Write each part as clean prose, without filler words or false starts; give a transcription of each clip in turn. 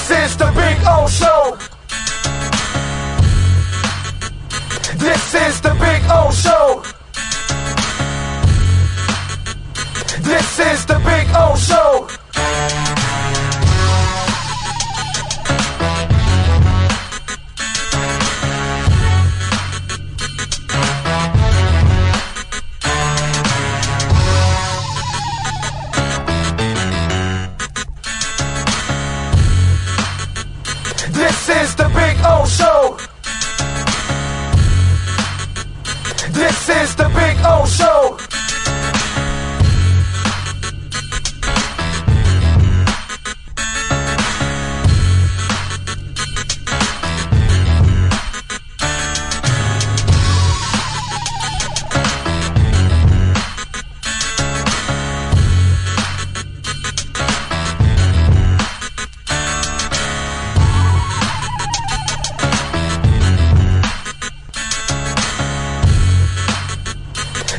This is the Big O Show. This is the Big O Show. This is the Big O Show. This is the Big O Show. This is the Big O Show.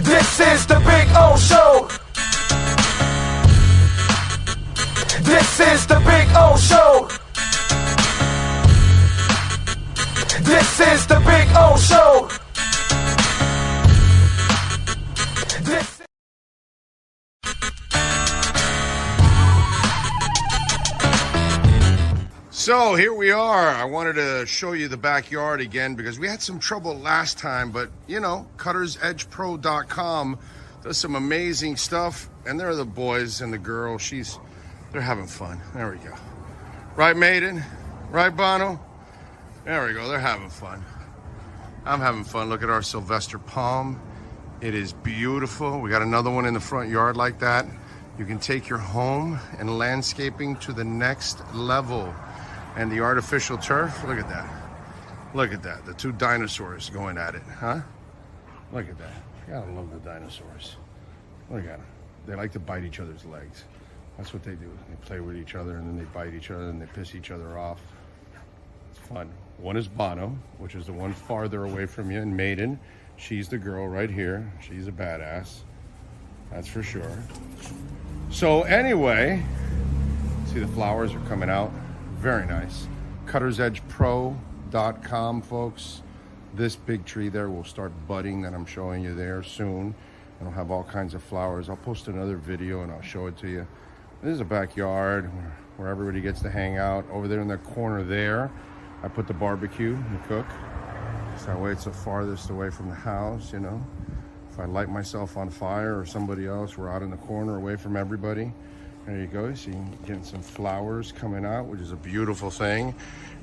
This is the Big O Show. This is the Big O Show. This is the Big O Show. This. So here we are. I wanted to show you the backyard again because we had some trouble last time, but you know, cuttersedgepro.com does some amazing stuff, and there are the boys and the girl. They're having fun. There we go. Right, Maiden? Right, Bono? There we go. They're having fun. I'm having fun. Look at our Sylvester palm. It is beautiful. We got another one in the front yard like that. You can take your home and landscaping to the next level. And the artificial turf, look at that. Look at that, the two dinosaurs going at it, huh? Look at that. You gotta love the dinosaurs. Look at them. They like to bite each other's legs. That's what they do. They play with each other and then they bite each other and they piss each other off. It's fun. One is Bono, which is the one farther away from you, and Maiden. She's the girl right here. She's a badass. That's for sure. So anyway, see the flowers are coming out. Very nice. Cuttersedgepro.com, folks. This big tree there will start budding that I'm showing you there soon. It'll have all kinds of flowers. I'll post another video and I'll show it to you. This is a backyard where everybody gets to hang out. Over there in the corner there, I put the barbecue and cook. So that way it's the farthest away from the house, you know. If I light myself on fire or somebody else, we're out in the corner away from everybody. There you go. See, getting some flowers coming out, which is a beautiful thing.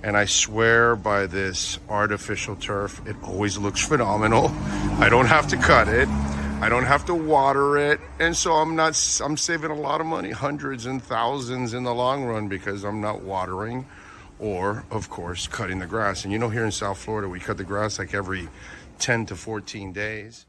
And I swear by this artificial turf, it always looks phenomenal. I don't have to cut it. I don't have to water it. And so I'm saving a lot of money, hundreds and thousands in the long run, because I'm not watering or, of course, cutting the grass. And you know, here in South Florida, we cut the grass like every 10 to 14 days.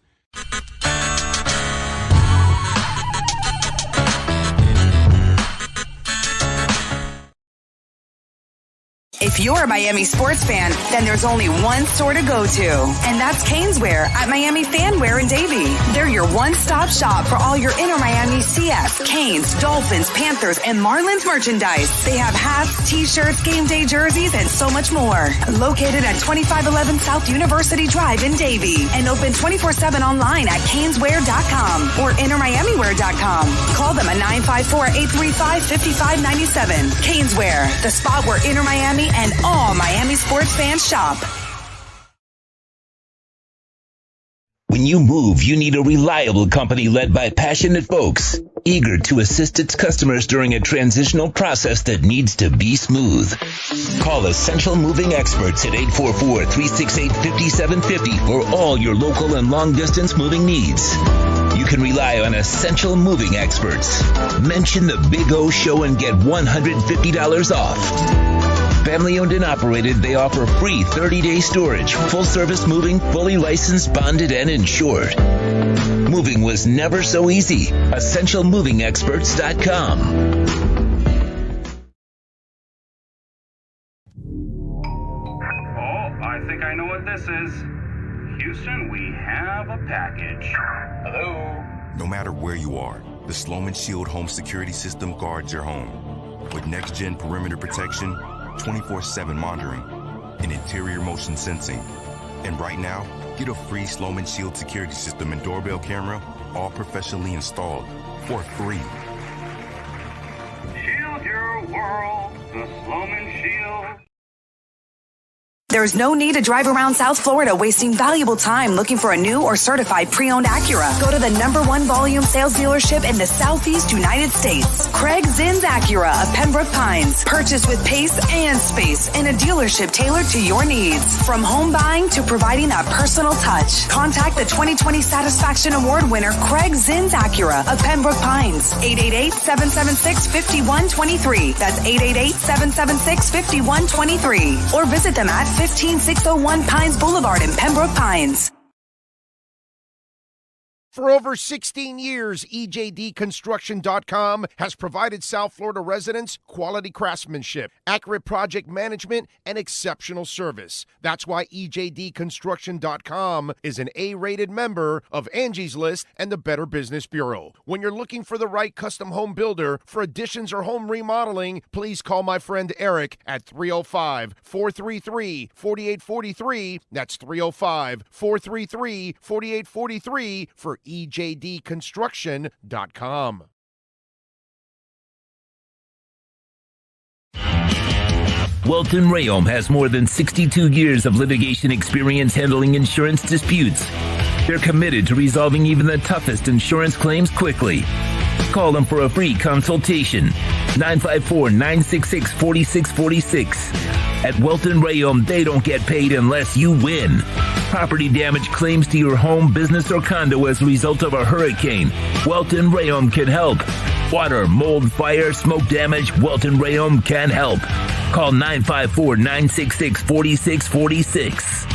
If you're a Miami sports fan, then there's only one store to go to, and that's Caneswear at Miami Fanwear in Davie. They're your one-stop shop for all your Inter Miami CFs, Canes, Dolphins, Panthers, and Marlins merchandise. They have hats, t-shirts, game day jerseys, and so much more. Located at 2511 South University Drive in Davie, and open 24/7 online at caneswear.com or intermiamiwear.com. Call them at 954-835-5597. Caneswear, the spot where Inter Miami and all Miami sports fans shop. When you move, you need a reliable company led by passionate folks, eager to assist its customers during a transitional process that needs to be smooth. Call Essential Moving Experts at 844-368-5750 for all your local and long-distance moving needs. You can rely on Essential Moving Experts. Mention the Big O Show and get $150 off. Family owned and operated, they offer free 30-day storage, full-service moving, fully licensed, bonded, and insured. Moving was never so easy. EssentialMovingExperts.com. Oh, I think I know what this is. Houston, we have a package. Hello? No matter where you are, the Sloman Shield home security system guards your home. With next-gen perimeter protection, 24/7 monitoring, and interior motion sensing. And right now, get a free Sloman Shield security system and doorbell camera, all professionally installed, for free. Shield your world, the Sloman Shield. There's no need to drive around South Florida wasting valuable time looking for a new or certified pre-owned Acura. Go to the #1 volume sales dealership in the Southeast United States. Craig Zinn's Acura of Pembroke Pines. Purchase with pace and space in a dealership tailored to your needs. From home buying to providing that personal touch. Contact the 2020 Satisfaction Award winner Craig Zinn's Acura of Pembroke Pines. 888-776-5123. That's 888-776-5123. Or visit them at 15601 Pines Boulevard in Pembroke Pines. For over 16 years, EJDconstruction.com has provided South Florida residents quality craftsmanship, accurate project management, and exceptional service. That's why EJDconstruction.com is an A-rated member of Angie's List and the Better Business Bureau. When you're looking for the right custom home builder for additions or home remodeling, please call my friend Eric at 305-433-4843. That's 305-433-4843 for EJDconstruction.com. Welton Rayom has more than 62 years of litigation experience handling insurance disputes. They're committed to resolving even the toughest insurance claims quickly. Call them for a free consultation. 954-966-4646. At Welton Rayom, they don't get paid unless you win. Property damage claims to your home, business, or condo as a result of a hurricane. Welton Rayom can help. Water, mold, fire, smoke damage, Welton Rayom can help. Call 954-966-4646.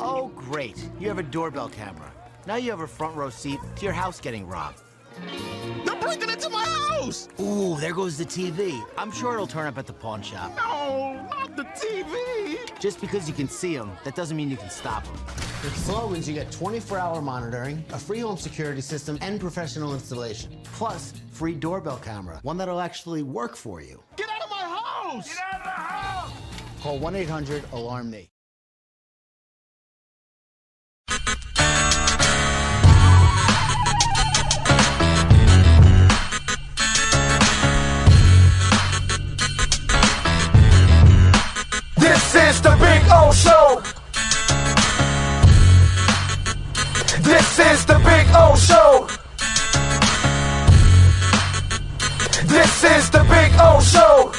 Oh, great. You have a doorbell camera. Now you have a front row seat to your house getting robbed. They're breaking into my house! Ooh, there goes the TV. I'm sure it'll turn up at the pawn shop. No, not the TV! Just because you can see them, that doesn't mean you can stop them. With Slogans, you get 24-hour monitoring, a free home security system, and professional installation. Plus, free doorbell camera, one that'll actually work for you. Get out of my house! Get out of the house! Call 1-800-ALARM-ME. This is the Big O Show. This is the Big O Show. This is the Big O Show.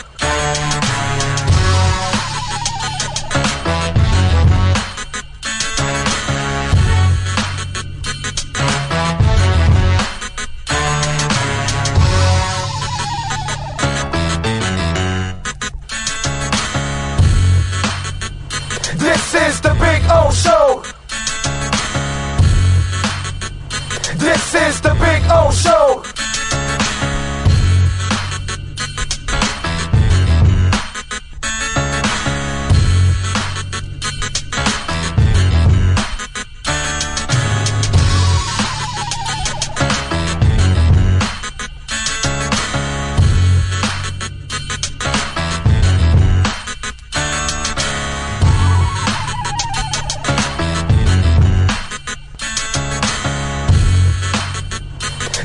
This is the Big O Show. This is the Big O Show.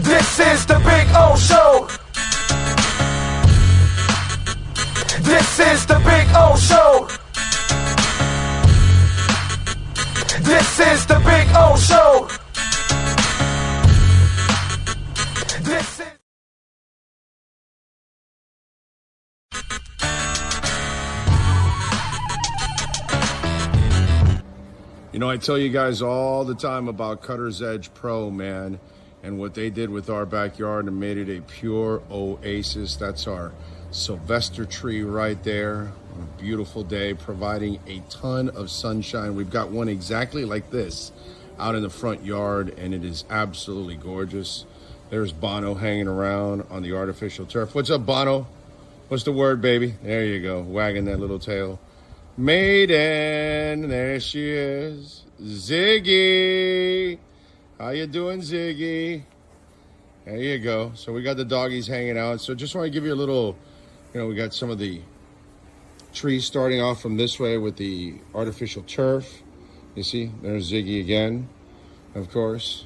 This is the Big O Show. This is the Big O Show. This is the Big O Show. This is... You know, I tell you guys all the time about Cutter's Edge Pro, man. And what they did with our backyard and made it a pure oasis. That's our Sylvester tree right there. A beautiful day, providing a ton of sunshine. We've got one exactly like this out in the front yard, and it is absolutely gorgeous. There's Bono hanging around on the artificial turf. What's up, Bono? What's the word, baby? There you go, wagging that little tail. Maiden, there she is. Ziggy. How you doing, Ziggy? There you go. So we got the doggies hanging out. So just want to give you a little, we got some of the trees starting off from this way with the artificial turf. You see, there's Ziggy again, of course.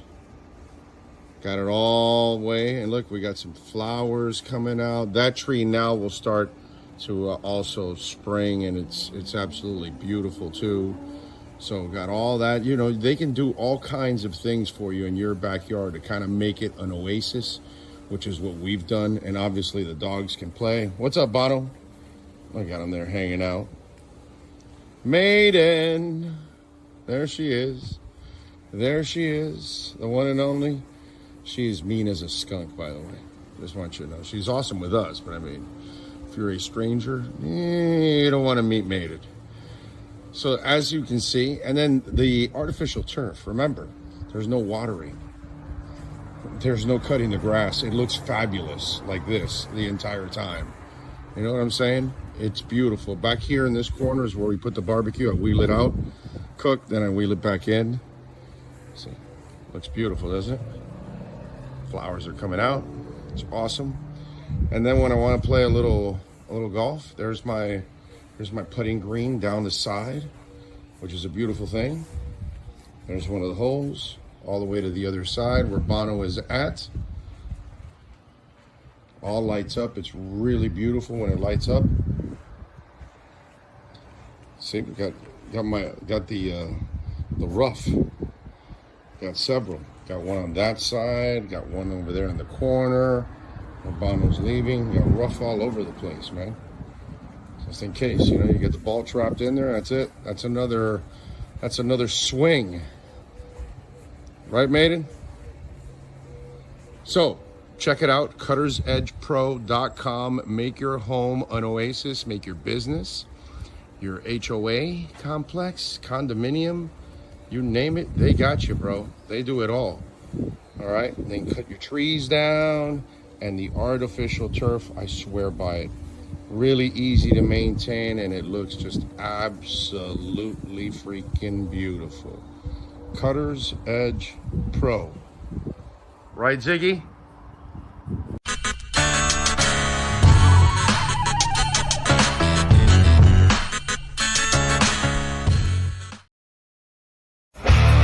Got it all the way. And look, we got some flowers coming out. That tree now will start to also spring, and it's absolutely beautiful too. So got all that, they can do all kinds of things for you in your backyard to kind of make it an oasis, which is what we've done. And obviously the dogs can play. What's up, Bono? I got him there hanging out. Maiden. There she is. There she is. The one and only. She's mean as a skunk, by the way. Just want you to know. She's awesome with us, but I mean, if you're a stranger, you don't want to meet Maiden. So as you can see, and then the artificial turf, remember, there's no watering. There's no cutting the grass. It looks fabulous like this the entire time. You know what I'm saying? It's beautiful. Back here in this corner is where we put the barbecue. I wheel it out, cook, then I wheel it back in. See, looks beautiful, doesn't it? Flowers are coming out. It's awesome. And then when I want to play a little golf, there's my putting green down the side, which is a beautiful thing. There's one of the holes all the way to the other side where Bono is at. All lights up. It's really beautiful when it lights up. See, we got the rough. Got several. Got one on that side. Got one over there in the corner where Bono's leaving. Got rough all over the place, man. Just in case, you get the ball trapped in there. That's it. That's another swing. Right, Maiden? So, check it out, cuttersedgepro.com. Make your home an oasis. Make your business, your HOA complex, condominium, you name it, they got you, bro. They do it all. All right? They can cut your trees down, and the artificial turf, I swear by it. Really easy to maintain, and it looks just absolutely freaking beautiful. Cutter's Edge Pro. Right, Ziggy?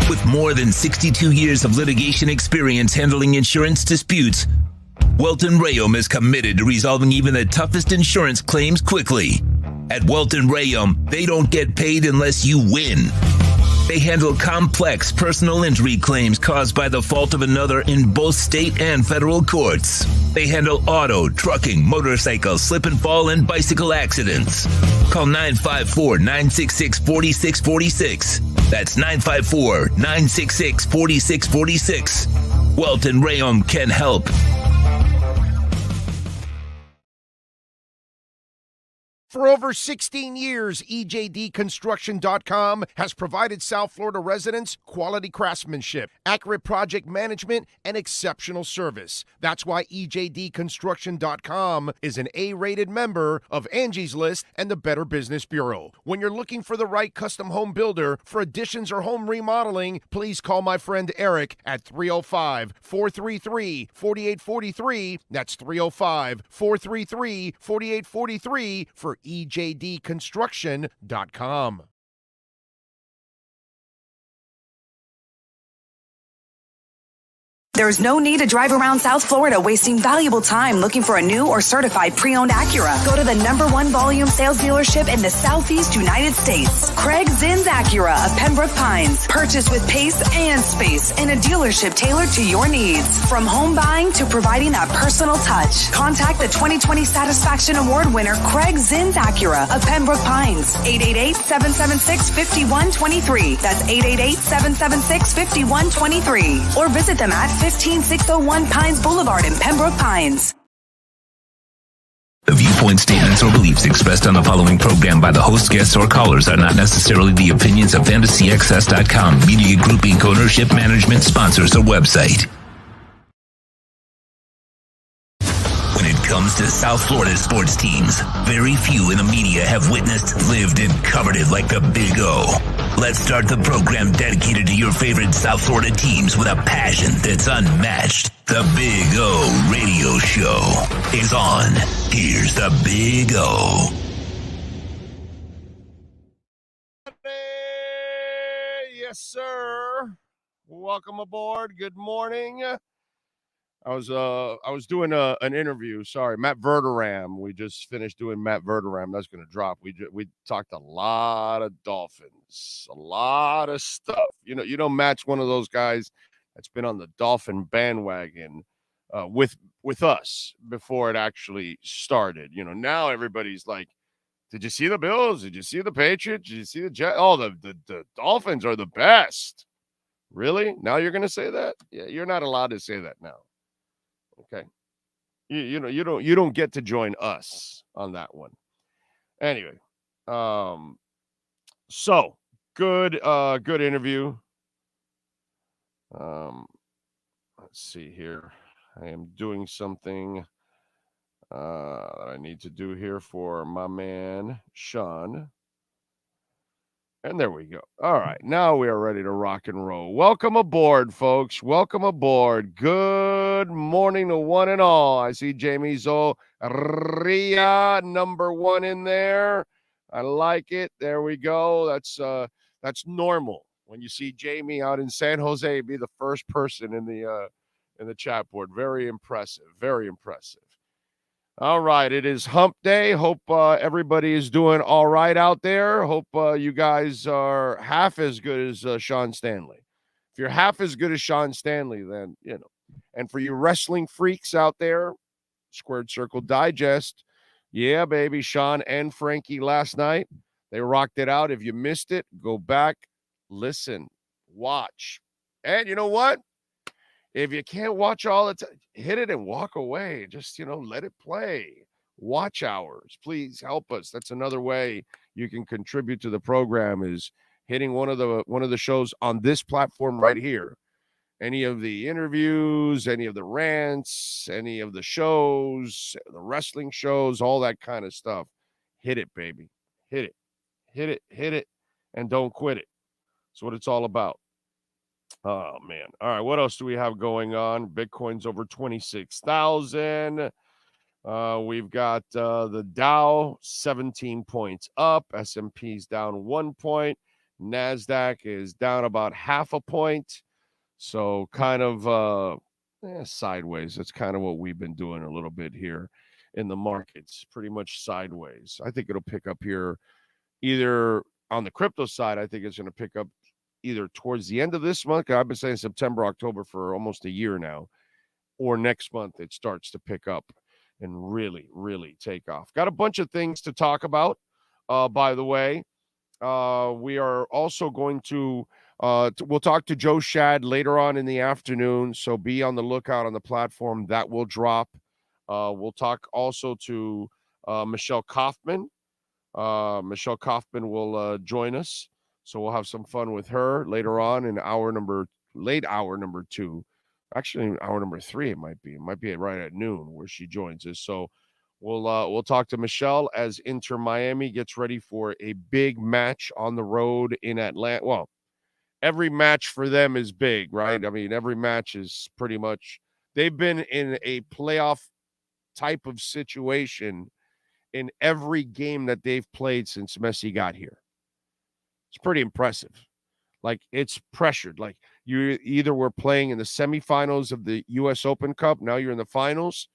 With more than 62 years of litigation experience handling insurance disputes, Welton Rayom is committed to resolving even the toughest insurance claims quickly. At Welton Rayom, they don't get paid unless you win. They handle complex personal injury claims caused by the fault of another in both state and federal courts. They handle auto, trucking, motorcycle, slip and fall, and bicycle accidents. Call 954-966-4646. That's 954-966-4646. Welton Rayom can help. For over 16 years, EJDconstruction.com has provided South Florida residents quality craftsmanship, accurate project management, and exceptional service. That's why EJDconstruction.com is an A-rated member of Angie's List and the Better Business Bureau. When you're looking for the right custom home builder for additions or home remodeling, please call my friend Eric at 305-433-4843. That's 305-433-4843 for EJDconstruction.com. There's no need to drive around South Florida wasting valuable time looking for a new or certified pre-owned Acura. Go to the #1 volume sales dealership in the Southeast United States. Craig Zinn's Acura of Pembroke Pines. Purchase with pace and space in a dealership tailored to your needs. From home buying to providing that personal touch. Contact the 2020 Satisfaction Award winner Craig Zinn's Acura of Pembroke Pines. 888-776-5123. That's 888-776-5123. Or visit them at 15601 Pines Boulevard in Pembroke Pines. The viewpoint, statements, or beliefs expressed on the following program by the host, guests, or callers are not necessarily the opinions of FantasyXS.com, Media Group Inc., ownership, management, sponsors, or website. When it comes to South Florida sports teams, very few in the media have witnessed, lived, and covered it like the Big O. Let's start the program dedicated to your favorite South Florida teams with a passion that's unmatched. The Big O Radio Show is on. Here's the Big O. Yes, sir. Welcome aboard. Good morning. I was doing an interview. Sorry, Matt Verderam. We just finished doing Matt Verderam. That's going to drop. We talked a lot of Dolphins, a lot of stuff. You know, Matt's one of those guys that's been on the Dolphin bandwagon with us before it actually started. You know, now everybody's like, did you see the Bills? Did you see the Patriots? Did you see the Jets? Oh, the Dolphins are the best. Really? Now you're going to say that? Yeah, you're not allowed to say that now. Okay. You don't get to join us on that one. Anyway, so good interview. Let's see here. I am doing something that I need to do here for my man Sean. And there we go. All right. Now we are ready to rock and roll. Welcome aboard, folks. Welcome aboard. Good morning to one and all. I see Jamie Zoria, number one in there. I like it. There we go. That's normal. When you see Jamie out in San Jose, be the first person in the chat board. Very impressive. Very impressive. All right, it is hump day. Hope everybody is doing all right out there. Hope you guys are half as good as Sean Stanley. If you're half as good as Sean Stanley, then, you know. And for you wrestling freaks out there, Squared Circle Digest, yeah, baby, Sean and Frankie last night, they rocked it out. If you missed it, go back, listen, watch. And you know what? If you can't watch all the time, hit it and walk away. Just, let it play. Watch hours. Please help us. That's another way you can contribute to the program is hitting one of the shows on this platform right here. Any of the interviews, any of the rants, any of the shows, the wrestling shows, all that kind of stuff. Hit it, baby. Hit it. Hit it. Hit it. And don't quit it. That's what it's all about. Oh, man. All right, what else do we have going on? Bitcoin's over 26,000. We've got the Dow 17 points up. S&P's down 1 point. NASDAQ is down about half a point. So kind of sideways. That's kind of what we've been doing a little bit here in the markets. Pretty much sideways. I think it'll pick up here either on the crypto side. I think it's going to pick up either towards the end of this month, I've been saying September, October for almost a year now, or next month it starts to pick up and really, really take off. Got a bunch of things to talk about, by the way. We are also going to we'll talk to Joe Shad later on in the afternoon, so be on the lookout on the platform. That will drop. We'll talk also to Michelle Kaufman. Michelle Kaufman will join us. So we'll have some fun with her later on in late hour number 2. Actually, hour number 3 it might be. It might be right at noon where she joins us. So we'll talk to Michelle as Inter Miami gets ready for a big match on the road in Atlanta. Well, every match for them is big, right? I mean, every match is pretty much they've been in a playoff type of situation in every game that they've played since Messi got here. It's pretty impressive. Like, it's pressured. Like, you either were playing in the semifinals of the U.S. Open Cup. Now you're in the finals.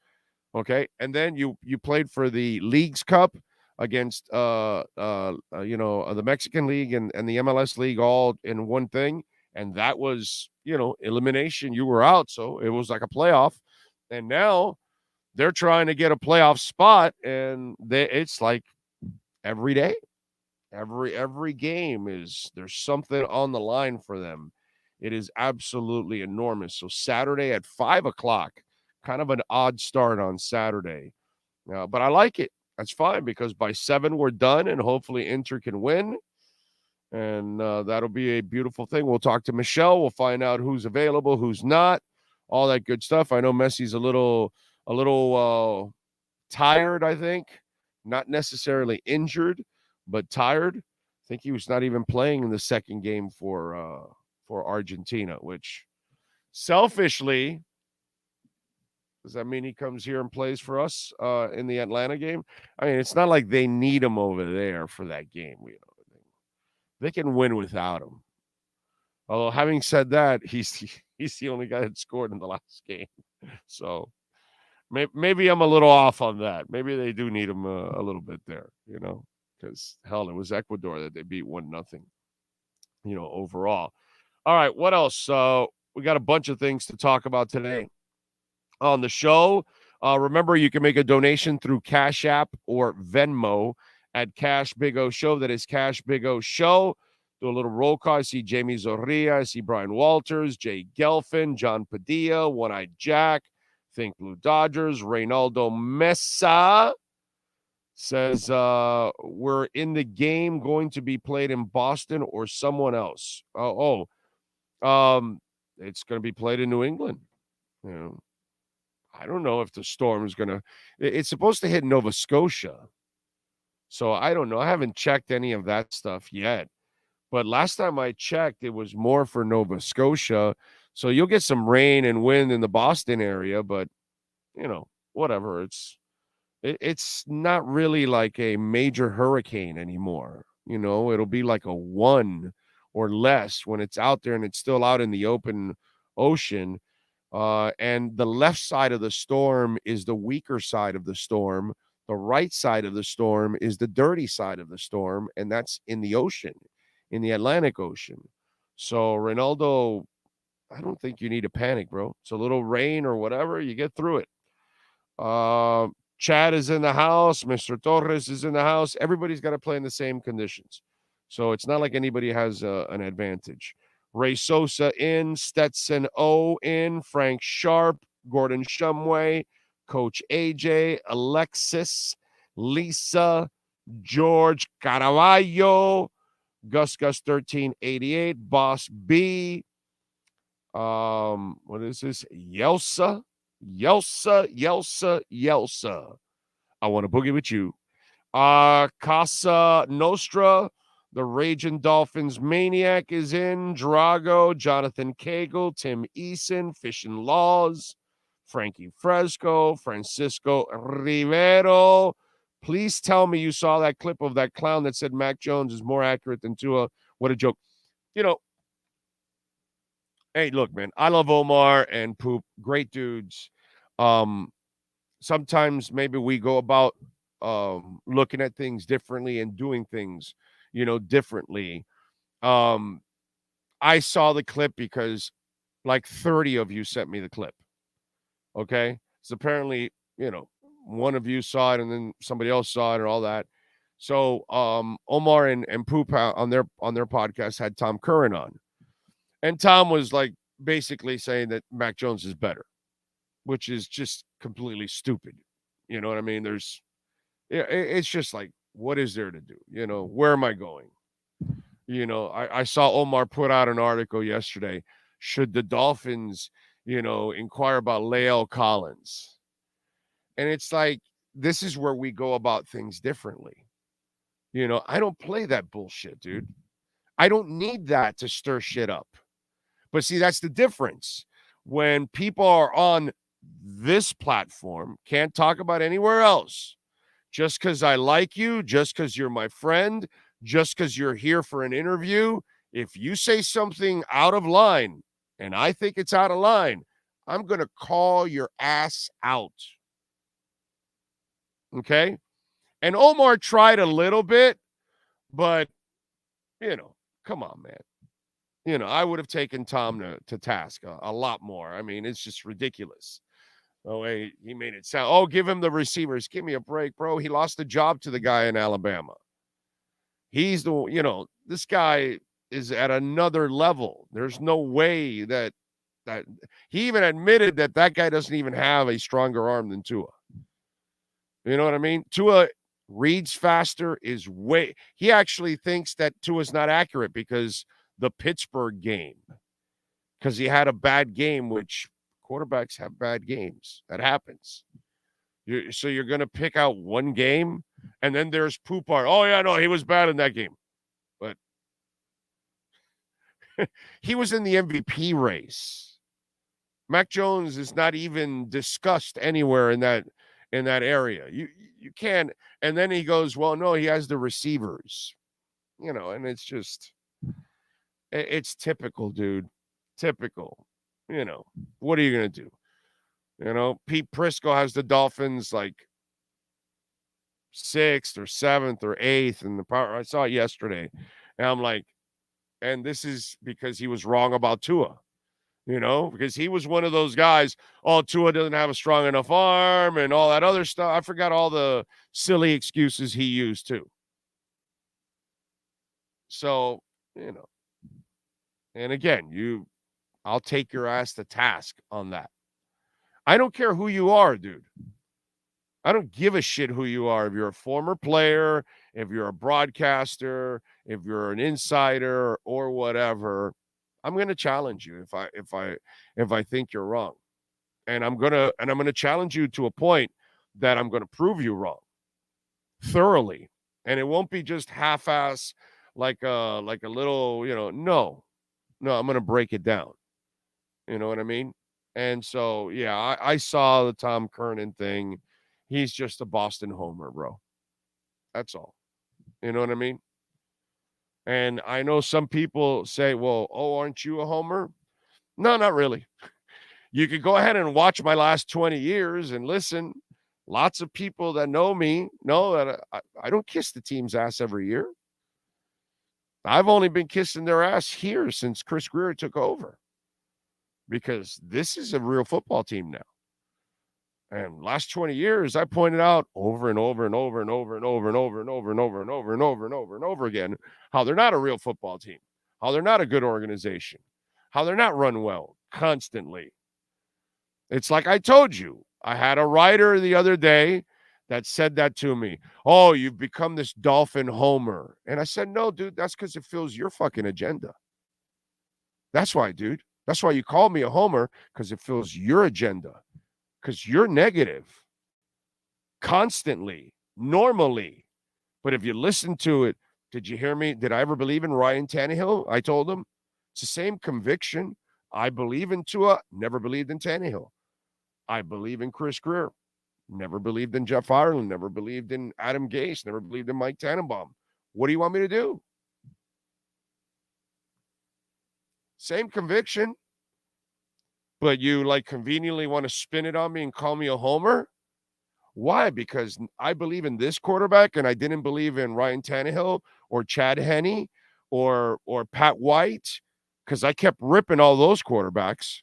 Okay. And then you played for the Leagues Cup against, the Mexican League and the MLS League all in one thing. And that was, elimination. You were out. So it was like a playoff. And now they're trying to get a playoff spot. And it's like every day. Every game there's something on the line for them. It is absolutely enormous. So Saturday at 5 o'clock, kind of an odd start on Saturday. But I like it. That's fine because by 7 we're done and hopefully Inter can win. And that'll be a beautiful thing. We'll talk to Michelle. We'll find out who's available, who's not, all that good stuff. I know Messi's a little tired, I think. Not necessarily injured, but tired. I think he was not even playing in the second game for Argentina, which selfishly, does that mean he comes here and plays for us in the Atlanta game? I mean, it's not like they need him over there for that game. They can win without him. Although, having said that, he's the only guy that scored in the last game. So maybe I'm a little off on that. Maybe they do need him a little bit there, because, hell, it was Ecuador that they beat 1-0, overall. All right, what else? We got a bunch of things to talk about today on the show. Remember, you can make a donation through Cash App or Venmo at Cash Big O Show. That is Cash Big O Show. Do a little roll call. I see Jamie Zorrilla. I see Brian Walters, Jay Gelfin, John Padilla, One-Eyed Jack, Think Blue Dodgers. Reynaldo Mesa says, we're in the game going to be played in Boston or someone else. It's going to be played in New England. I don't know if the storm is going to – it's supposed to hit Nova Scotia. So I don't know. I haven't checked any of that stuff yet. But last time I checked, it was more for Nova Scotia. So you'll get some rain and wind in the Boston area, but, whatever. It's not really like a major hurricane anymore. It'll be like a 1 or less when it's out there and it's still out in the open ocean. And the left side of the storm is the weaker side of the storm. The right side of the storm is the dirty side of the storm, and that's in the ocean, in the Atlantic Ocean. So, Reynaldo, I don't think you need to panic, bro. It's a little rain or whatever. You get through it. Chad is in the house. Mr. Torres is in the house. Everybody's got to play in the same conditions. So it's not like anybody has an advantage. Ray Sosa in, Stetson O in, Frank Sharp, Gordon Shumway, Coach AJ, Alexis, Lisa, George Caraballo, Gus 1388, Boss B. What is this? Yelsa. I want to boogie with you. Casa Nostra, the Raging Dolphins Maniac is in. Drago, Jonathan Cagle, Tim Eason, Fishing Laws, Frankie Fresco, Francisco Rivero. Please tell me you saw that clip of that clown that said Mac Jones is more accurate than Tua. What a joke. Hey, look, man, I love Omar and Poop. Great dudes. Sometimes maybe we go about looking at things differently and doing things, differently. I saw the clip because like 30 of you sent me the clip. Okay. So apparently, one of you saw it and then somebody else saw it and all that. So Omar and Poop on their podcast had Tom Curran on. And Tom was like basically saying that Mac Jones is better, which is just completely stupid. You know what I mean? It's just like, what is there to do? Where am I going? I saw Omar put out an article yesterday. Should the Dolphins, inquire about Lael Collins? And it's like, this is where we go about things differently. I don't play that bullshit, dude. I don't need that to stir shit up. But see, that's the difference. When people are on this platform, can't talk about anywhere else, just because I like you, just because you're my friend, just because you're here for an interview, if you say something out of line, and I think it's out of line, I'm going to call your ass out. Okay? And Omar tried a little bit, but, come on, man. I would have taken Tom to task a lot more. I mean, it's just ridiculous. Oh, hey, he made it sound, give him the receivers. Give me a break, bro. He lost the job to the guy in Alabama. He's this guy is at another level. There's no way that he even admitted that guy doesn't even have a stronger arm than Tua. You know what I mean? Tua reads faster, he actually thinks that Tua's not accurate because the Pittsburgh game, because he had a bad game, which quarterbacks have bad games. That happens. So you're going to pick out one game, and then there's Poupart. Oh, yeah, no, he was bad in that game. But he was in the MVP race. Mac Jones is not even discussed anywhere in that area. You can't. And then he goes, well, no, he has the receivers. And it's just, it's typical, dude. Typical. What are you going to do? Pete Prisco has the Dolphins like 6th or 7th or 8th in the power. I saw it yesterday. And I'm like, and this is because he was wrong about Tua. Because he was one of those guys, Tua doesn't have a strong enough arm and all that other stuff. I forgot all the silly excuses he used too. So, and again, I'll take your ass to task on that. I don't care who you are, dude. I don't give a shit who you are. If you're a former player, if you're a broadcaster, if you're an insider or whatever, I'm going to challenge you if I think you're wrong. And I'm going to challenge you to a point that I'm going to prove you wrong thoroughly. And it won't be just half-ass like a little, no, I'm going to break it down. You know what I mean? And so, yeah, I saw the Tom Curran thing. He's just a Boston homer, bro. That's all. You know what I mean? And I know some people say, well, aren't you a homer? No, not really. You could go ahead and watch my last 20 years and listen. Lots of people that know me know that I don't kiss the team's ass every year. I've only been kissing their ass here since Chris Grier took over. Because this is a real football team now. And last 20 years, I pointed out over and over and over and over and over and over and over and over and over and over and over and over again how they're not a real football team, how they're not a good organization, how they're not run well constantly. It's like I told you. I had a writer the other day that said that to me. Oh, you've become this Dolphin homer. And I said, no, dude, that's because it fills your fucking agenda. That's why, dude. That's why you call me a homer, because it fills your agenda. Because you're negative constantly, normally. But if you listen to it, did you hear me? Did I ever believe in Ryan Tannehill? I told him it's the same conviction. I believe in Tua, never believed in Tannehill. I believe in Chris Grier, never believed in Jeff Ireland, never believed in Adam Gase, never believed in Mike Tannenbaum. What do you want me to do? Same conviction, but you conveniently want to spin it on me and call me a homer? Why? Because I believe in this quarterback and I didn't believe in Ryan Tannehill or Chad Henne or Pat White, because I kept ripping all those quarterbacks.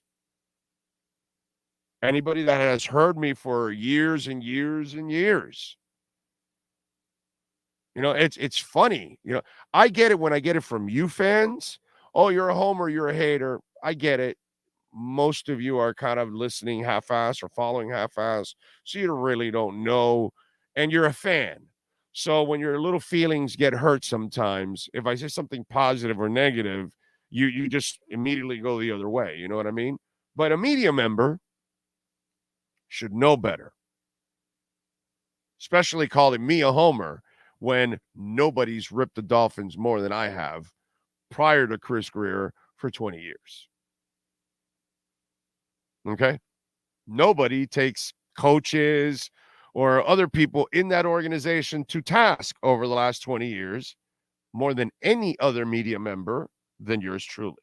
Anybody that has heard me for years and years and years. It's funny. I get it when I get it from you fans. Oh, you're a homer, you're a hater. I get it. Most of you are kind of listening half-ass or following half-ass, so you really don't know, and you're a fan. So when your little feelings get hurt sometimes, if I say something positive or negative, you just immediately go the other way. You know what I mean? But a media member should know better, especially calling me a homer when nobody's ripped the Dolphins more than I have prior to Chris Grier for 20 years. Okay? Nobody takes coaches or other people in that organization to task over the last 20 years more than any other media member than yours truly,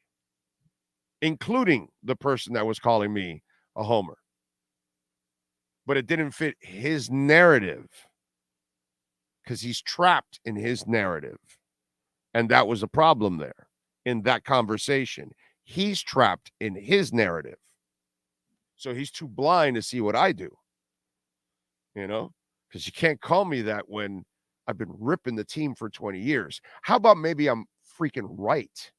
including the person that was calling me a homer. But it didn't fit his narrative because he's trapped in his narrative. And that was a problem there in that conversation. He's trapped in his narrative. So he's too blind to see what I do, because you can't call me that when I've been ripping the team for 20 years. How about maybe I'm freaking right.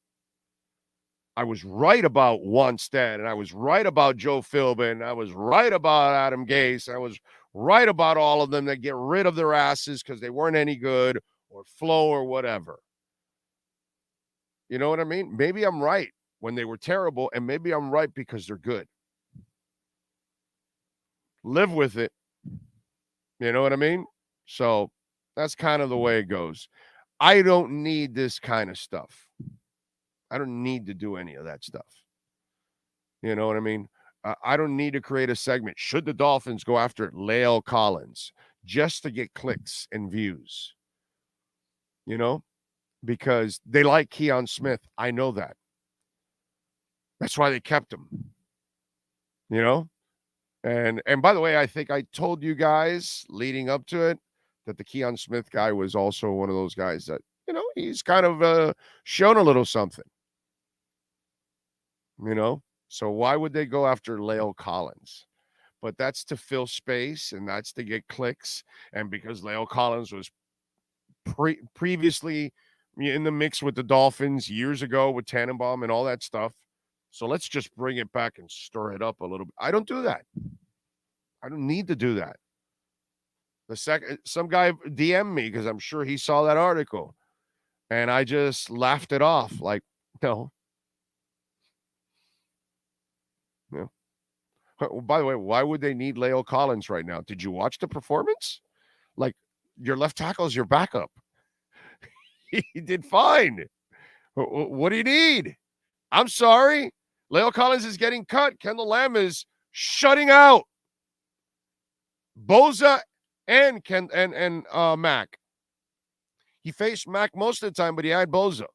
I was right about Wanstead, and I was right about Joe Philbin. I was right about Adam Gase. I was right about all of them that get rid of their asses because they weren't any good or Flo or whatever. You know what I mean? Maybe I'm right when they were terrible, and maybe I'm right because they're good. Live with it. You know what I mean? So that's kind of the way it goes. I don't need this kind of stuff. I don't need to do any of that stuff. You know what I mean? I don't need to create a segment. Should the Dolphins go after La'el Collins just to get clicks and views? You know? Because they like Keon Smith. I know that. That's why they kept him. You know? And by the way, I think I told you guys leading up to it that the Keon Smith guy was also one of those guys that, you know, he's kind of shown a little something. You know? So why would they go after La'el Collins? But that's to fill space, and that's to get clicks. And because La'el Collins was previously in the mix with the Dolphins years ago with Tannenbaum and all that stuff. So let's just bring it back and stir it up a little bit. I don't do that. I don't need to do that. Some guy DM'd me because I'm sure he saw that article, and I just laughed it off. Like, no. Yeah. By the way, why would they need La'el Collins right now? Did you watch the performance? Like, your left tackle is your backup. He did fine. What do you need? I'm sorry. La'el Collins is getting cut. Kendall Lamb is shutting out Boza and Mac. He faced Mac most of the time, but he had Boza.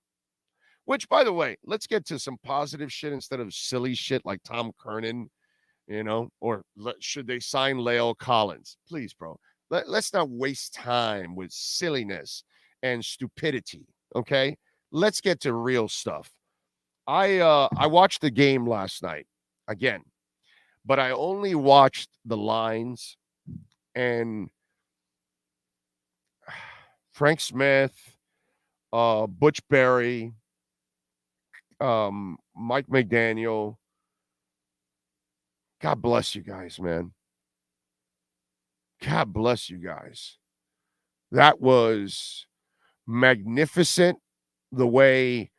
Which, by the way, let's get to some positive shit instead of silly shit like Tom Curran, you know, or should they sign La'el Collins? Please, bro. Let's not waste time with silliness and stupidity, okay? Let's get to real stuff. I watched the game last night again, but I only watched the lines, and Frank Smith, Butch Berry, Mike McDaniel. God bless you guys, man. God bless you guys. That was magnificent, the way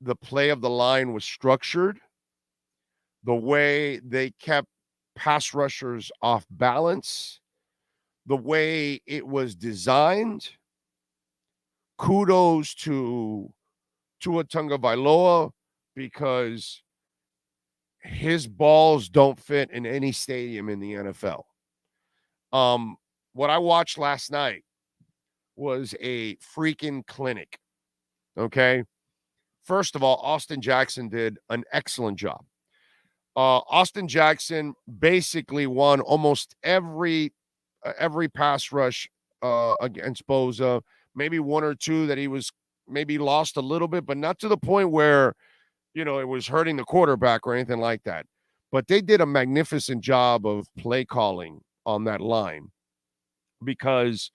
the play of the line was structured, the way they kept pass rushers off balance, the way it was designed. Kudos to Tua Tagovailoa, because his balls don't fit in any stadium in the NFL. What I watched last night was a freaking clinic. Okay. First of all, Austin Jackson did an excellent job. Austin Jackson basically won almost every pass rush against Boza. Maybe one or two that he was maybe lost a little bit, but not to the point where, you know, it was hurting the quarterback or anything like that. But they did a magnificent job of play calling on that line, because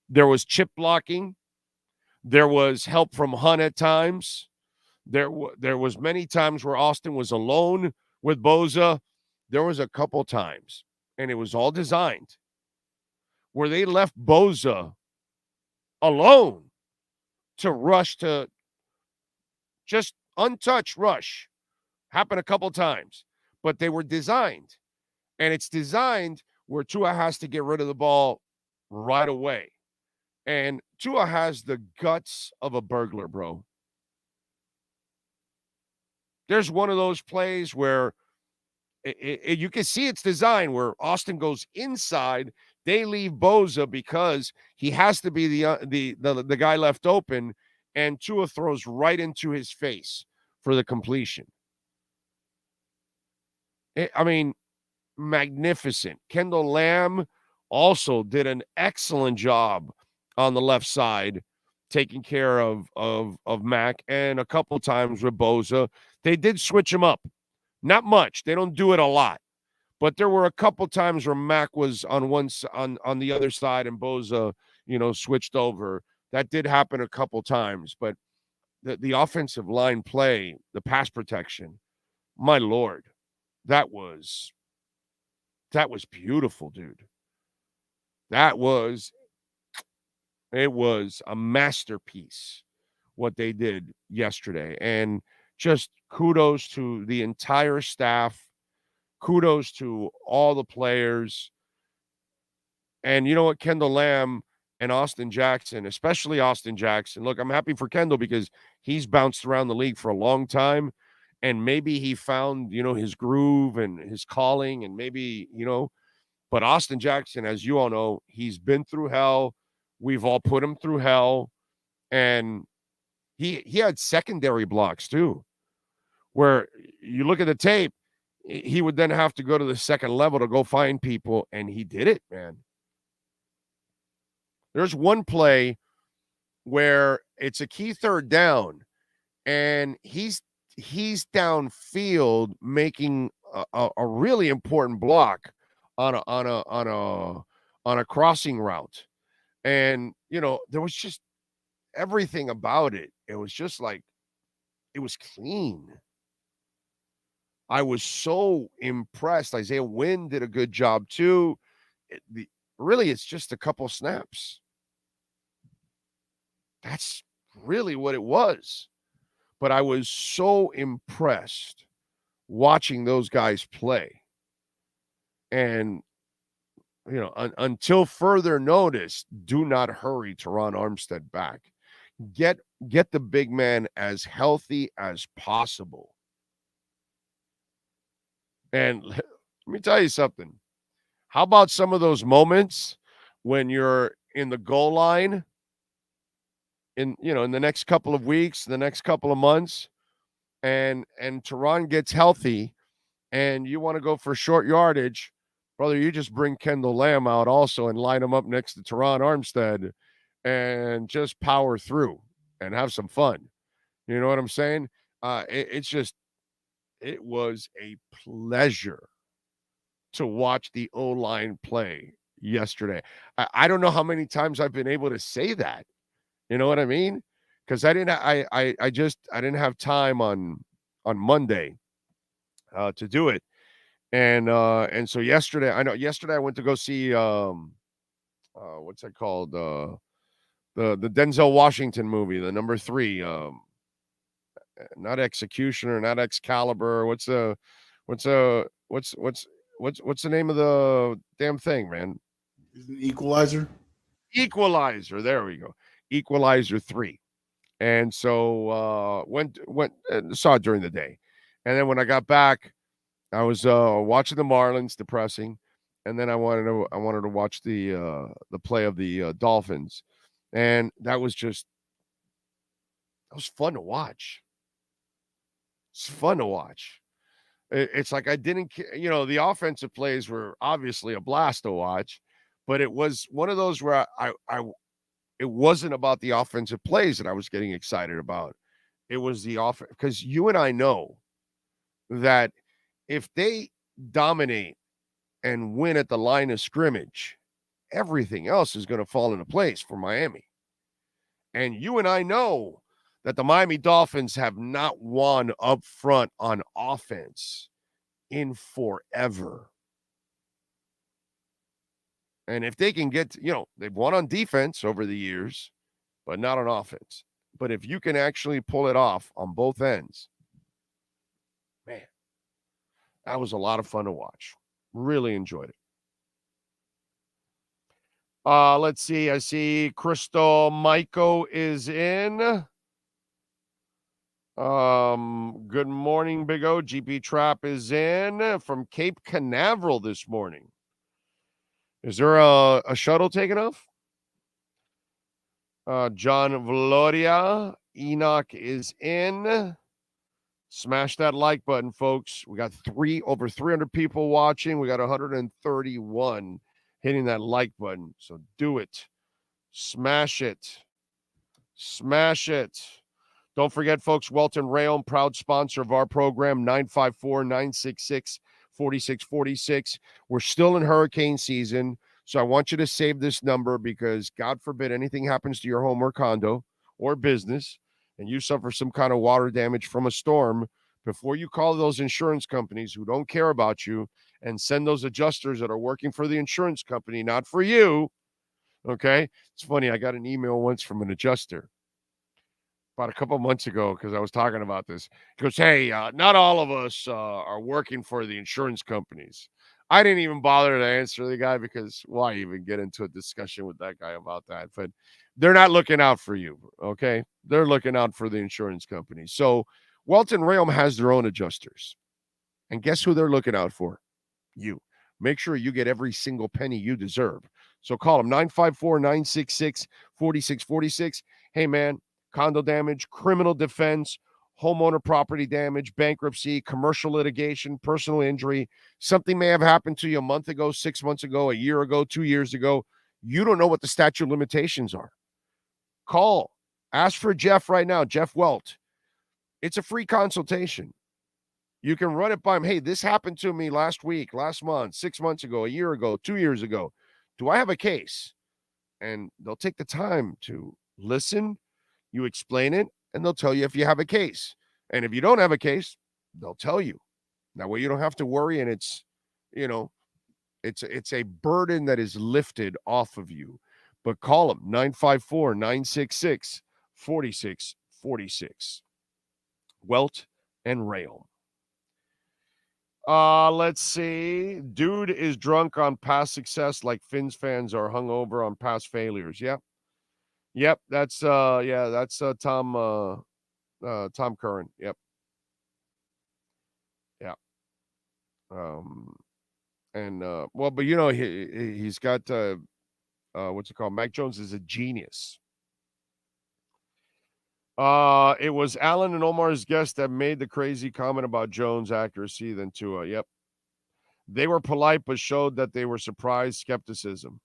there was chip blocking. There was help from Hunt at times. There was many times where Austin was alone with Boza. There was a couple times, and it was all designed, where they left Boza alone to rush, to just untouched rush. Happened a couple times, but they were designed. And it's designed where Tua has to get rid of the ball right away. And Tua has the guts of a burglar, bro. There's one of those plays where you can see it's designed where Austin goes inside. They leave Boza because he has to be the guy left open, and Tua throws right into his face for the completion. I mean, magnificent. Kendall Lamb also did an excellent job on the left side, taking care of Mac, and a couple times with Boza. They did switch him up. Not much. They don't do it a lot. But there were a couple times where Mac was on the other side and Boza, switched over. That did happen a couple times. But the offensive line play, the pass protection, my Lord, that was beautiful, dude. It was a masterpiece what they did yesterday. And just kudos to the entire staff. Kudos to all the players. And you know what, Kendall Lamb and Austin Jackson, especially Austin Jackson. Look, I'm happy for Kendall because he's bounced around the league for a long time. And maybe he found, his groove and his calling, and maybe, but Austin Jackson, as you all know, he's been through hell. We've all put him through hell. And he had secondary blocks too, where you look at the tape, he would then have to go to the second level to go find people, and he did it, man. There's one play where it's a key third down, and he's downfield making a really important block on a crossing route. And there was just everything about it. It was just like, it was clean. I was so impressed. Isaiah Wynn did a good job too. Really, it's just a couple snaps. That's really what it was. But I was so impressed watching those guys play. And, until further notice, do not hurry Teron Armstead back. Get the big man as healthy as possible. And let me tell you something. How about some of those moments when you're in the goal line in the next couple of weeks, the next couple of months, and Teron gets healthy and you want to go for short yardage, brother, you just bring Kendall Lamb out also and line him up next to Teron Armstead and just power through and have some fun. You know what I'm saying? It was a pleasure to watch the O-line play yesterday. I don't know how many times I've been able to say that. You know what I mean? Because I didn't have time on Monday to do it. And so yesterday I went to go see what's that called? The Denzel Washington movie, the number 3. Not Executioner, not Excalibur. What's the name of the damn thing, man? Equalizer. Equalizer. There we go. Equalizer 3. And so went saw it during the day, and then when I got back, I was watching the Marlins, depressing, and then I wanted to watch the play of the Dolphins, and that was fun to watch. It's fun to watch. It's like I didn't, the offensive plays were obviously a blast to watch, but it was one of those where it wasn't about the offensive plays that I was getting excited about. It was the offense, because you and I know that if they dominate and win at the line of scrimmage, everything else is going to fall into place for Miami. And you and I know that the Miami Dolphins have not won up front on offense in forever. And if they can get, they've won on defense over the years, but not on offense. But if you can actually pull it off on both ends, man, that was a lot of fun to watch. Really enjoyed it. Let's see. I see Crystal Maiko is in. Good morning, Big O. GP Trap is in from Cape Canaveral this morning. Is there a shuttle taking off? John Valoria, Enoch is in. Smash that like button, folks. We got over 300 people watching. We got 131 hitting that like button. So do it. Smash it. Smash it. Don't forget, folks, Welton Rayon, proud sponsor of our program, 954-966-4646. We're still in hurricane season, so I want you to save this number because, God forbid, anything happens to your home or condo or business, and you suffer some kind of water damage from a storm, before you call those insurance companies who don't care about you and send those adjusters that are working for the insurance company, not for you, okay? It's funny, I got an email once from an adjuster about a couple of months ago because I was talking about this. He goes, hey, not all of us are working for the insurance companies. I didn't even bother to answer the guy because why even get into a discussion with that guy about that? But they're not looking out for you, okay? They're looking out for the insurance company. So Welton Realm has their own adjusters. And guess who they're looking out for? You. Make sure you get every single penny you deserve. So call them 954-966-4646. Hey, man, condo damage, criminal defense, homeowner property damage, bankruptcy, commercial litigation, personal injury. Something may have happened to you a month ago, 6 months ago, a year ago, 2 years ago. You don't know what the statute of limitations are. Call. Ask for Jeff right now, Jeff Welt. It's a free consultation. You can run it by him. Hey, this happened to me last week, last month, 6 months ago, a year ago, 2 years ago. Do I have a case? And they'll take the time to listen. You explain it, and they'll tell you if you have a case. And if you don't have a case, they'll tell you. That way you don't have to worry, and it's, it's a burden that is lifted off of you. But call them, 954-966-4646. Welt and Rail. Let's see. Dude is drunk on past success like Finns fans are hungover on past failures. Yep. That's Tom Curran. Yep. Yeah. But he's got what's it called? Mac Jones is a genius. It was Alan and Omar's guest that made the crazy comment about Jones' accuracy than Tua. Yep. They were polite, but showed that they were surprised skepticism.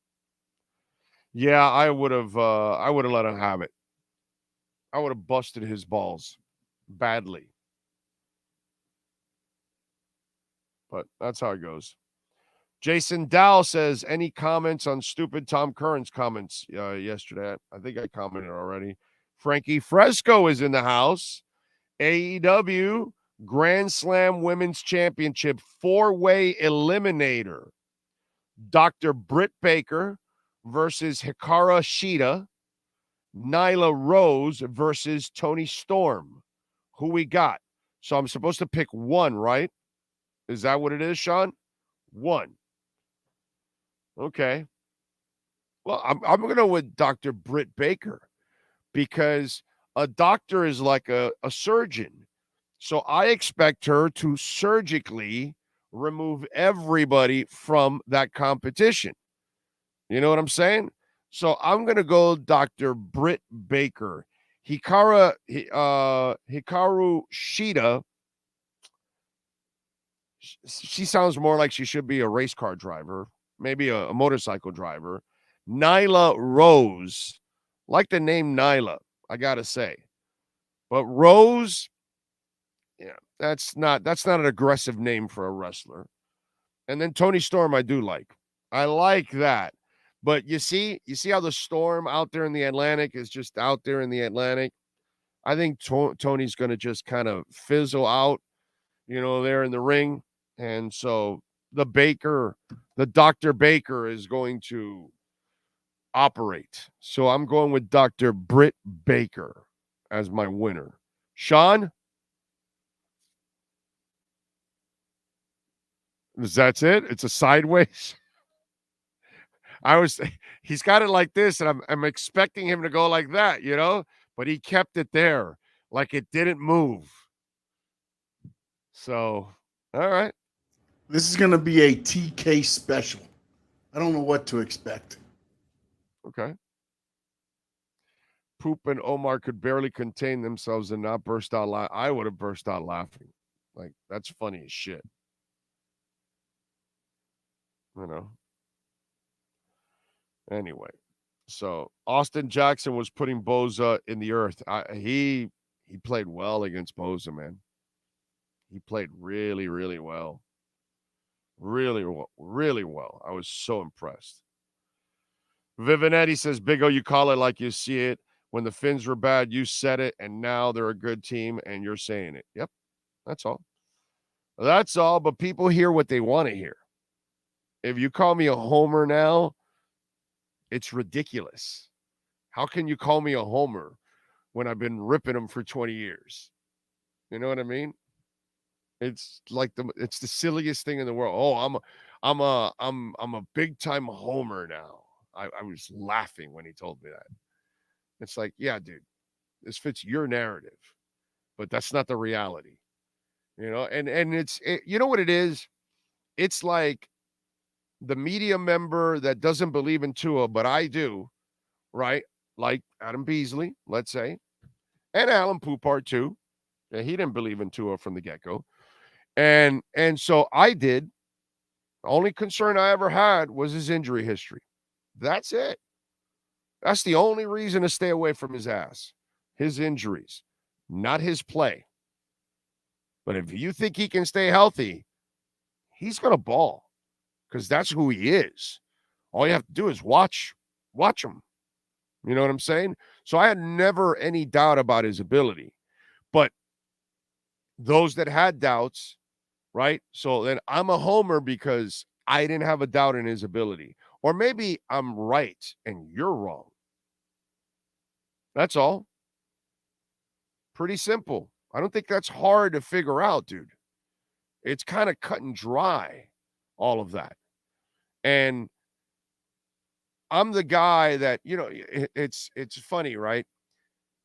Yeah, I would have let him have it. I would have busted his balls badly. But that's how it goes. Jason Dow says, any comments on stupid Tom Curran's comments yesterday? I think I commented already. Frankie Fresco is in the house. AEW Grand Slam Women's Championship 4-way eliminator. Dr. Britt Baker versus Hikaru Shida. Nyla Rose versus Toni Storm. Who we got? So I'm supposed to pick one, right? Is that what it is, Sean? One. Okay. Well, I'm going to go with Dr. Britt Baker because a doctor is like a surgeon. So I expect her to surgically remove everybody from that competition. You know what I'm saying? So I'm going to go Dr. Britt Baker. Hikaru Shida, she sounds more like she should be a race car driver, maybe a motorcycle driver. Nyla Rose, like the name Nyla, I got to say. But Rose, yeah, that's not an aggressive name for a wrestler. And then Toni Storm, I do like. I like that. But you see how the Storm out there in the Atlantic is just out there in the Atlantic. I think Tony's going to just kind of fizzle out, there in the ring. And so the Dr. Baker is going to operate. So I'm going with Dr. Britt Baker as my winner. Sean? That's it? It's a sideways? He's got it like this, and I'm expecting him to go like that, but he kept it there like it didn't move. So, all right. This is going to be a TK special. I don't know what to expect. Okay. Poop and Omar could barely contain themselves and not burst out laughing. I would have burst out laughing. Like, that's funny as shit. Anyway, so Austin Jackson was putting Boza in the earth. He played well against Boza, man. He played really, really well. Really well. I was so impressed. Vivinetti says, Big O, you call it like you see it. When the Finns were bad, you said it, and now they're a good team, and you're saying it. Yep, that's all. That's all, but people hear what they want to hear. If you call me a homer now, it's ridiculous. How can you call me a homer when I've been ripping them for 20 years? You know what I mean? It's like it's the silliest thing in the world. Oh, I'm a big time homer now. I was laughing when he told me that. It's like, yeah, dude, this fits your narrative, but that's not the reality. You know, and you know what it is? It's like the media member that doesn't believe in Tua, but I do, right? Like Adam Beasley, let's say, and Alan Poupart too. Yeah, he didn't believe in Tua from the get-go. And so I did. The only concern I ever had was his injury history. That's it. That's the only reason to stay away from his ass. His injuries, not his play. But if you think he can stay healthy, he's going to ball because that's who he is. All you have to do is watch him. You know what I'm saying? So I had never any doubt about his ability. But those that had doubts, right? So then I'm a homer because I didn't have a doubt in his ability. Or maybe I'm right and you're wrong. That's all. Pretty simple. I don't think that's hard to figure out, dude. It's kind of cut and dry, all of that. And I'm the guy that, you know, it's funny, right?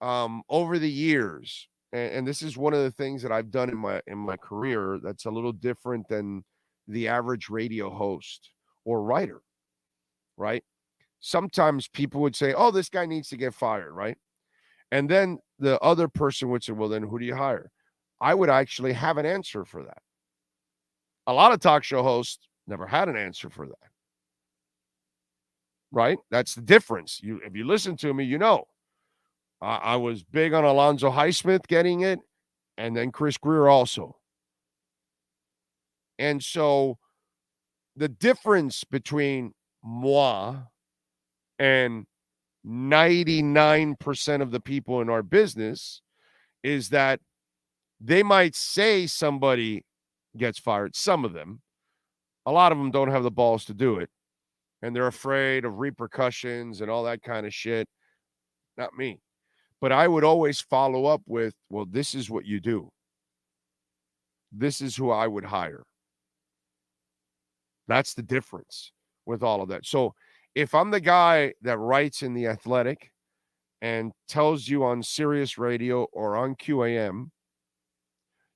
Over the years, and this is one of the things that I've done in my career that's a little different than the average radio host or writer, right? Sometimes people would say, oh, this guy needs to get fired, right? And then the other person would say, well, then who do you hire? I would actually have an answer for that. A lot of talk show hosts never had an answer for that. Right? That's the difference. If you listen to me, you know. I was big on Alonzo Highsmith getting it, and then Chris Grier also. And so the difference between moi and 99% of the people in our business is that they might say somebody gets fired, some of them. A lot of them don't have the balls to do it, and they're afraid of repercussions and all that kind of shit. Not me. But I would always follow up with, well, this is what you do. This is who I would hire. That's the difference with all of that. So if I'm the guy that writes in The Athletic and tells you on Sirius Radio or on QAM,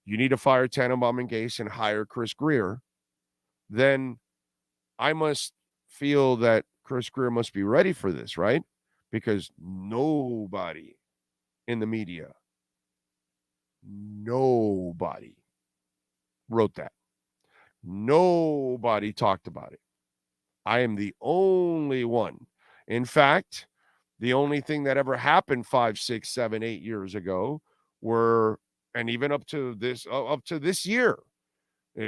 you need to fire Tannenbaum and Gase and hire Chris Grier, then I must feel that Chris Grier must be ready for this, right? Because nobody in the media, nobody wrote that. Nobody talked about it. I am the only one. In fact, the only thing that ever happened 5, 6, 7, 8 years ago were, and even up to this year,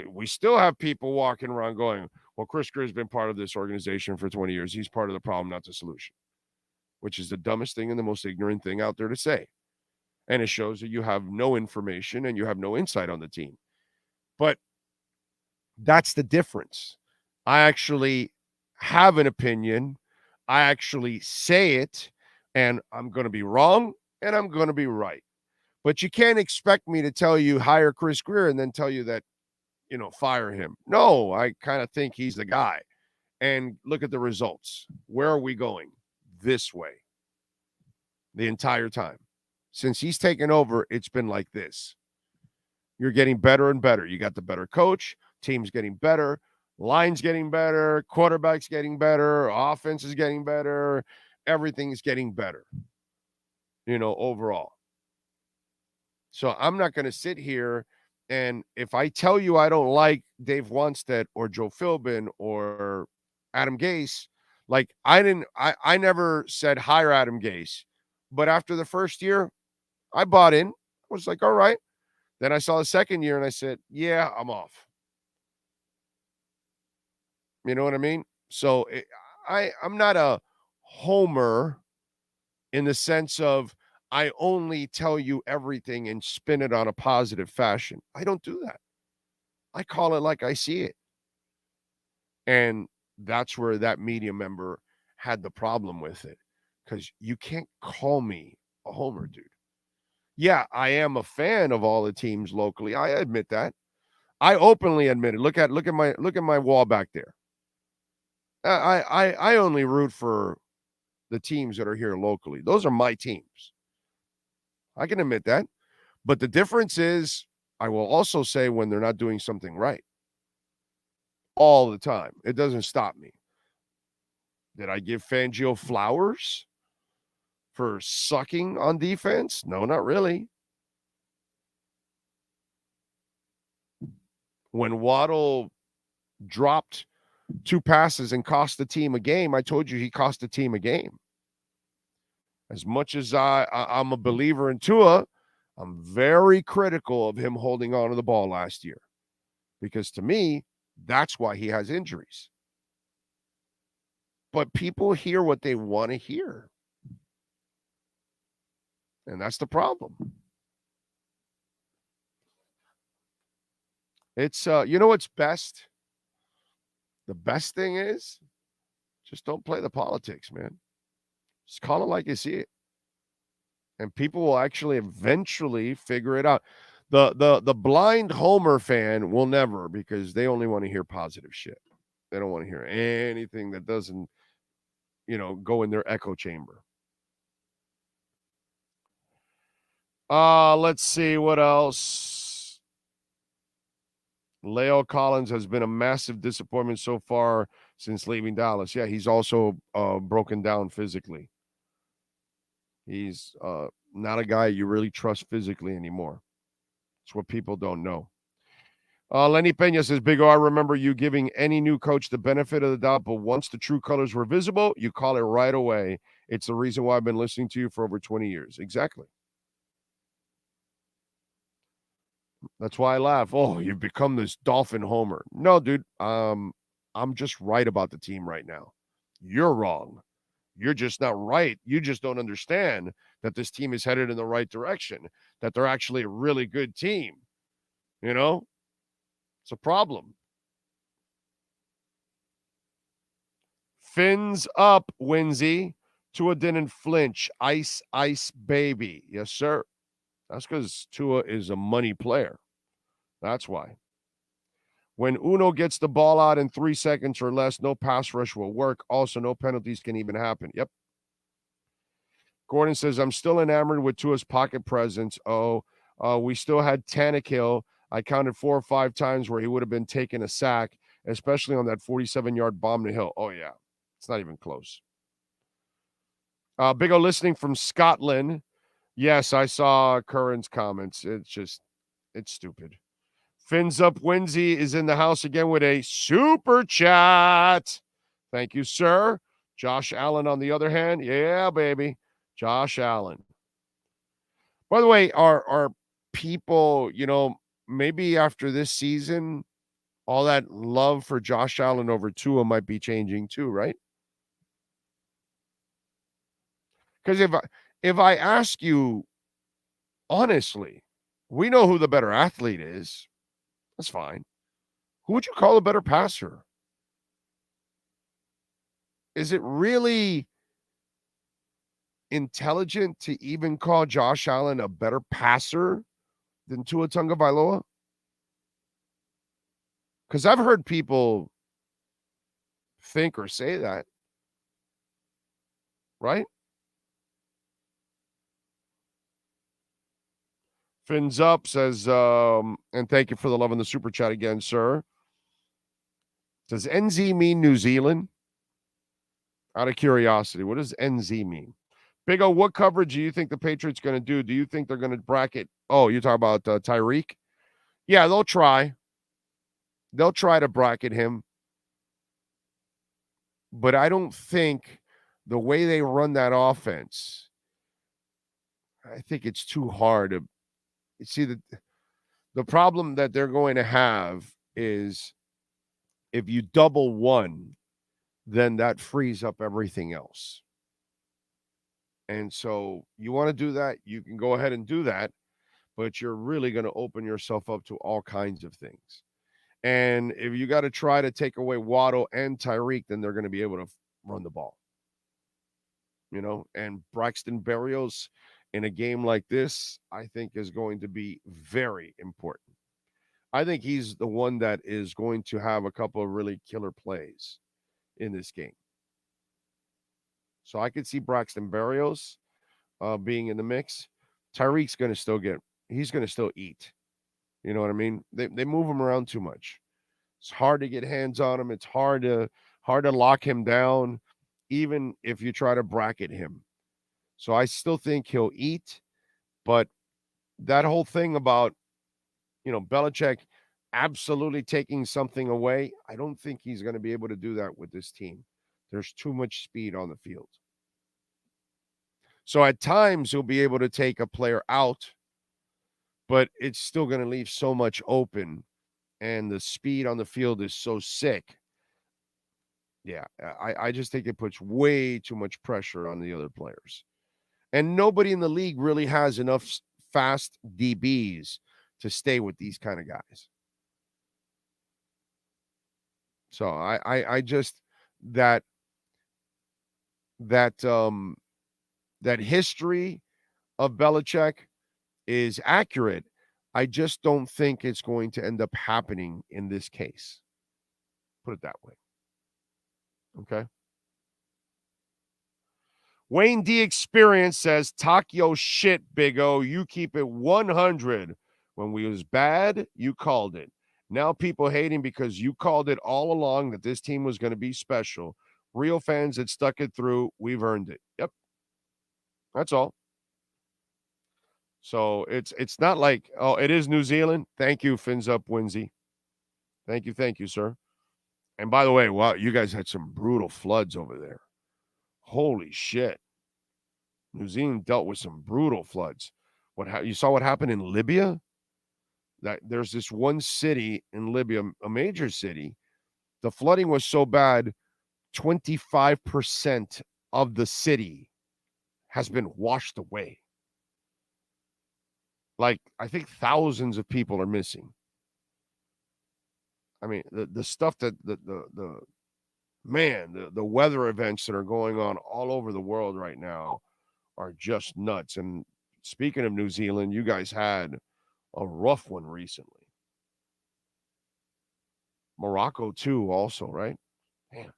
we still have people walking around going, well, Chris Grier's been part of this organization for 20 years. He's part of the problem, not the solution, which is the dumbest thing and the most ignorant thing out there to say. And it shows that you have no information and you have no insight on the team. But that's the difference. I actually have an opinion. I actually say it, and I'm going to be wrong and I'm going to be right. But you can't expect me to tell you hire Chris Grier and then tell you that, you know, fire him. No, I kind of think he's the guy. And look at the results. Where are we going? This way. The entire time. Since he's taken over, it's been like this. You're getting better and better. You got the better coach. Team's getting better. Line's getting better. Quarterback's getting better. Offense is getting better. Everything's getting better, you know, overall. So I'm not going to sit here and if I tell you I don't like Dave Wanstead or Joe Philbin or Adam Gase, like I never said hire Adam Gase. But after the first year, I bought in. I was like, all right. Then I saw the second year and I said, yeah, I'm off. You know what I mean? So I'm not a homer in the sense of I only tell you everything and spin it on a positive fashion. I don't do that. I call it like I see it. And that's where that media member had the problem with it, because you can't call me a homer, dude. Yeah, I am a fan of all the teams locally. I admit that. I openly admit it. Look at my wall back there. I only root for the teams that are here locally. Those are my teams. I can admit that. But the difference is, I will also say when they're not doing something right. All the time. It doesn't stop me. Did I give Fangio flowers for sucking on defense? No, not really. When Waddle dropped 2 passes and cost the team a game, I told you he cost the team a game. As much as I'm a believer in Tua, I'm very critical of him holding on to the ball last year. Because to me, that's why he has injuries. But people hear what they want to hear. And that's the problem. It's, you know what's best? The best thing is, just don't play the politics, man. Just call it like you see it. And people will actually eventually figure it out. The blind homer fan will never, because they only want to hear positive shit. They don't want to hear anything that doesn't, go in their echo chamber. Let's see what else. Leo Collins has been a massive disappointment so far since leaving Dallas. Yeah, he's also broken down physically. He's not a guy you really trust physically anymore. It's what people don't know. Lenny Pena says, Big O, I remember you giving any new coach the benefit of the doubt, but once the true colors were visible, you call it right away. It's the reason why I've been listening to you for over 20 years. Exactly. That's why I laugh. Oh, you've become this Dolphin homer. No, dude, I'm just right about the team right now. You're wrong. You're just not right. You just don't understand that this team is headed in the right direction, that they're actually a really good team. It's a problem. Fins up, Winsy. Tua didn't flinch. Ice, ice, baby. Yes, sir. That's because Tua is a money player. That's why. When Uno gets the ball out in 3 seconds or less, no pass rush will work. Also, no penalties can even happen. Yep. Gordon says, I'm still enamored with Tua's pocket presence. We still had Tannehill. I counted 4 or 5 times where he would have been taking a sack, especially on that 47-yard bomb to Hill. Oh, yeah. It's not even close. Big O listening from Scotland. Yes, I saw Curran's comments. It's stupid. Fins up Winsy is in the house again with a super chat. Thank you, sir. Josh Allen on the other hand. Yeah, baby. Josh Allen. By the way, are people, maybe after this season, all that love for Josh Allen over Tua might be changing too, right? Because if I ask you honestly, we know who the better athlete is. That's fine. Who would you call a better passer? Is it really intelligent to even call Josh Allen a better passer than Tua Tagovailoa? Because I've heard people think or say that. Right? Fins up says, and thank you for the love in the super chat again, sir. Does NZ mean New Zealand? Out of curiosity, what does NZ mean? Big O, what coverage do you think the Patriots going to do? Do you think they're going to bracket? Oh, you're talking about Tyreek? Yeah, they'll try. They'll try to bracket him. But I don't think the way they run that offense, I think it's too hard to see. The problem that they're going to have is if you double one, then that frees up everything else. And so you want to do that, you can go ahead and do that, but you're really going to open yourself up to all kinds of things. And if you got to try to take away Waddle and Tyreek, then they're going to be able to run the ball. And Braxton Berrios in a game like this, I think is going to be very important. I think he's the one that is going to have a couple of really killer plays in this game. So I could see Braxton Berrios being in the mix. Tyreek's going to still he's going to still eat. You know what I mean? They move him around too much. It's hard to get hands on him. It's hard to lock him down, even if you try to bracket him. So I still think he'll eat, but that whole thing about, Belichick absolutely taking something away, I don't think he's going to be able to do that with this team. There's too much speed on the field. So at times he'll be able to take a player out, but it's still going to leave so much open, and the speed on the field is so sick. Yeah, I just think it puts way too much pressure on the other players. And nobody in the league really has enough fast DBs to stay with these kind of guys. So I just that history of Belichick is accurate. I just don't think it's going to end up happening in this case. Put it that way. Okay. Wayne D Experience says, talk your shit, Big O. You keep it 100. When we was bad, you called it. Now people hating because you called it all along that this team was going to be special. Real fans that stuck it through, we've earned it. Yep. That's all. So it's not like, oh, it is New Zealand. Thank you, Fins Up Winsey. Thank you, sir. And by the way, wow, you guys had some brutal floods over there. Holy shit. New Zealand dealt with some brutal floods. You saw what happened in Libya? That there's this one city in Libya, a major city. The flooding was so bad, 25% of the city has been washed away. Like, I think thousands of people are missing. I mean, the stuff that the weather events that are going on all over the world right now are just nuts. And speaking of New Zealand, you guys had a rough one recently. Morocco too, also, right? Man.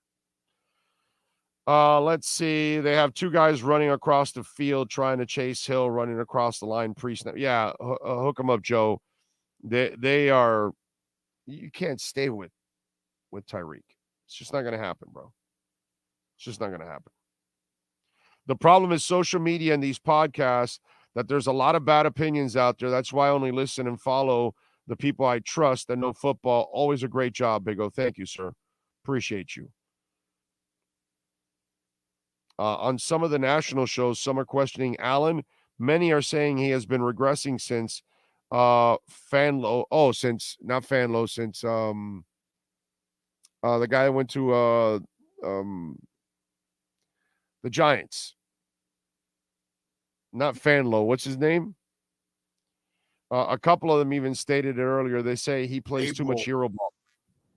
Let's see. They have two guys running across the field trying to chase Hill, running across the line pre-snap. Yeah, hook them up, Joe. They are. You can't stay with Tyreek. It's just not going to happen, bro. It's just not going to happen. The problem is social media and these podcasts, that there's a lot of bad opinions out there. That's why I only listen and follow the people I trust that know football. Always a great job, Big O. Thank you, sir. Appreciate you. On some of the national shows, some are questioning Allen. Many are saying he has been regressing since Fanlo. Oh, since not Fanlo, since the guy that went to the Giants. Not Fanlo. What's his name? A couple of them even stated it earlier. They say he plays too much hero ball.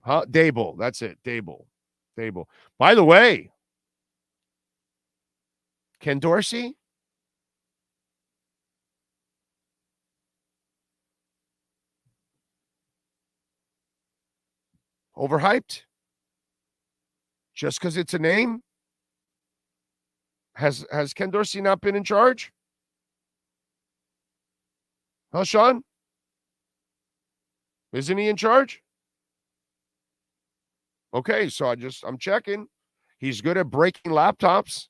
Huh? Dable. That's it. Dable. By the way, Ken Dorsey? Overhyped? Just because it's a name? Has Ken Dorsey not been in charge? Huh, Sean? Isn't he in charge? Okay, so I'm checking. He's good at breaking laptops.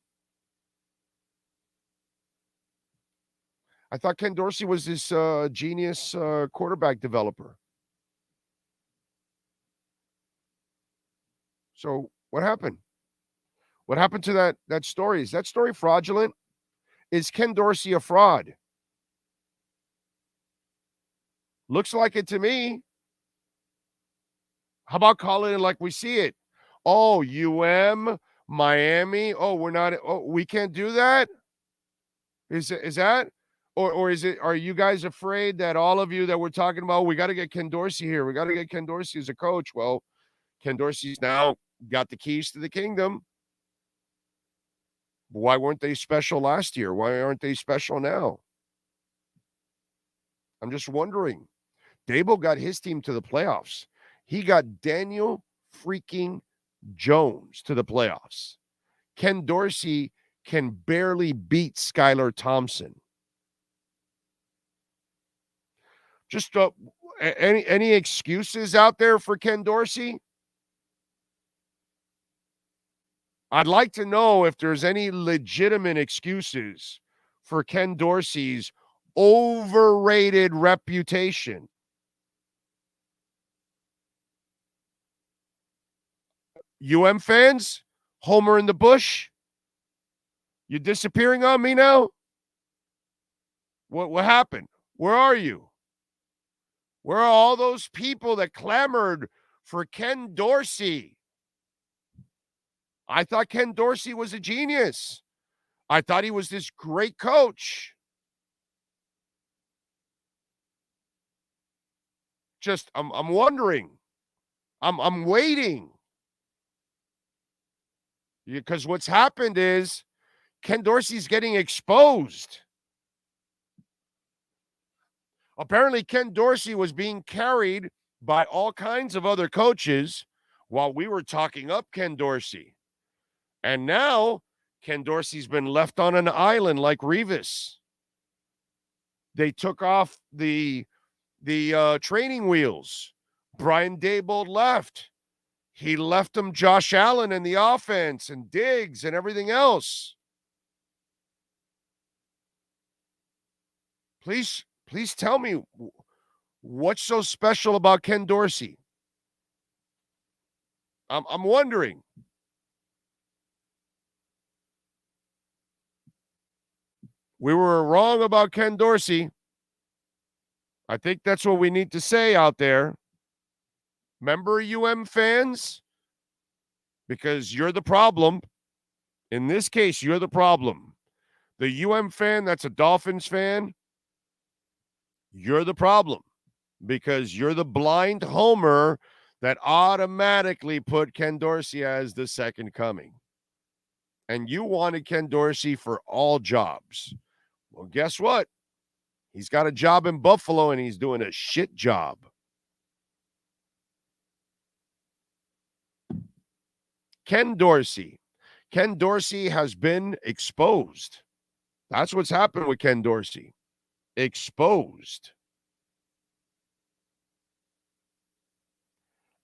I thought Ken Dorsey was this genius quarterback developer. So what happened? What happened to that story? Is that story fraudulent? Is Ken Dorsey a fraud? Looks like it to me. How about calling it like we see it? Oh, UM, Miami. Oh, we can't do that? Is that, or is it? Are you guys afraid that all of you that we're talking about, we got to get Ken Dorsey here, we got to get Ken Dorsey as a coach? Well, Ken Dorsey's now got the keys to the kingdom. Why weren't they special last year? Why aren't they special now? I'm just wondering. Dabo got his team to the playoffs. He got Daniel freaking Jones to the playoffs. Ken Dorsey can barely beat Skylar Thompson. Just any excuses out there for Ken Dorsey? I'd like to know if there's any legitimate excuses for Ken Dorsey's overrated reputation. Fans, Homer in the bush, you disappearing on me now? What happened? Where are you? Where are all those people that clamored for Ken Dorsey? I thought Ken Dorsey was a genius. I thought he was this great coach. Just, I'm wondering. I'm waiting. Because what's happened is Ken Dorsey's getting exposed. Apparently, Ken Dorsey was being carried by all kinds of other coaches while we were talking up Ken Dorsey. And now Ken Dorsey's been left on an island like Revis. They took off the training wheels. Brian Daboll left. He left him Josh Allen in the offense and Diggs and everything else. Please tell me what's so special about Ken Dorsey. I'm wondering. We were wrong about Ken Dorsey. I think that's what we need to say out there. Remember, fans? Because you're the problem. In this case, you're the problem. The fan that's a Dolphins fan, you're the problem. Because you're the blind homer that automatically put Ken Dorsey as the second coming. And you wanted Ken Dorsey for all jobs. Well, guess what? He's got a job in Buffalo, and he's doing a shit job. Ken Dorsey. Ken Dorsey has been exposed. That's what's happened with Ken Dorsey. Exposed.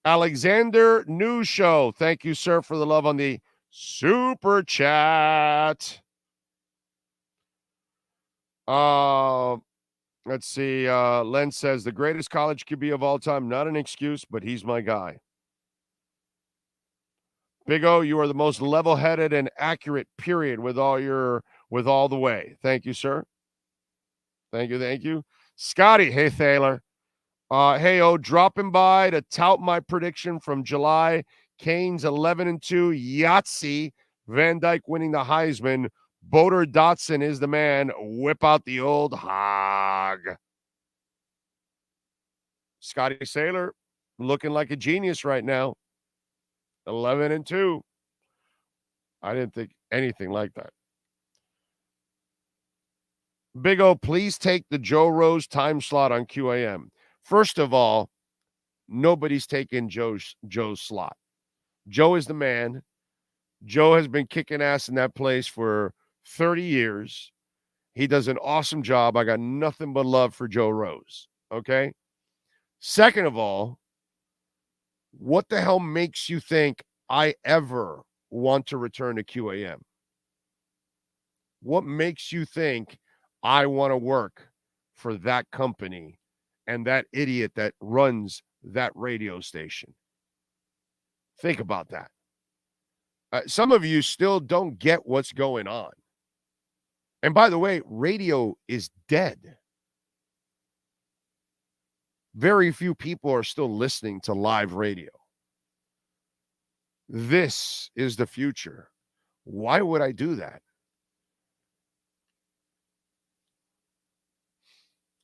Alexander News Show. Thank you, sir, for the love on the super chat. Let's see. Len says the greatest college QB of all time. Not an excuse, but he's my guy. Big O, you are the most level-headed and accurate, period, with all the way. Thank you, sir. Thank you. Scotty, hey, Thaler. Hey, dropping by to tout my prediction from July. Canes 11-2, Yahtzee, Van Dyke winning the Heisman. Boder Dotson is the man. Whip out the old hog. Scotty Saylor looking like a genius right now. 11-2. I didn't think anything like that. Big O, please take the Joe Rose time slot on QAM. First of all, nobody's taking Joe's slot. Joe is the man. Joe has been kicking ass in that place for 30 years. He does an awesome job. I got nothing but love for Joe Rose. Okay? Second of all, what the hell makes you think I ever want to return to QAM? What makes you think I want to work for that company and that idiot that runs that radio station? Think about that. Some of you still don't get what's going on. And by the way, radio is dead. Very few people are still listening to live radio. This is the future. Why would I do that?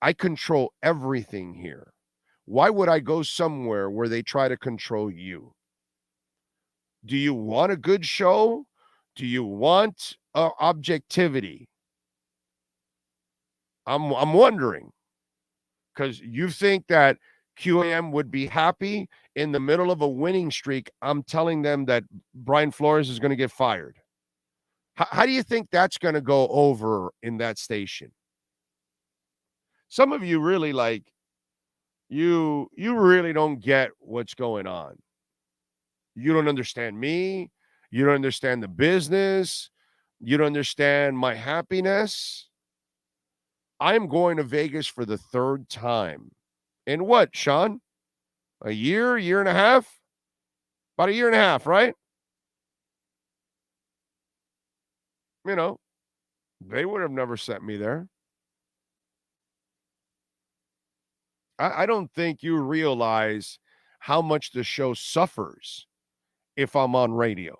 I control everything here. Why would I go somewhere where they try to control you? Do you want a good show? Do you want objectivity? I'm wondering, because you think that QAM would be happy in the middle of a winning streak. I'm telling them that Brian Flores is going to get fired. How do you think that's going to go over in that station? Some of you really you really don't get what's going on. You don't understand me. You don't understand the business. You don't understand my happiness. I'm going to Vegas for the third time. In what, Sean? A year and a half? About a year and a half, right? You know, they would have never sent me there. I don't think you realize how much the show suffers if I'm on radio.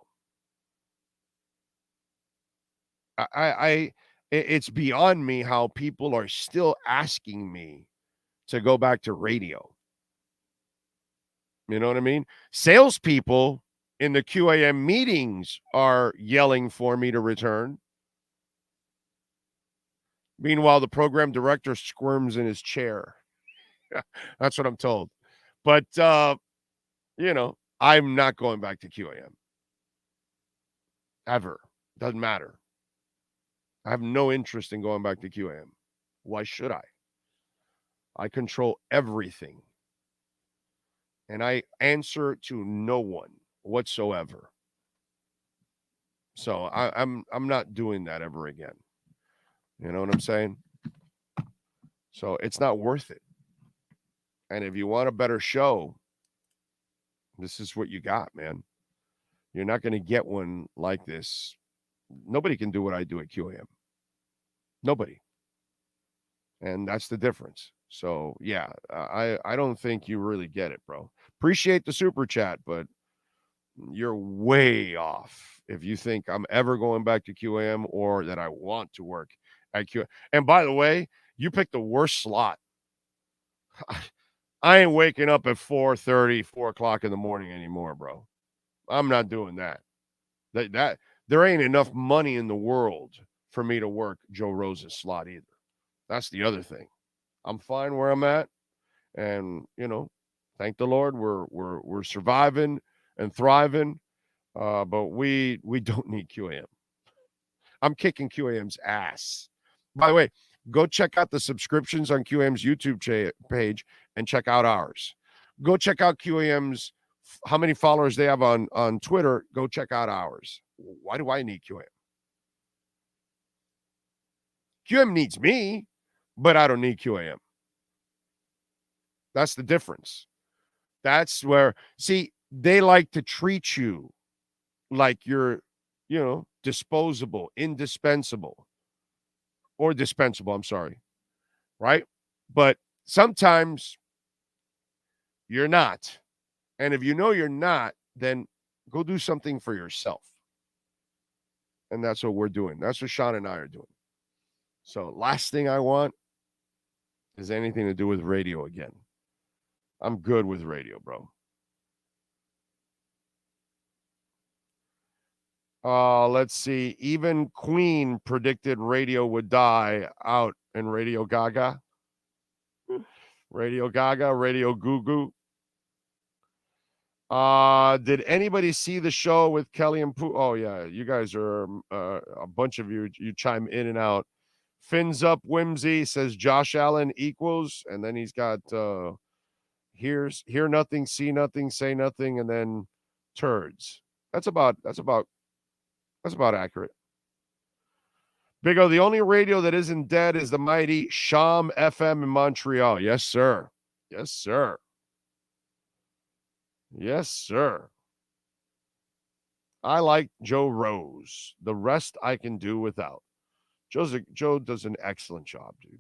It's beyond me how people are still asking me to go back to radio. You know what I mean? Salespeople in the QAM meetings are yelling for me to return. Meanwhile, the program director squirms in his chair. That's what I'm told. But, you know, I'm not going back to QAM. Ever. Doesn't matter. I have no interest in going back to QAM. Why should I? I control everything. And I answer to no one whatsoever. So I'm not doing that ever again. You know what I'm saying? So it's not worth it. And if you want a better show, this is what you got, man. You're not going to get one like this. Nobody can do what I do at QAM. Nobody. And that's the difference. So, yeah, I don't think you really get it, bro. Appreciate the super chat, but you're way off if you think I'm ever going back to QAM or that I want to work at QAM. And by the way, you picked the worst slot. I ain't waking up at 4:30, 4 o'clock in the morning anymore, bro. I'm not doing that. That there ain't enough money in the world for me to work Joe Rose's slot either. That's the other thing. I'm fine where I'm at, and you know, thank the Lord, we're surviving and thriving. But we don't need QAM. I'm kicking QAM's ass. By the way, go check out the subscriptions on QAM's YouTube page and check out ours. Go check out QAM's, how many followers they have on Twitter. Go check out ours. Why do I need QAM? QAM needs me, but I don't need QAM. That's the difference. That's where, see, they like to treat you like you're, you know, disposable, indispensable, or dispensable, I'm sorry, right? But sometimes you're not. And if you know you're not, then go do something for yourself. And that's what we're doing. That's what Sean and I are doing. So last thing I want is anything to do with radio again. I'm good with radio, bro. Let's see. Even Queen predicted radio would die out in Radio Gaga. Radio Gaga, Radio Goo Goo. Did anybody see the show with Kelly and Pooh? Oh, yeah. You guys are, a bunch of you chime in and out. Fins up whimsy, says Josh Allen equals. And then he's got, hear nothing, see nothing, say nothing, and then turds. That's about accurate. Big O, the only radio that isn't dead is the mighty Sham FM in Montreal. Yes, sir. Yes, sir. Yes, sir. I like Joe Rose. The rest I can do without. Joe does an excellent job, dude.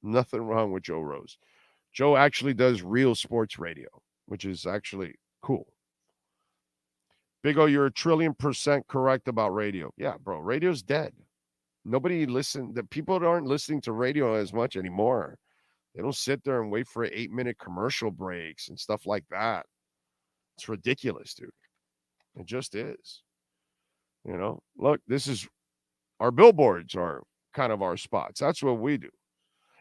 Nothing wrong with Joe Rose. Joe actually does real sports radio, which is actually cool. Big O, you're 1,000,000,000% correct about radio. Yeah, bro, radio's dead. The people aren't listening to radio as much anymore. They don't sit there and wait for 8-minute commercial breaks and stuff like that. It's ridiculous, dude. It just is. Look, our billboards are kind of our spots. That's what we do.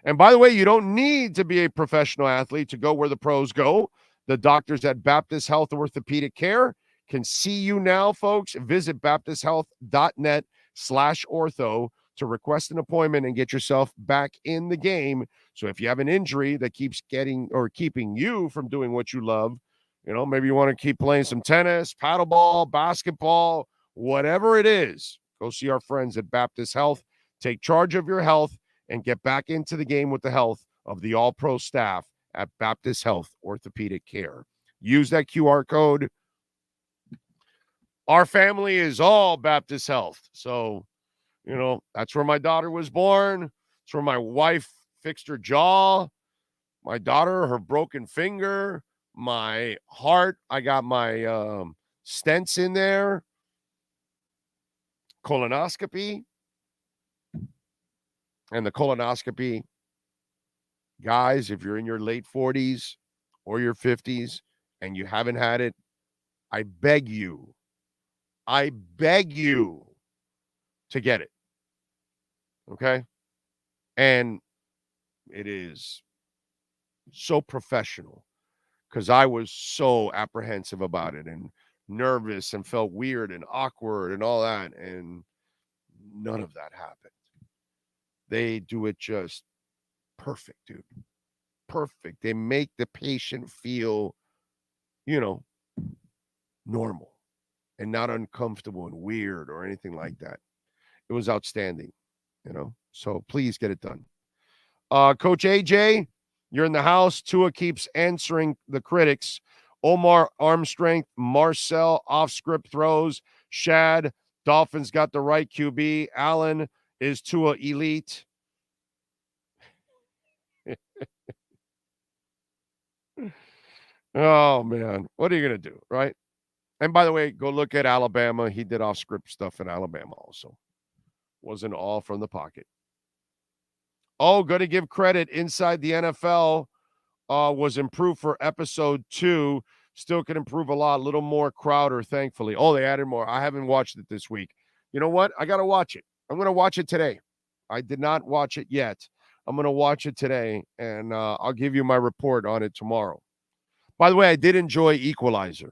And by the way, you don't need to be a professional athlete to go where the pros go. The doctors at Baptist Health Orthopedic Care can see you now, folks. Visit baptisthealth.net/ortho to request an appointment and get yourself back in the game. So if you have an injury that keeps keeping you from doing what you love, maybe you want to keep playing some tennis, paddleball, basketball, whatever it is, go see our friends at Baptist Health. Take charge of your health and get back into the game with the health of the all-pro staff at Baptist Health Orthopedic Care. Use that QR code. Our family is all Baptist Health. So, that's where my daughter was born. It's where my wife fixed her jaw. My daughter, her broken finger. My heart, I got my stents in there. Colonoscopy. And the colonoscopy, guys, if you're in your late 40s or your 50s and you haven't had it, I beg you to get it. Okay? And it is so professional because I was so apprehensive about it and nervous and felt weird and awkward and all that. And none of that happened. They do it just perfect, dude. Perfect. They make the patient feel, normal and not uncomfortable and weird or anything like that. It was outstanding, So please get it done. Coach AJ, you're in the house. Tua keeps answering the critics. Omar, arm strength. Marcel, off-script throws. Shad, Dolphins got the right QB. Allen, is Tua elite? Oh, man. What are you going to do, right? And by the way, go look at Alabama. He did off-script stuff in Alabama also. Wasn't all from the pocket. Oh, got to give credit. Inside the NFL was improved for episode 2. Still can improve a lot. A little more Crowder, thankfully. Oh, they added more. I haven't watched it this week. You know what? I got to watch it. I'm going to watch it today. I did not watch it yet. I'm going to watch it today, and I'll give you my report on it tomorrow. By the way, I did enjoy Equalizer.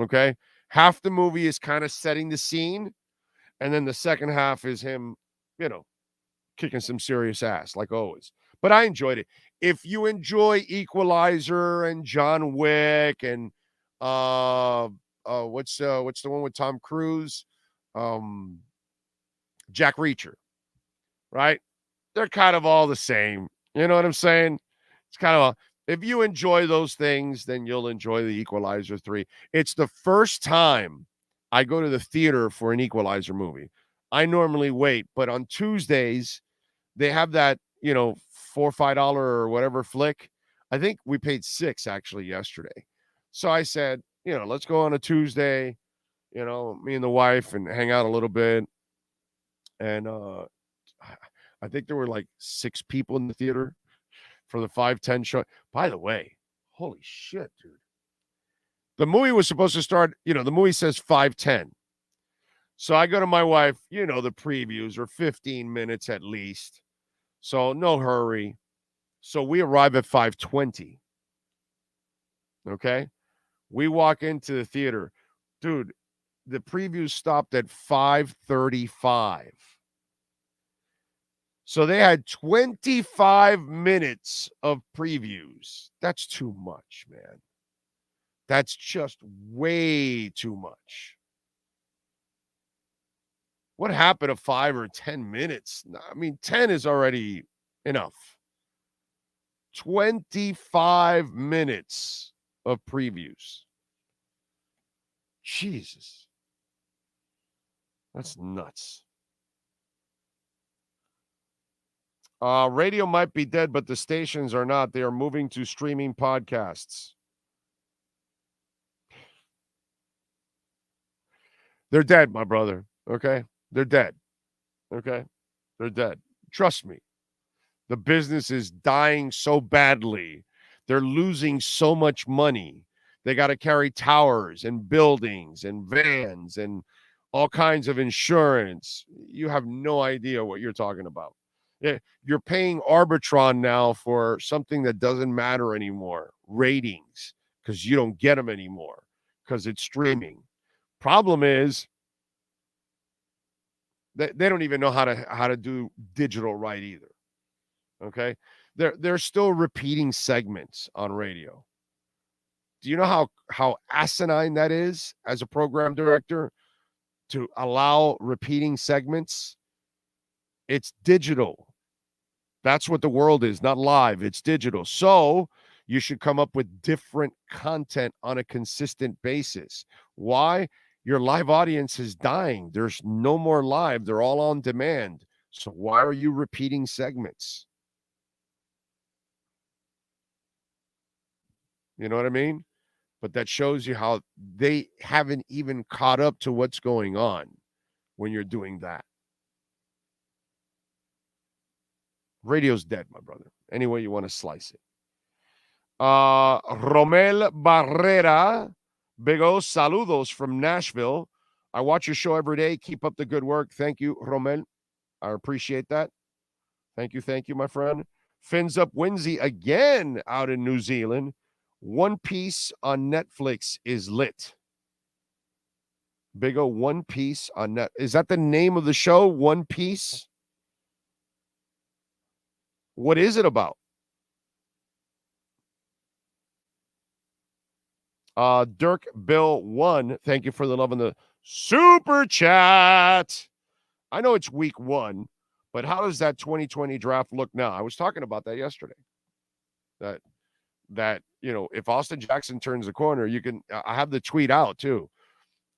Okay? Half the movie is kind of setting the scene, and then the second half is him, kicking some serious ass, like always. But I enjoyed it. If you enjoy Equalizer and John Wick and what's the one with Tom Cruise? Jack Reacher, right? They're kind of all the same. You know what I'm saying? It's kind of if you enjoy those things, then you'll enjoy the Equalizer 3. It's the first time I go to the theater for an Equalizer movie. I normally wait, but on Tuesdays, they have that, $4 or $5 or whatever flick. I think we paid $6 actually yesterday. So I said, let's go on a Tuesday, me and the wife and hang out a little bit. And I think there were like 6 people in the theater for the 5:10 show. By the way, holy shit, dude. The movie was supposed to start, the movie says 5:10. So I go to my wife, the previews are 15 minutes at least. So no hurry. So we arrive at 5:20. Okay? We walk into the theater. Dude, the previews stopped at 5:35. So they had 25 minutes of previews. That's too much, man. That's just way too much. What happened to 5 or 10 minutes? I mean, 10 is already enough. 25 minutes of previews. Jesus. That's nuts. Radio might be dead, but the stations are not. They are moving to streaming podcasts. They're dead, my brother. Okay? They're dead. Okay? They're dead. Trust me. The business is dying so badly. They're losing so much money. They got to carry towers and buildings and vans and all kinds of insurance. You have no idea what you're talking about. You're paying Arbitron now for something that doesn't matter anymore, ratings, because you don't get them anymore because it's streaming. Problem is, they don't even know how to do digital right either. Okay, they're still repeating segments on radio. Do you know how asinine that is as a program director to allow repeating segments? It's digital. That's what the world is, not live. It's digital. So you should come up with different content on a consistent basis. Why? Your live audience is dying. There's no more live. They're all on demand. So why are you repeating segments? You know what I mean? But that shows you how they haven't even caught up to what's going on when you're doing that. Radio's dead, my brother. Any way you want to slice it. Romel Barrera, Big O, saludos from Nashville. I watch your show every day. Keep up the good work. Thank you, Romel. I appreciate that. Thank you, my friend. Fins Up Winsy again out in New Zealand. One Piece on Netflix is lit. Big O, One Piece on Net. Is that the name of the show? One Piece? What is it about? Dirk Bill 1, thank you for the love in the super chat. I know it's week 1, but how does that 2020 draft look now? I was talking about that yesterday. That if Austin Jackson turns the corner, I have the tweet out too.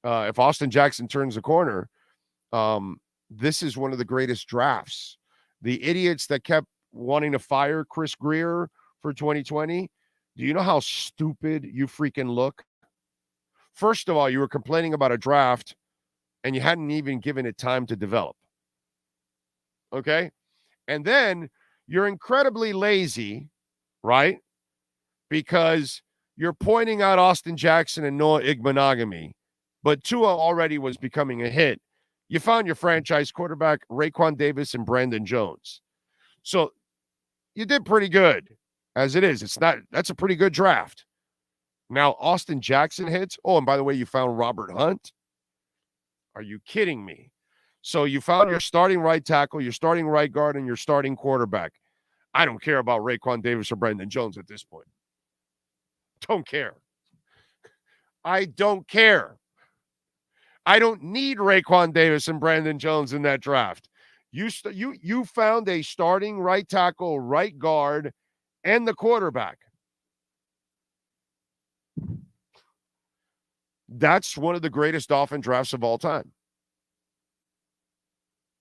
If Austin Jackson turns the corner, this is one of the greatest drafts. The idiots that kept wanting to fire Chris Grier for 2020, do you know how stupid you freaking look? First of all, you were complaining about a draft and you hadn't even given it time to develop. Okay? And then you're incredibly lazy, right? Because you're pointing out Austin Jackson and Noah Igbenogany, but Tua already was becoming a hit. You found your franchise quarterback, Raekwon Davis and Brandon Jones. So you did pretty good as it is. That's a pretty good draft. Now, Austin Jackson hits. Oh, and by the way, you found Robert Hunt. Are you kidding me? So you found your starting right tackle, your starting right guard, and your starting quarterback. I don't care about Raekwon Davis or Brandon Jones at this point. Don't care. I don't care. I don't need Raekwon Davis and Brandon Jones in that draft. You found a starting right tackle, right guard, and the quarterback. That's one of the greatest Dolphin drafts of all time.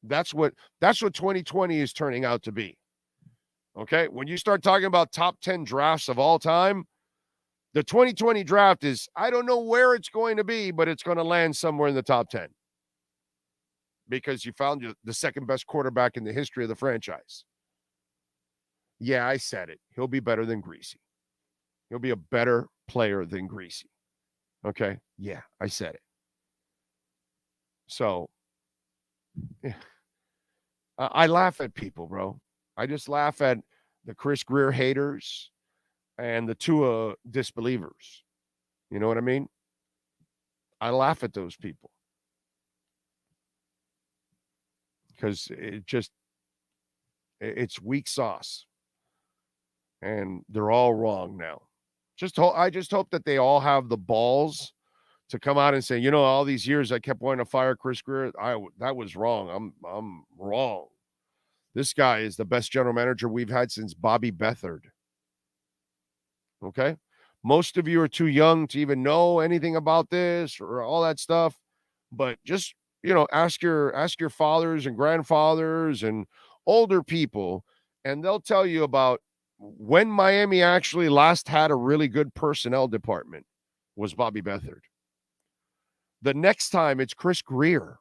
That's what 2020 is turning out to be. Okay? When you start talking about top 10 drafts of all time, the 2020 draft is, I don't know where it's going to be, but it's going to land somewhere in the top 10. Because you found the second best quarterback in the history of the franchise. Yeah, I said it. He'll be better than Greasy. He'll be a better player than Greasy. Okay? Yeah, I said it. So, I laugh at people, bro. I just laugh at the Chris Grier haters and the Tua disbelievers. You know what I mean? I laugh at those people. Because it's weak sauce. And they're all wrong now. I just hope that they all have the balls to come out and say, all these years I kept wanting to fire Chris Grier. That was wrong. I'm wrong. This guy is the best general manager we've had since Bobby Beathard. Okay? Most of you are too young to even know anything about this or all that stuff. But just, ask your fathers and grandfathers and older people, and they'll tell you about when Miami actually last had a really good personnel department was Bobby Beathard. The next time it's Chris Grier.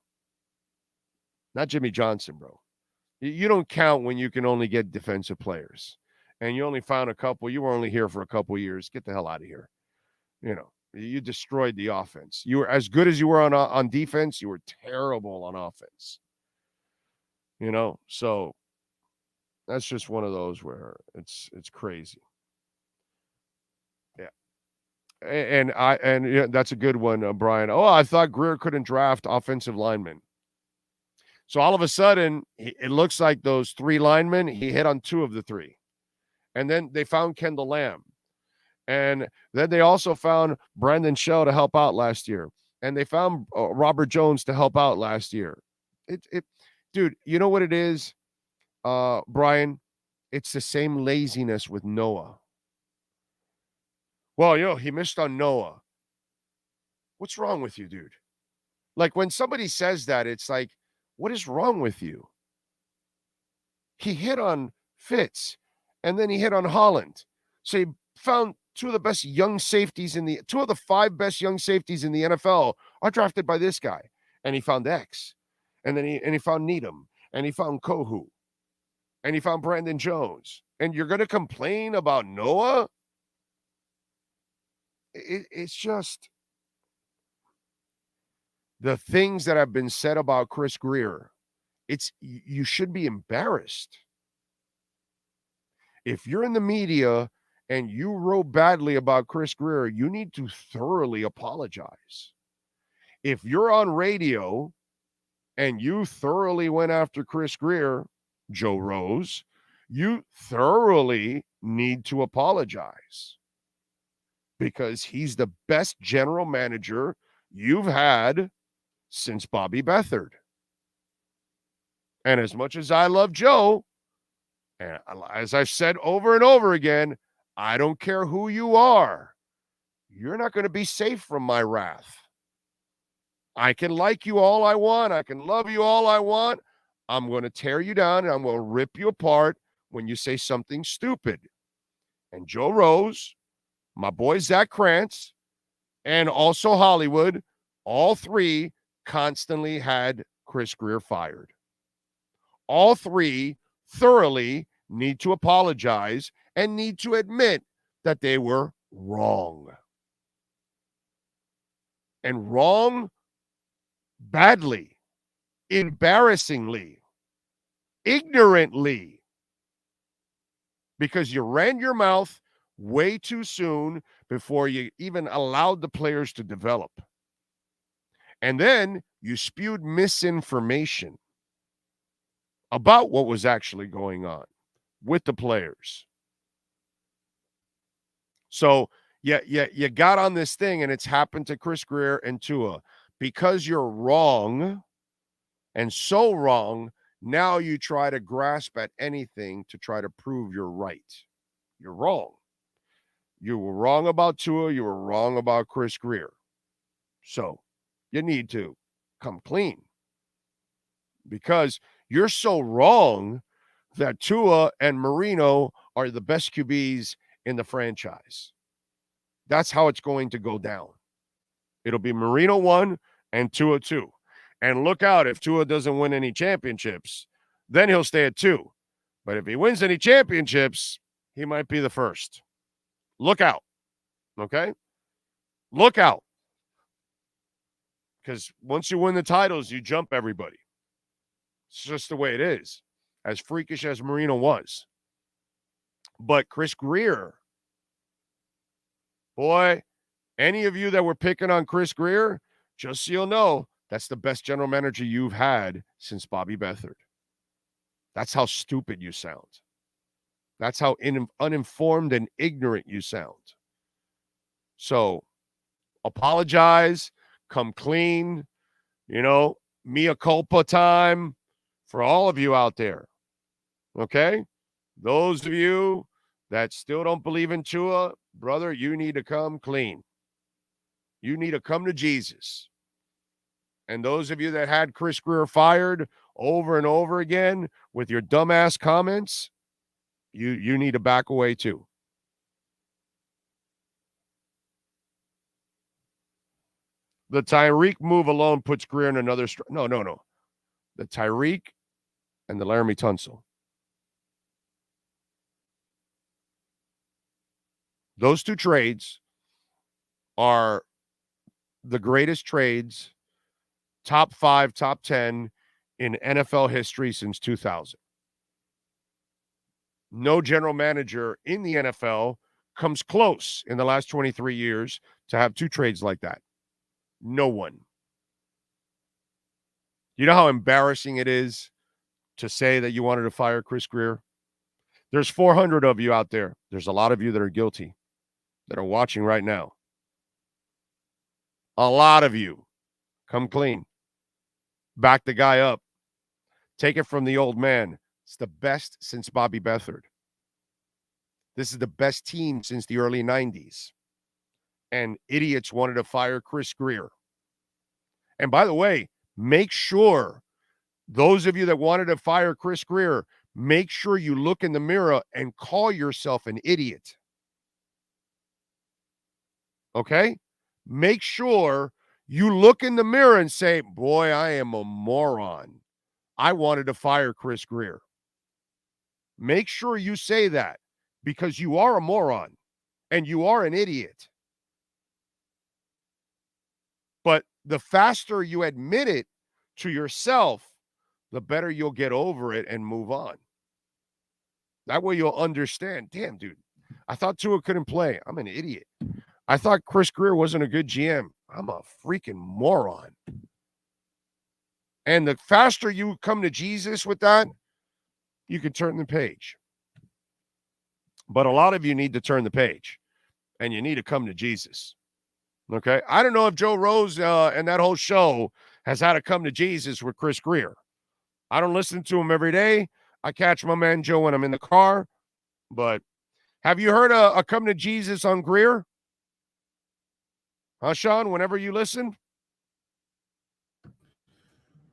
not Jimmy Johnson, bro. You don't count when you can only get defensive players. And you only found a couple. You were only here for a couple years. Get the hell out of here. You know, you destroyed the offense. You were as good as you were on defense. You were terrible on offense. You know, so that's just one of those where it's crazy. Yeah. And yeah, that's a good one, Brian. Oh, I thought Grier couldn't draft offensive linemen. So all of a sudden, it looks like those 3 linemen, he hit on 2 of the 3. And then they found Kendall Lamb. And then they also found Brandon Shell to help out last year. And they found Robert Jones to help out last year. Dude, you know what it is, Brian? It's the same laziness with Noah. Well, he missed on Noah. What's wrong with you, dude? Like, when somebody says that, it's like, what is wrong with you? He hit on Fitz, and then he hit on Holland. So he found 2 of the best young safeties 2 of the 5 best young safeties in the NFL are drafted by this guy. And he found X. And then he found Needham. And he found Kohu. And he found Brandon Jones. And you're going to complain about Noah? It's just the things that have been said about Chris Grier. You should be embarrassed. If you're in the media and you wrote badly about Chris Grier, you need to thoroughly apologize. If you're on radio and you thoroughly went after Chris Grier, Joe Rose, you thoroughly need to apologize, because he's the best general manager you've had since Bobby Beathard. And as much as I love Joe, and as I've said over and over again, I don't care who you are. You're not going to be safe from my wrath. I can like you all I want. I can love you all I want. I'm going to tear you down, and I'm going to rip you apart when you say something stupid. And Joe Rose, my boy Zach Krantz, and also Hollywood, all 3 constantly had Chris Grier fired. All 3 thoroughly need to apologize and need to admit that they were wrong. And wrong badly, embarrassingly, ignorantly, because you ran your mouth way too soon before you even allowed the players to develop. And then you spewed misinformation about what was actually going on with the players. So you got on this thing, and it's happened to Chris Grier and Tua. Because you're wrong, and so wrong, now you try to grasp at anything to try to prove you're right. You're wrong. You were wrong about Tua. You were wrong about Chris Grier. So you need to come clean, because you're so wrong that Tua and Marino are the best QBs in the franchise. That's how it's going to go down. It'll be Marino 1 and Tua 2. And look out, if Tua doesn't win any championships, then he'll stay at 2. But if he wins any championships, he might be the first. Look out. Okay? Look out. Because once you win the titles, you jump everybody. It's just the way it is, as freakish as Marino was. But Chris Grier, boy, any of you that were picking on Chris Grier, just so you'll know, that's the best general manager you've had since Bobby Beathard. That's how stupid you sound. That's how uninformed and ignorant you sound. So apologize, come clean, mea culpa time for all of you out there. Okay? Those of you that still don't believe in Tua, brother, you need to come clean. You need to come to Jesus. And those of you that had Chris Grier fired over and over again with your dumbass comments, you need to back away too. The Tyreek move alone puts Grier in another... No. the Tyreek and the Laramie Tunsil. Those two trades are the greatest trades, top 5, top 10 in NFL history since 2000. No general manager in the NFL comes close in the last 23 years to have two trades like that. No one. You know how embarrassing it is to say that you wanted to fire Chris Grier? There's 400 of you out there. There's a lot of you that are guilty that are watching right now. A lot of you. Come clean. Back the guy up. Take it from the old man. It's the best since Bobby Beathard. This is the best team since the early 90s. And idiots wanted to fire Chris Grier. And by the way, make sure, those of you that wanted to fire Chris Grier, make sure you look in the mirror and call yourself an idiot. Okay? Make sure you look in the mirror and say, boy, I am a moron. I wanted to fire Chris Grier. Make sure you say that, because you are a moron and you are an idiot. But the faster you admit it to yourself, the better you'll get over it and move on. That way you'll understand, damn, dude, I thought Tua couldn't play. I'm an idiot. I thought Chris Grier wasn't a good GM. I'm a freaking moron. And the faster you come to Jesus with that, you can turn the page. But a lot of you need to turn the page, and you need to come to Jesus. Okay? I don't know if Joe Rose and that whole show has had to come to Jesus with Chris Grier. I don't listen to him every day. I catch my man Joe when I'm in the car. But have you heard a come to Jesus on Grier? Huh, Sean, whenever you listen?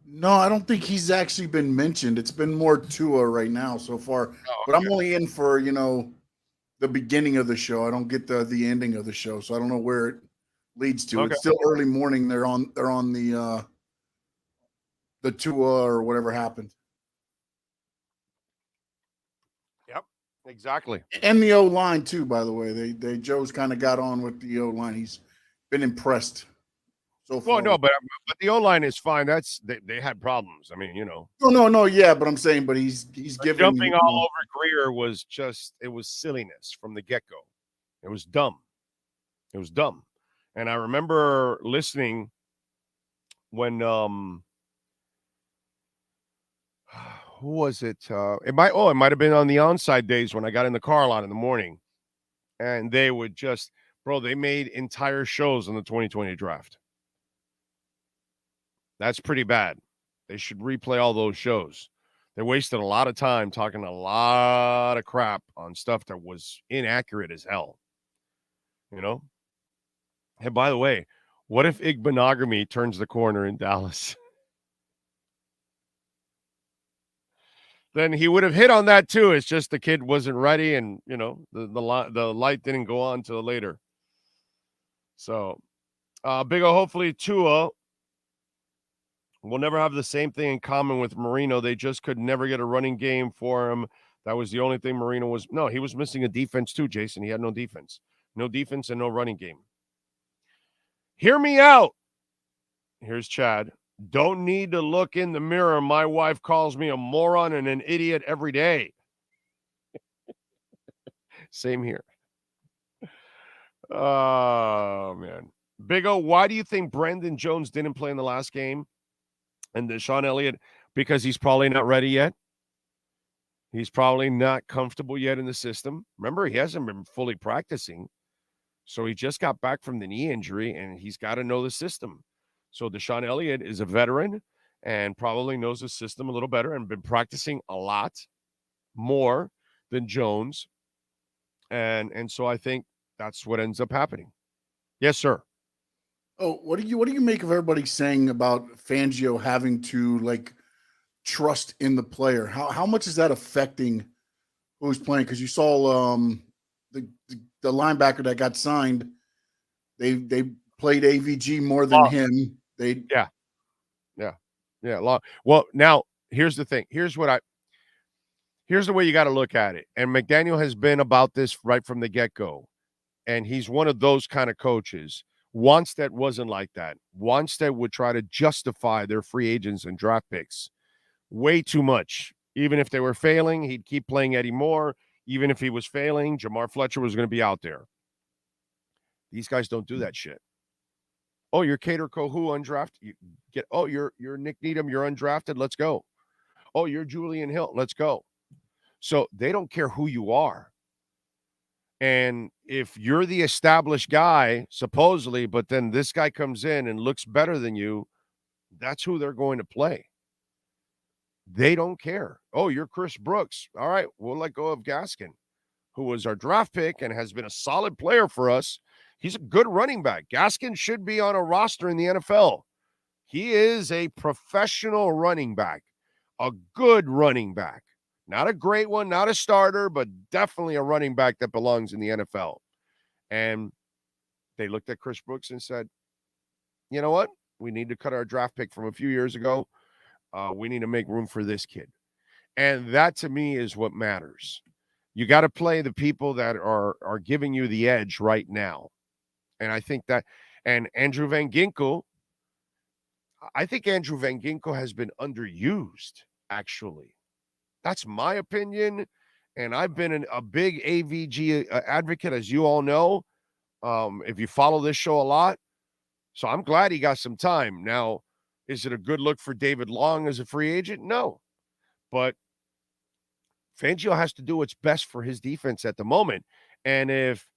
No, I don't think he's actually been mentioned. It's been more Tua right now so far. Oh, but I'm only in for, the beginning of the show. I don't get the ending of the show, so I don't know where it leads to. Okay. It's still early morning. They're on the Tua or whatever happened. Yep, exactly. And the O-line too, by the way. Joe's kind of got on with the O-line. He's been impressed so far. Well, no, but the O-line is fine. They had problems. I mean, No, yeah, but I'm saying, but he's giving jumping all over Grier was it was silliness from the get-go. It was dumb. And I remember listening when who was it? It might have been on the onside days when I got in the car a lot in the morning, and they would just, they made entire shows on the 2020 draft. That's pretty bad. They should replay all those shows. They wasted a lot of time talking a lot of crap on stuff that was inaccurate as hell. Hey, by the way, what if Igbenogamy turns the corner in Dallas? Then he would have hit on that too. It's just the kid wasn't ready, and the light didn't go on till later. So, Big O, hopefully Tua will never have the same thing in common with Marino. They just could never get a running game for him. That was the only thing Marino was. No, he was missing a defense too, Jason. He had no defense. No defense and no running game. Hear me out. Here's Chad. Don't need to look in the mirror. My wife calls me a moron and an idiot every day. Same here. Oh, man. Big O, why do you think Brandon Jones didn't play in the last game? And Deshaun Elliott, because he's probably not ready yet. He's probably not comfortable yet in the system. Remember, he hasn't been fully practicing. So he just got back from the knee injury, and he's got to know the system. So Deshaun Elliott is a veteran and probably knows the system a little better and been practicing a lot more than Jones. And so I think that's what ends up happening. Yes, sir. Oh, what do you make of everybody saying about Fangio having to trust in the player? How much is that affecting who's playing? Because you saw the linebacker that got signed, they played AVG more than him. Yeah. Yeah. Well, now here's the thing. Here's the way you got to look at it. And McDaniel has been about this right from the get-go. And he's one of those kind of coaches. Wannstedt wasn't like that. Wannstedt would try to justify their free agents and draft picks way too much. Even if they were failing, he'd keep playing Eddie Moore. Even if he was failing, Jamar Fletcher was going to be out there. These guys don't do that shit. Oh, you're Cater Kohu undrafted. You're Nick Needham. You're undrafted. Let's go. Oh, you're Julian Hill. Let's go. So they don't care who you are. And if you're the established guy, supposedly, but then this guy comes in and looks better than you, that's who they're going to play. They don't care. Oh, you're Chris Brooks. All right, we'll let go of Gaskin, who was our draft pick and has been a solid player for us. He's a good running back. Gaskin should be on a roster in the NFL. He is a professional running back, a good running back. Not a great one, not a starter, but definitely a running back that belongs in the NFL. And they looked at Chris Brooks and said, you know what? We need to cut our draft pick from a few years ago. We need to make room for this kid. And that, to me, is what matters. You got to play the people that are giving you the edge right now. And I think that – and Andrew Van Ginkel, I think Andrew Van Ginkel has been underused, actually. That's my opinion, and I've been a big AVG advocate, as you all know, if you follow this show a lot. So I'm glad he got some time. Now, is it a good look for David Long as a free agent? No. But Fangio has to do what's best for his defense at the moment. And if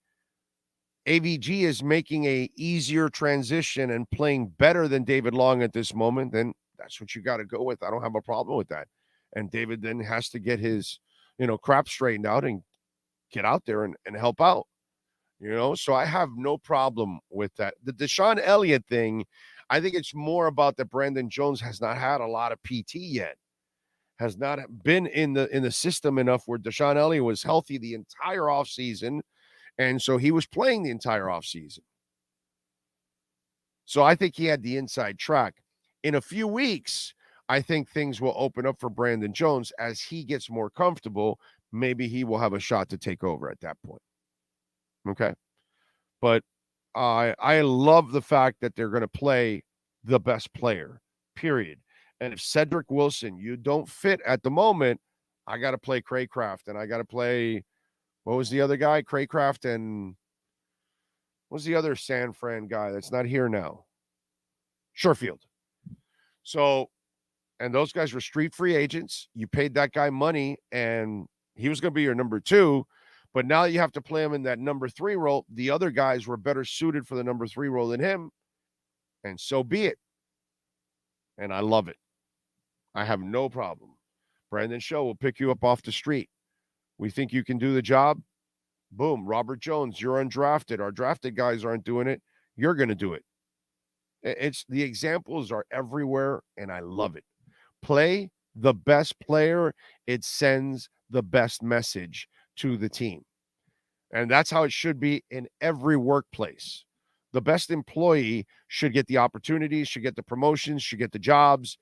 AVG is making a easier transition and playing better than David Long at this moment, then that's what you got to go with. I don't have a problem with that. And David then has to get his, crap straightened out and get out there and help out, So I have no problem with that. The Deshaun Elliott thing, I think it's more about that Brandon Jones has not had a lot of PT yet, has not been in the system enough where Deshaun Elliott was healthy the entire offseason, and so he was playing the entire offseason. So I think he had the inside track. In a few weeks, I think things will open up for Brandon Jones as he gets more comfortable. Maybe he will have a shot to take over at that point. Okay. But I love the fact that they're going to play the best player, period. And if Cedric Wilson, you don't fit at the moment, I got to play Craycraft and I got to play, what was the other guy? Craycraft and what was the other San Fran guy that's not here now? Sherfield. So, and those guys were street free agents. You paid that guy money, and he was going to be your number 2. But now you have to play him in that number 3 role. The other guys were better suited for the number 3 role than him, and so be it. And I love it. I have no problem. Brandon Show will pick you up off the street. We think you can do the job. Boom. Robert Jones, you're undrafted. Our drafted guys aren't doing it. You're going to do it. It's the examples are everywhere, and I love it. Play the best player. It sends the best message to the team. And that's how it should be in every workplace. The best employee should get the opportunities, should get the promotions, should get the jobs,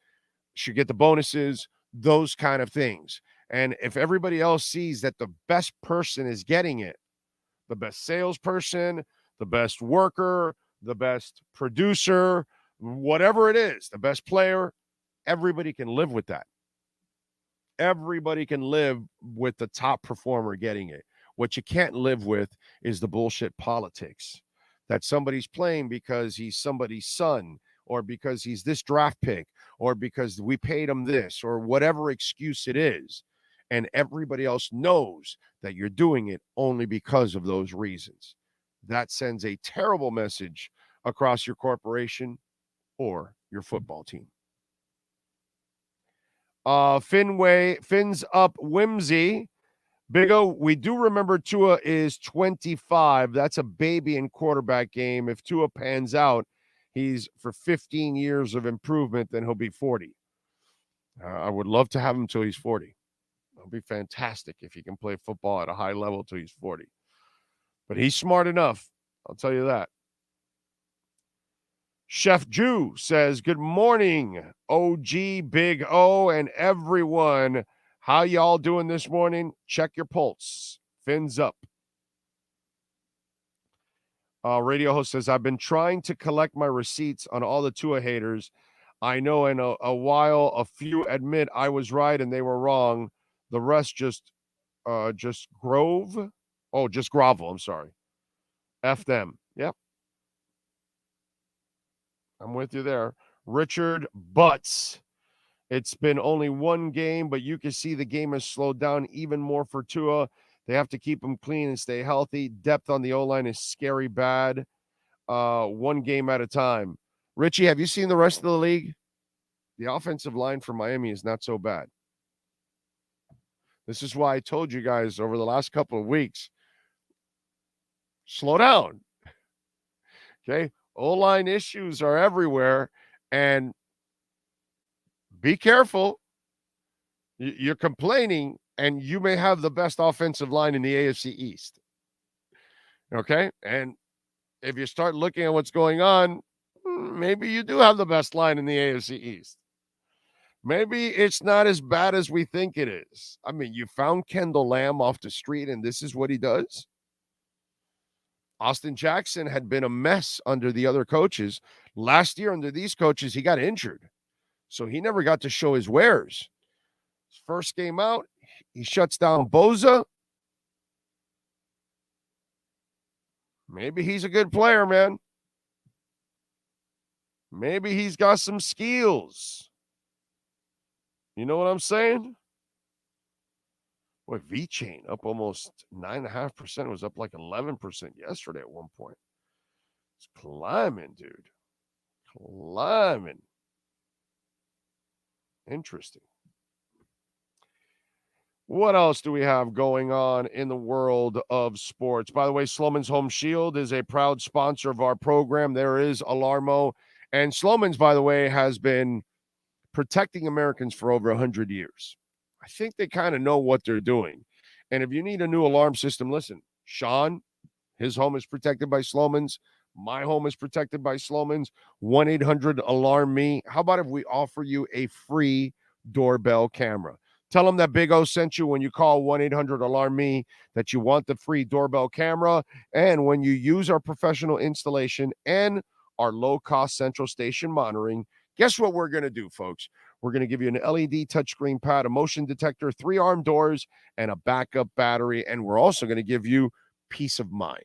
should get the bonuses, those kind of things. And if everybody else sees that the best person is getting it, the best salesperson, the best worker, the best producer, whatever it is, the best player, everybody can live with that. Everybody can live with the top performer getting it. What you can't live with is the bullshit politics that somebody's playing because he's somebody's son, or because he's this draft pick, or because we paid him this, or whatever excuse it is. And everybody else knows that you're doing it only because of those reasons. That sends a terrible message across your corporation or your football team. Fins up Whimsy. Big O, we do remember Tua is 25. That's a baby in quarterback game. If Tua pans out, he's for 15 years of improvement, then he'll be 40. I would love to have him till he's 40. It'll be fantastic if he can play football at a high level till he's 40. But he's smart enough. I'll tell you that. Chef Jew says, good morning, OG, Big O, and everyone. How y'all doing this morning? Check your pulse. Fins up. Radio host says, I've been trying to collect my receipts on all the Tua haters. I know in a while, a few admit I was right and they were wrong. The rest just grovel. I'm sorry. F them. Yep. I'm with you there. Richard Butts. It's been only one game, but you can see the game has slowed down even more for Tua. They have to keep him clean and stay healthy. Depth on the O-line is scary bad. One game at a time. Richie, have you seen the rest of the league? The offensive line for Miami is not so bad. This is why I told you guys over the last couple of weeks, slow down. Okay? O-line issues are everywhere, and be careful. You're complaining, and you may have the best offensive line in the AFC East. Okay? And if you start looking at what's going on, maybe you do have the best line in the AFC East. Maybe it's not as bad as we think it is. I mean, you found Kendall Lamb off the street, and this is what he does. Austin Jackson had been a mess under the other coaches. Last year, under these coaches, he got injured. So he never got to show his wares. His first game out, he shuts down Boza. Maybe he's a good player, man. Maybe he's got some skills. You know what I'm saying? Boy, V-Chain up almost 9.5%. It was up like 11% yesterday at one point. It's climbing, dude. Climbing. Interesting. What else do we have going on in the world of sports? By the way, Sloman's Home Shield is a proud sponsor of our program. There is Alarmo. And Sloman's, by the way, has been protecting Americans for over 100 years. I think they kind of know what they're doing. And if you need a new alarm system, listen, Sean, his home is protected by Sloman's. My home is protected by Sloman's. 1-800-ALARM-ME. How about if we offer you a free doorbell camera? Tell them that Big O sent you when you call 1-800-ALARM-ME that you want the free doorbell camera. And when you use our professional installation and our low-cost central station monitoring, guess what we're going to do, folks? We're going to give you an LED touchscreen pad, a motion detector, 3-arm doors, and a backup battery. And we're also going to give you peace of mind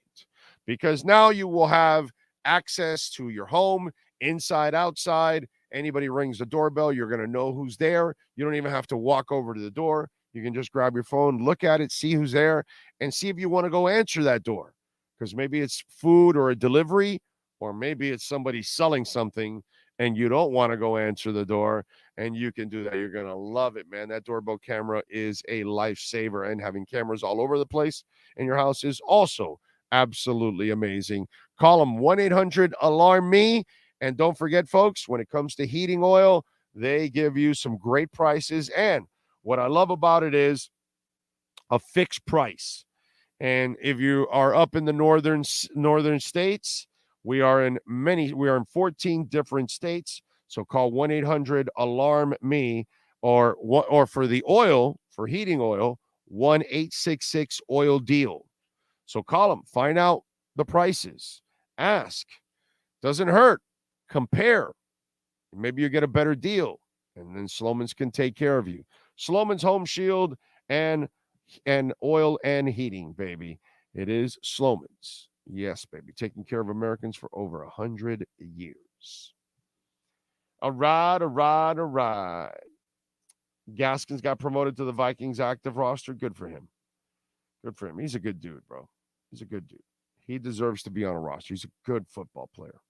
because now you will have access to your home, inside, outside. Anybody rings the doorbell, you're going to know who's there. You don't even have to walk over to the door. You can just grab your phone, look at it, see who's there, and see if you want to go answer that door because maybe it's food or a delivery, or maybe it's somebody selling something and you don't want to go answer the door, and you can do that. You're going to love it, man. That doorbell camera is a lifesaver, and having cameras all over the place in your house is also absolutely amazing. Call them 1-800-ALARM-ME, and don't forget, folks, when it comes to heating oil, they give you some great prices, and what I love about it is a fixed price. And if you are up in the northern states, we are in 14 different states. So call 1-800-ALARM-ME or for the oil, for heating oil, 1-866-OIL-DEAL. So call them, find out the prices, ask. Doesn't hurt. Compare. Maybe you get a better deal, and then Sloman's can take care of you. Sloman's Home Shield and oil and heating, baby. It is Sloman's. Yes, baby. Taking care of Americans for over 100 years. All right. Gaskins got promoted to the Vikings active roster. Good for him. He's a good dude, bro. He's a good dude. He deserves to be on a roster. He's a good football player.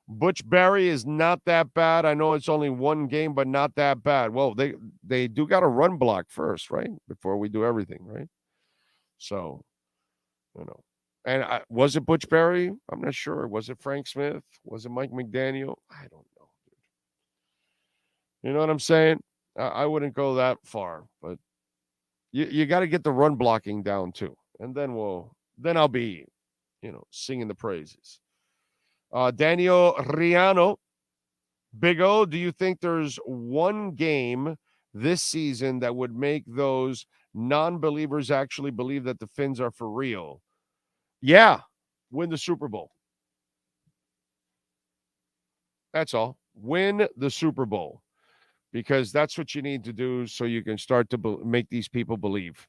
Butch Barry is not that bad. I know it's only one game, but not that bad. Well, they do got to run block first, right? Before we do everything, right? So, And was it Butch Barry? I'm not sure. Was it Frank Smith? Was it Mike McDaniel? I don't know, dude. You know what I'm saying? I wouldn't go that far, but you got to get the run blocking down too, and then I'll be, singing the praises. Daniel Riano, Big O, do you think there's one game this season that would make those non-believers actually believe that the Finns are for real? Yeah, win the Super Bowl. That's all. Win the Super Bowl, because that's what you need to do so you can start to make these people believe.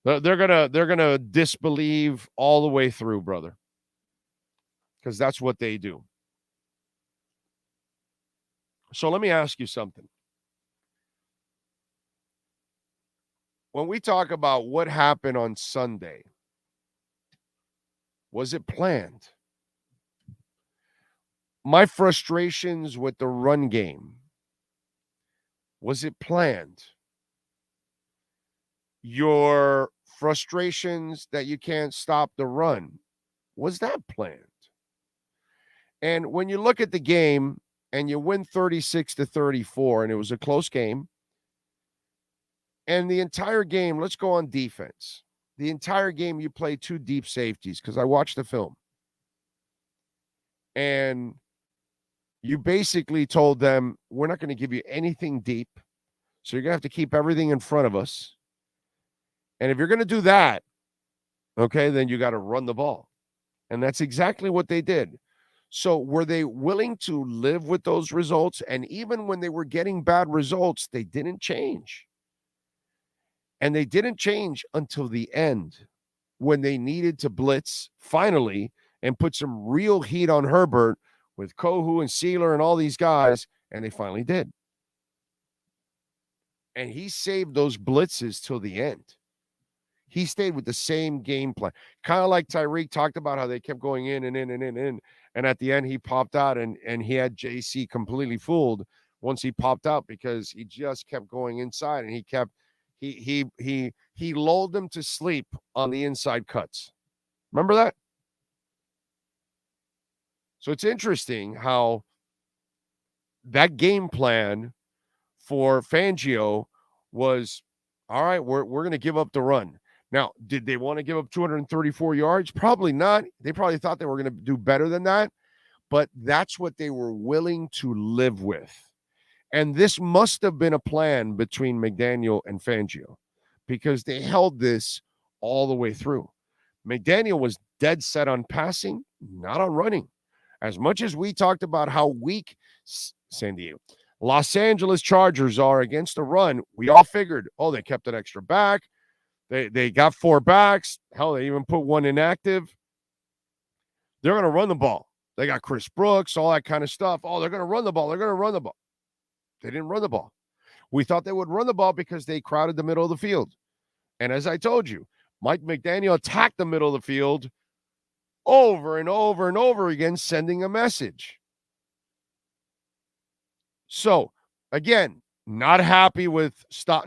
They're gonna disbelieve all the way through, brother, because that's what they do. So let me ask you something. When we talk about what happened on Sunday, was it planned? My frustrations with the run game, was it planned? Your frustrations that you can't stop the run, was that planned? And when you look at the game and you win 36-34, and it was a close game, and the entire game, let's go on defense. The entire game you play 2 deep safeties, because I watched the film. And you basically told them, we're not going to give you anything deep, so you're going to have to keep everything in front of us. And if you're going to do that, okay, then you got to run the ball. And that's exactly what they did. So were they willing to live with those results? And even when they were getting bad results, they didn't change. And they didn't change until the end, when they needed to blitz finally and put some real heat on Herbert with Kohu and Sealer and all these guys, and they finally did. And he saved those blitzes till the end. He stayed with the same game plan. Kind of like Tyreek talked about how they kept going in and in and in and in. And at the end, he popped out, and he had JC completely fooled once he popped out, because he just kept going inside, and he lulled them to sleep on the inside cuts. Remember that? So it's interesting how that game plan for Fangio was, all right, we're going to give up the run. Now, did they want to give up 234 yards? Probably not. They probably thought they were going to do better than that, but that's what they were willing to live with. And this must have been a plan between McDaniel and Fangio, because they held this all the way through. McDaniel was dead set on passing, not on running. As much as we talked about how weak Los Angeles Chargers are against the run, we all figured, oh, they kept an extra back. They got 4 backs. Hell, they even put 1 inactive. They're going to run the ball. They got Chris Brooks, all that kind of stuff. Oh, they're going to run the ball. They're going to run the ball. They didn't run the ball. We thought they would run the ball because they crowded the middle of the field. And as I told you, Mike McDaniel attacked the middle of the field over and over and over again, sending a message. So, again, not happy with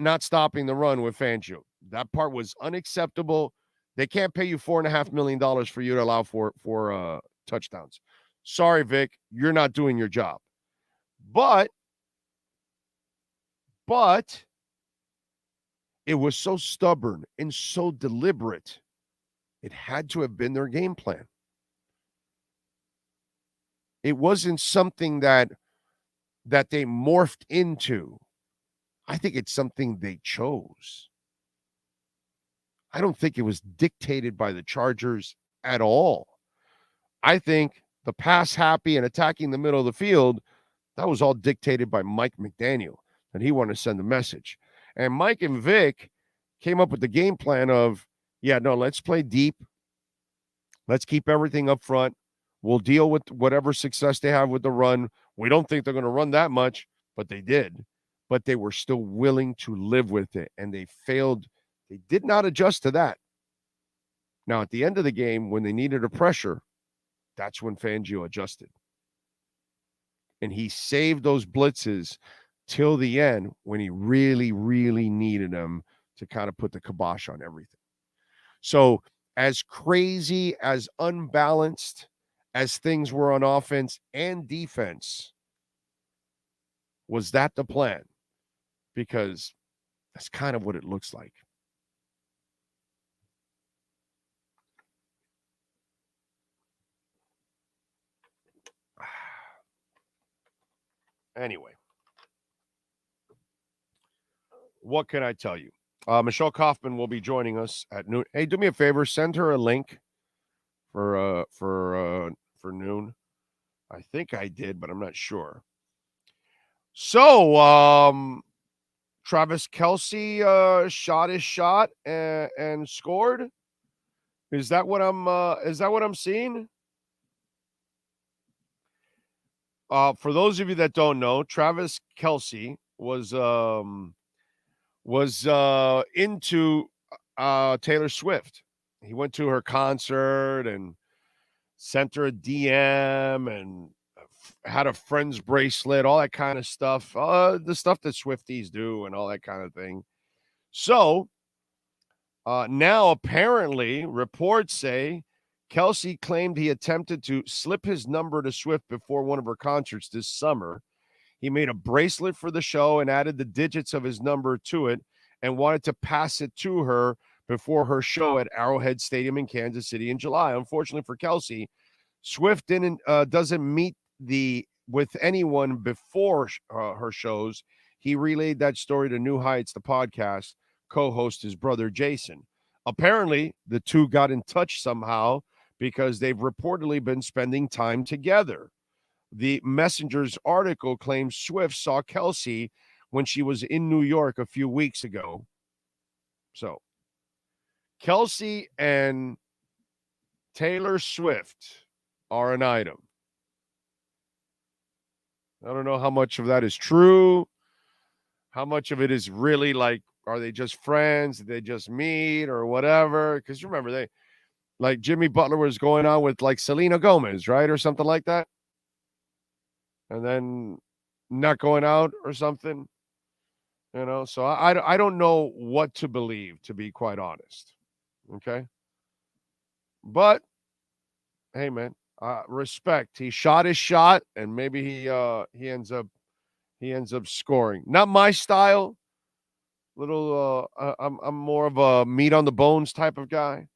not stopping the run with Fangio. That part was unacceptable. They can't pay you $4.5 million for you to allow for touchdowns. Sorry, Vic, you're not doing your job. But it was so stubborn and so deliberate. It had to have been their game plan. It wasn't something that they morphed into. I think it's something they chose. I don't think it was dictated by the Chargers at all. I think the pass happy and attacking the middle of the field, that was all dictated by Mike McDaniel, and he wanted to send a message. And Mike and Vic came up with the game plan of, let's play deep. Let's keep everything up front. We'll deal with whatever success they have with the run. We don't think they're going to run that much, but they did. But they were still willing to live with it, and they failed. They did not adjust to that. Now, at the end of the game, when they needed a pressure, that's when Fangio adjusted. And he saved those blitzes till the end when he really, really needed them to kind of put the kibosh on everything. So as crazy, as unbalanced as things were on offense and defense, was that the plan? Because that's kind of what it looks like. Anyway, what can I tell you? Michelle Kaufman will be joining us at noon. Hey, do me a favor, send her a link for noon. I think I did, but I'm not sure. So, Travis Kelce shot his shot and scored. Is that what I'm seeing? For those of you that don't know, Travis Kelce was into Taylor Swift. He went to her concert and sent her a DM and had a friend's bracelet, all that kind of stuff, the stuff that Swifties do and all that kind of thing. So now apparently reports say Kelce claimed he attempted to slip his number to Swift before one of her concerts this summer. He made a bracelet for the show and added the digits of his number to it and wanted to pass it to her before her show at Arrowhead Stadium in Kansas City in July. Unfortunately for Kelce, Swift doesn't meet with anyone before her shows. He relayed that story to New Heights, the podcast, co-host his brother Jason. Apparently, the two got in touch somehow because they've reportedly been spending time together. The Messenger's article claims Swift saw Kelce when she was in New York a few weeks ago. So, Kelce and Taylor Swift are an item. I don't know how much of that is true. How much of it is really like, are they just friends? Did they just meet or whatever? Because remember, like Jimmy Butler was going on with like Selena Gomez, right? Or something like that. And then not going out or something, So I don't know what to believe, to be quite honest. Okay. But hey, man, respect. He shot his shot, and maybe he ends up scoring. Not my style. I'm more of a meat on the bones type of guy.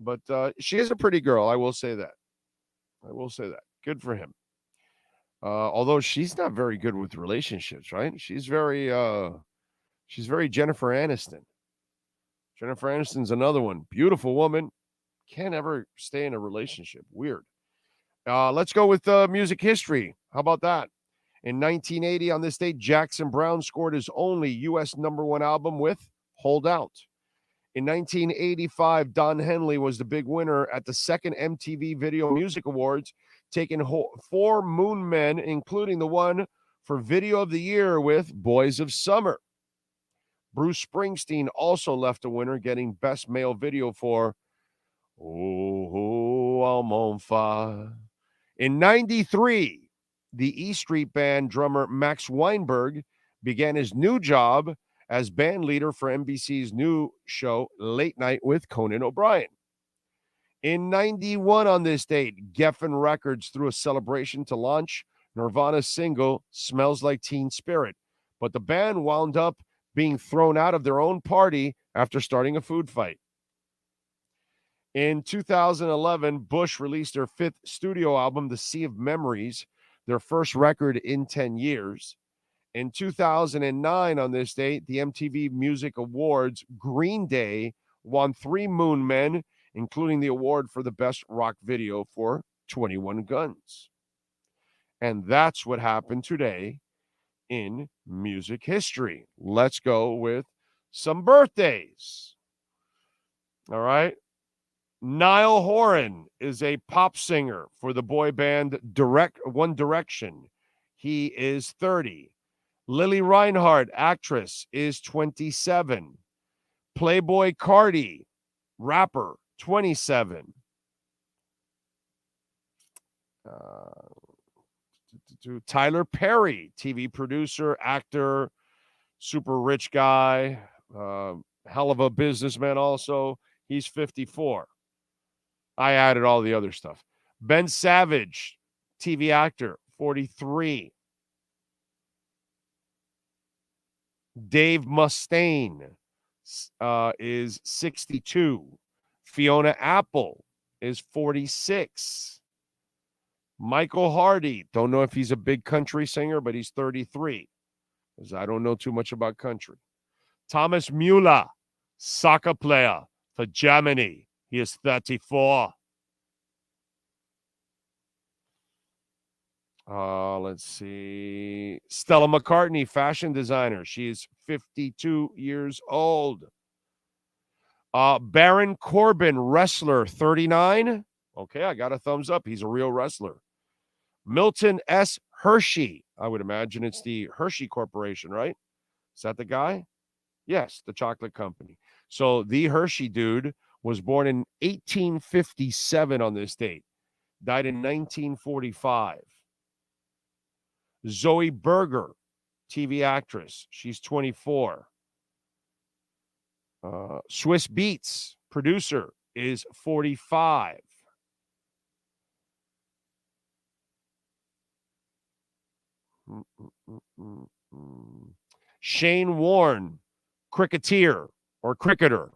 But she is a pretty girl. I will say that. Good for him. Although she's not very good with relationships, right? She's very Jennifer Aniston. Jennifer Aniston's another one. Beautiful woman. Can't ever stay in a relationship. Weird. Let's go with music history. How about that? In 1980, on this date, Jackson Browne scored his only U.S. #1 album with Hold Out. In 1985, Don Henley was the big winner at the second MTV Video Music Awards, taking 4 Moon Men, including the one for Video of the Year with Boys of Summer. Bruce Springsteen also left a winner, getting Best Male Video for Oh, I'm on fire. In 93, the E Street Band drummer Max Weinberg began his new job as band leader for NBC's new show, Late Night with Conan O'Brien. In 91, on this date, Geffen Records threw a celebration to launch Nirvana's single, Smells Like Teen Spirit, but the band wound up being thrown out of their own party after starting a food fight. In 2011, Bush released their 5th studio album, The Sea of Memories, their first record in 10 years. In 2009, on this date, the MTV Music Awards, Green Day won 3 Moon Men, including the award for the best rock video for 21 Guns. And that's what happened today in music history. Let's go with some birthdays. All right. Niall Horan is a pop singer for the boy band One Direction. He is 30. Lily Reinhardt, actress, is 27. Playboy Cardi, rapper, 27. Tyler Perry, TV producer, actor, super rich guy, hell of a businessman also. He's 54. I added all the other stuff. Ben Savage, TV actor, 43. Dave Mustaine is 62. Fiona Apple is 46. Michael Hardy. Don't know if he's a big country singer, but he's 33. Because I don't know too much about country. Thomas Müller, soccer player for Germany. He is 34. Let's see. Stella McCartney, fashion designer. She's 52 years old. Baron Corbin, wrestler, 39. Okay, I got a thumbs up. He's a real wrestler. Milton S. Hershey. I would imagine it's the Hershey Corporation, right? Is that the guy? Yes, the chocolate company. So the Hershey dude was born in 1857 on this date. Died in 1945. Zoe Berger, TV actress. She's 24. Swiss Beats, producer, is 45. Shane Warne, cricketer or cricketer.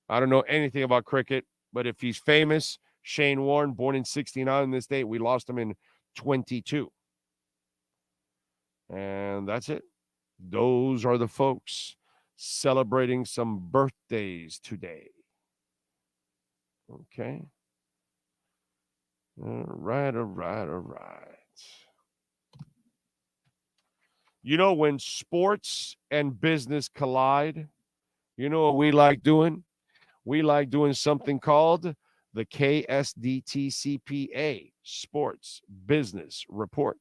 I don't know anything about cricket, but if he's famous, Shane Warne, born in 69 on this date. We lost him in 22. And that's it. Those are the folks celebrating some birthdays today. Okay. All right. You know, when sports and business collide, you know what we like doing? We like doing something called the KSDT CPA Sports Business Report.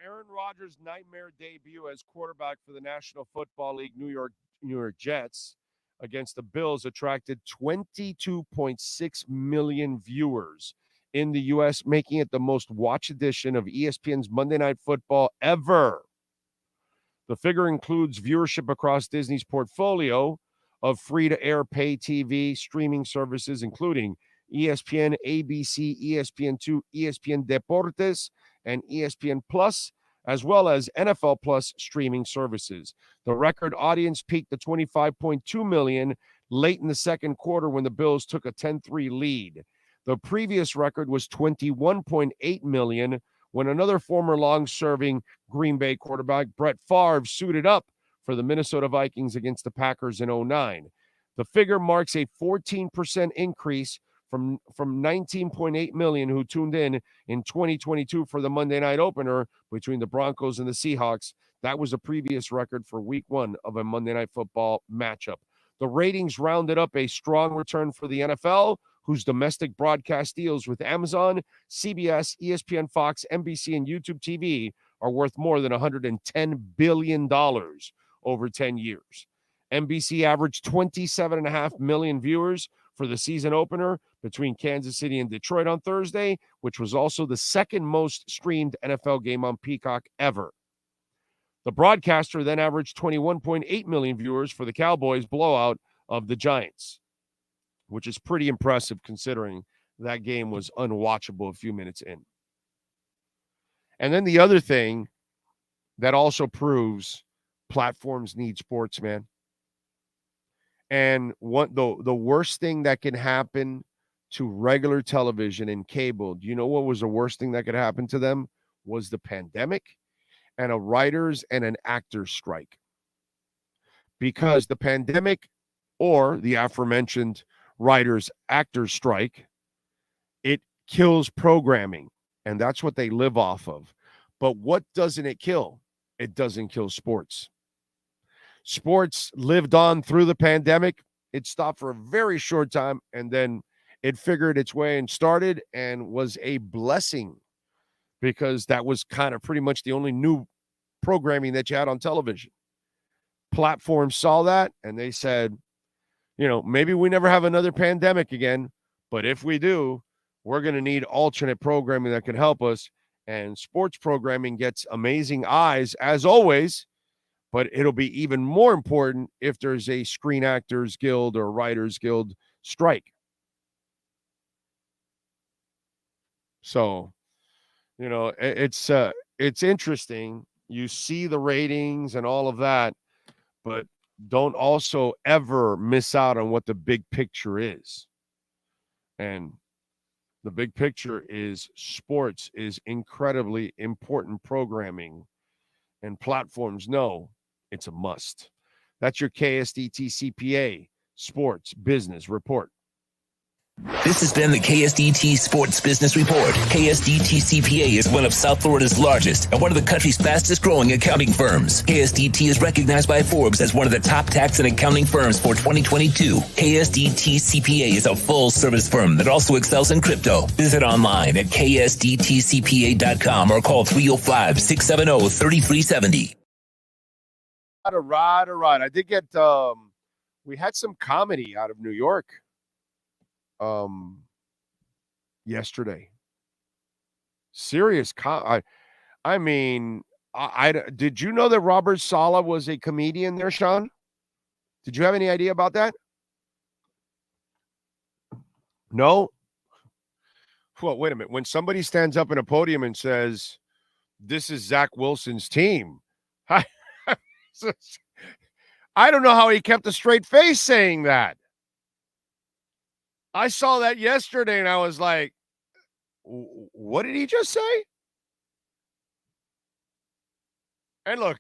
Aaron Rodgers' nightmare debut as quarterback for the National Football League New York Jets against the Bills attracted 22.6 million viewers in the U.S., making it the most watched edition of ESPN's Monday Night Football ever. The figure includes viewership across Disney's portfolio of free-to-air pay TV streaming services, including ESPN, ABC, ESPN2, ESPN Deportes, and ESPN Plus, as well as NFL Plus streaming services. The record audience peaked at 25.2 million late in the second quarter when the Bills took a 10-3 lead. The previous record was 21.8 million when another former long-serving Green Bay quarterback, Brett Favre, suited up for the Minnesota Vikings against the Packers in 2009. The figure marks a 14% increase from 19.8 million who tuned in 2022 for the Monday night opener between the Broncos and the Seahawks. That was a previous record for week one of a Monday Night Football matchup. The ratings rounded up a strong return for the NFL, whose domestic broadcast deals with Amazon, CBS, ESPN, Fox, NBC, and YouTube TV are worth more than $110 billion over 10 years. NBC averaged 27.5 million viewers for the season opener between Kansas City and Detroit on Thursday, which was also the second most streamed NFL game on Peacock ever. The broadcaster then averaged 21.8 million viewers for the Cowboys blowout of the Giants, which is pretty impressive considering that game was unwatchable a few minutes in. And then the other thing that also proves platforms need sports, man. And what the worst thing that can happen to regular television and cable, do you know what was the worst thing that could happen to them? Was the pandemic and a writers and an actors strike. Because the pandemic or the aforementioned writers actors strike, it kills programming, and that's what they live off of. But what doesn't it kill? It doesn't kill sports. Sports lived on through the pandemic. It stopped for a very short time, and then it figured its way and started and was a blessing because that was kind of pretty much the only new programming that you had on television. Platforms saw that, and they said, you know, maybe we never have another pandemic again, but if we do, we're going to need alternate programming that can help us. And sports programming gets amazing eyes, as always, but it'll be even more important if there's a Screen Actors Guild or Writers Guild strike. So, it's interesting. You see the ratings and all of that, but don't also ever miss out on what the big picture is. And the big picture is sports is incredibly important programming, and platforms know it's a must. That's your KSDT CPA Sports Business Report. This has been the KSDT Sports Business Report. KSDT CPA is one of South Florida's largest and one of the country's fastest growing accounting firms. KSDT is recognized by Forbes as one of the top tax and accounting firms for 2022. KSDT CPA is a full service firm that also excels in crypto. Visit online at ksdtcpa.com or call 305-670-3370. All right. I did get, we had some comedy out of New York. Yesterday. Serious I did you know that Robert Saleh was a comedian there, Sean? Did you have any idea about that? No? Well, wait a minute. When somebody stands up in a podium and says, "This is Zach Wilson's team," I don't know how he kept a straight face saying that. I saw that yesterday and I was like, what did he just say? And look,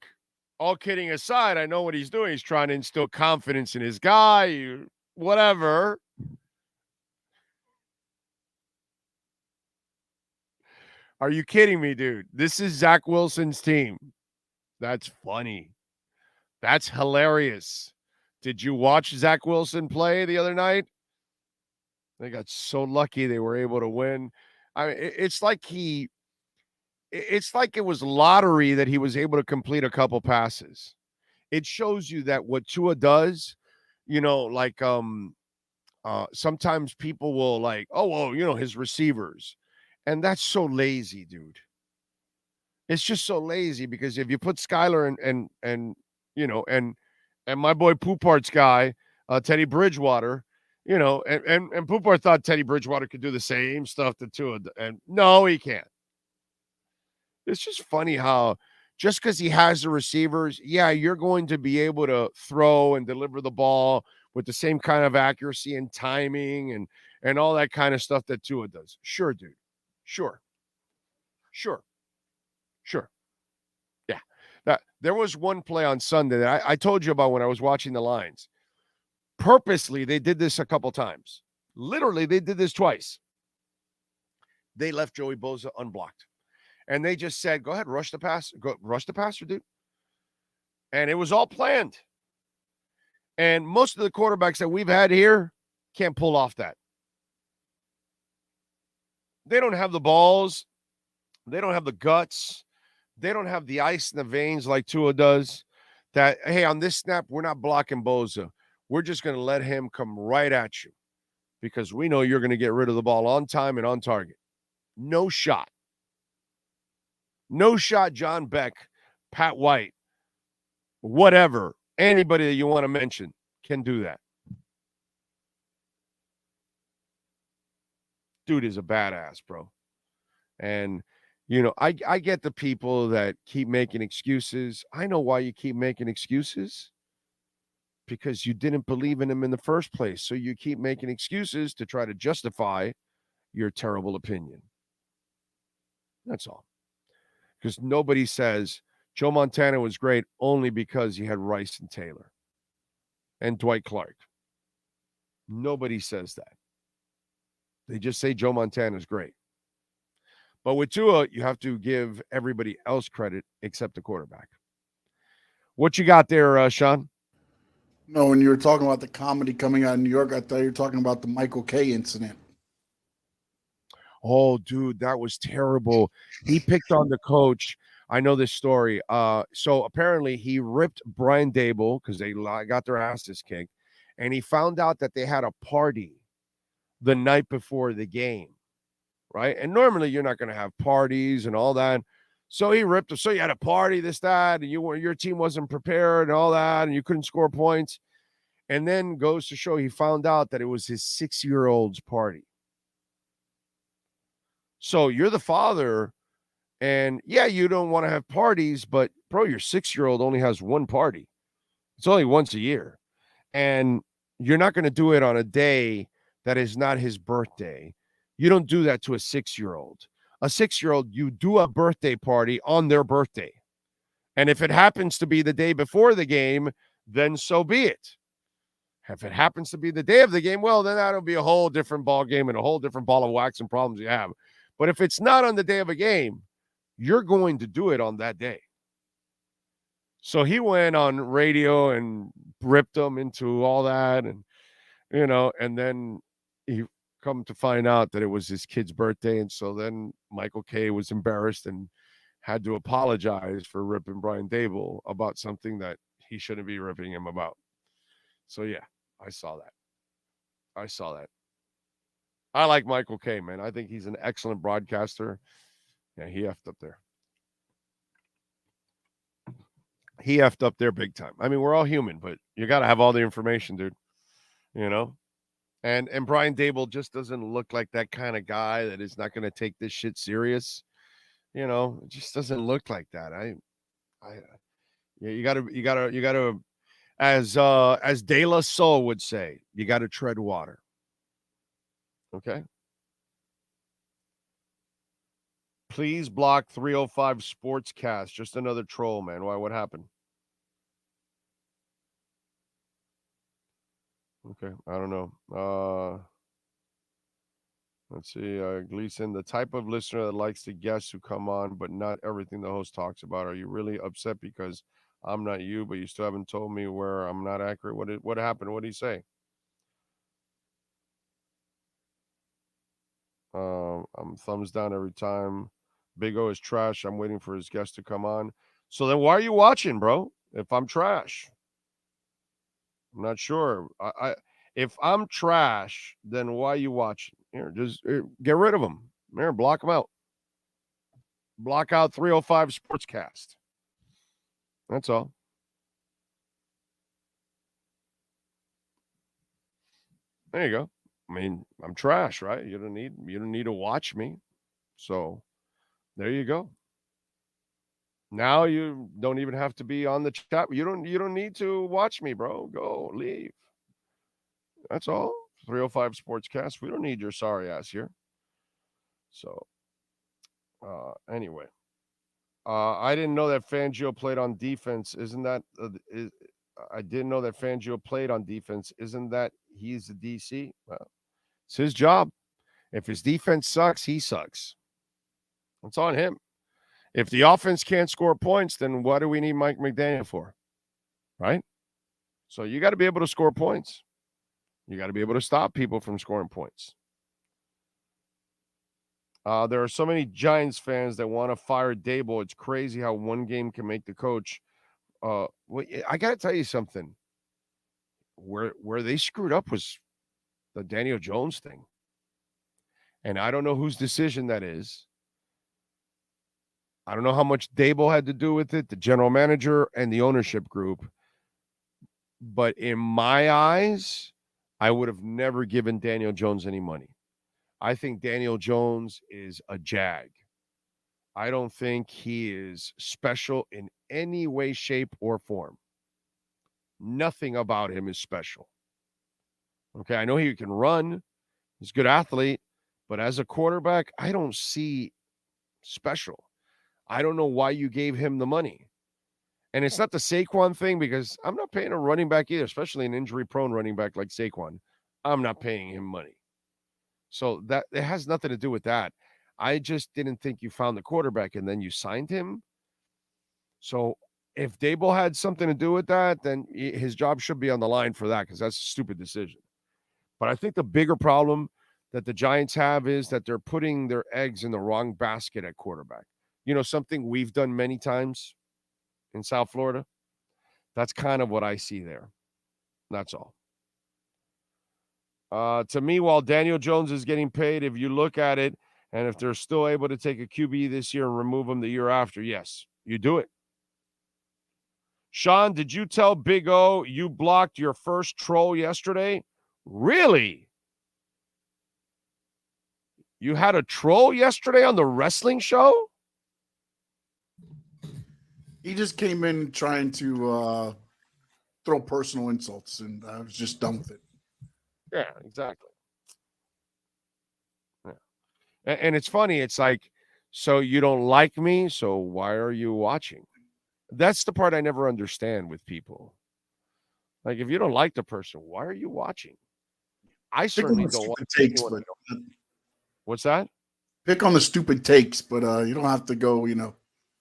all kidding aside, I know what he's doing. He's trying to instill confidence in his guy, whatever. Are you kidding me, dude? This is Zach Wilson's team. That's funny. That's hilarious. Did you watch Zach Wilson play the other night? They got so lucky they were able to win. I mean, it's like it was lottery that he was able to complete a couple passes. It shows you that what Tua does, sometimes people will like, oh, well, his receivers. And that's so lazy, dude. It's just so lazy because if you put Skyler and my boy Poopart's guy, Teddy Bridgewater, and Poupart thought Teddy Bridgewater could do the same stuff to Tua, and no, he can't. It's just funny how just because he has the receivers, yeah, you're going to be able to throw and deliver the ball with the same kind of accuracy and timing and all that kind of stuff that Tua does. Sure, dude. Sure. Yeah. There was one play on Sunday that I told you about when I was watching the lines. Purposely, they did this a couple times. Literally, they did this twice. They left Joey Bosa unblocked. And they just said, go ahead, rush the passer. Go rush the passer, dude. And it was all planned. And most of the quarterbacks that we've had here can't pull off that. They don't have the balls. They don't have the guts. They don't have the ice in the veins like Tua does. That, hey, on this snap, we're not blocking Bosa. We're just going to let him come right at you because we know you're going to get rid of the ball on time and on target. No shot. No shot, John Beck, Pat White, whatever. Anybody that you want to mention can do that. Dude is a badass, bro. And, I get the people that keep making excuses. I know why you keep making excuses. Because you didn't believe in him in the first place. So you keep making excuses to try to justify your terrible opinion. That's all. Because nobody says Joe Montana was great only because he had Rice and Taylor and Dwight Clark. Nobody says that. They just say Joe Montana is great. But with Tua, you have to give everybody else credit except the quarterback. What you got there, Sean? No, when you were talking about the comedy coming out of New York, I thought you were talking about the Michael K incident. Oh, dude, that was terrible. He picked on the coach. I know this story. So apparently he ripped Brian Dable because they got their asses kicked. And he found out that they had a party the night before the game, right? And normally you're not going to have parties and all that. So he ripped them. So you had a party, this, that, and your team wasn't prepared and all that, and you couldn't score points. And then goes to show he found out that it was his 6-year-old's party. So you're the father, and yeah, you don't want to have parties, but bro, your 6-year-old only has one party. It's only once a year. And you're not going to do it on a day that is not his birthday. You don't do that to a 6-year-old. A 6-year-old, you do a birthday party on their birthday. And if it happens to be the day before the game, then so be it. If it happens to be the day of the game, well, then that'll be a whole different ball game and a whole different ball of wax and problems you have. But if it's not on the day of a game, you're going to do it on that day. So he went on radio and ripped them into all that. And, and then he come to find out that it was his kid's birthday. And so then Michael Kay was embarrassed and had to apologize for ripping Brian Dable about something that he shouldn't be ripping him about. So, yeah, I saw that. I like Michael Kay, man. I think he's an excellent broadcaster. Yeah, he effed up there. He effed up there big time. I mean, we're all human, but you got to have all the information, dude. And Brian Dable just doesn't look like that kind of guy that is not going to take this shit serious. It just doesn't look like that. You gotta, as De La Soul would say, you got to tread water. Okay. Please block 305 Sportscast. Just another troll, man. Why? What happened? Okay, I don't know. Let's see. Gleason, the type of listener that likes the guests who come on, but not everything the host talks about. Are you really upset because I'm not you, but you still haven't told me where I'm not accurate? What happened? What did he say? I'm thumbs down every time. Big O is trash. I'm waiting for his guest to come on. So then why are you watching, bro? If I'm trash? I'm not sure. If I'm trash, then why are you watching? Here, just get rid of them. Here, block them out. Block out 305 Sportscast. That's all. There you go. I mean, I'm trash, right? You don't need to watch me. So there you go. Now you don't even have to be on the chat. You don't need to watch me, bro. Go, leave. That's all. 305 Sportscast. We don't need your sorry ass here. So anyway. I didn't know that Fangio played on defense. Isn't that I didn't know that Fangio played on defense. Isn't that he's the DC? Well, it's his job. If his defense sucks, he sucks. It's on him. If the offense can't score points, then what do we need Mike McDaniel for? Right? So you got to be able to score points. You got to be able to stop people from scoring points. There are so many Giants fans that want to fire Dable. It's crazy how one game can make the coach. I got to tell you something. Where they screwed up was the Daniel Jones thing. And I don't know whose decision that is. I don't know how much Dable had to do with it, the general manager and the ownership group. But in my eyes, I would have never given Daniel Jones any money. I think Daniel Jones is a jag. I don't think he is special in any way, shape, or form. Nothing about him is special. Okay, I know he can run. He's a good athlete. But as a quarterback, I don't see special. I don't know why you gave him the money. And it's not the Saquon thing, because I'm not paying a running back either, especially an injury-prone running back like Saquon. I'm not paying him money. So that it has nothing to do with that. I just didn't think you found the quarterback and then you signed him. So if Dable had something to do with that, then his job should be on the line for that, because that's a stupid decision. But I think the bigger problem that the Giants have is that they're putting their eggs in the wrong basket at quarterback. You know, something we've done many times in South Florida. That's kind of what I see there. That's all. To me, while Daniel Jones is getting paid, if you look at it, and if they're still able to take a QB this year and remove him the year after, yes, you do it. Sean, did you tell Big O you blocked your first troll yesterday? Really? You had a troll yesterday on the wrestling show? He just came in trying to throw personal insults, and I was just done with it. Yeah, exactly. Yeah. And it's funny. It's like, so you don't like me, so why are you watching? That's the part I never understand with people. Like, if you don't like the person, why are you watching? I certainly don't want takes, anyone but to. What's that? Pick on the stupid takes, but you don't have to go,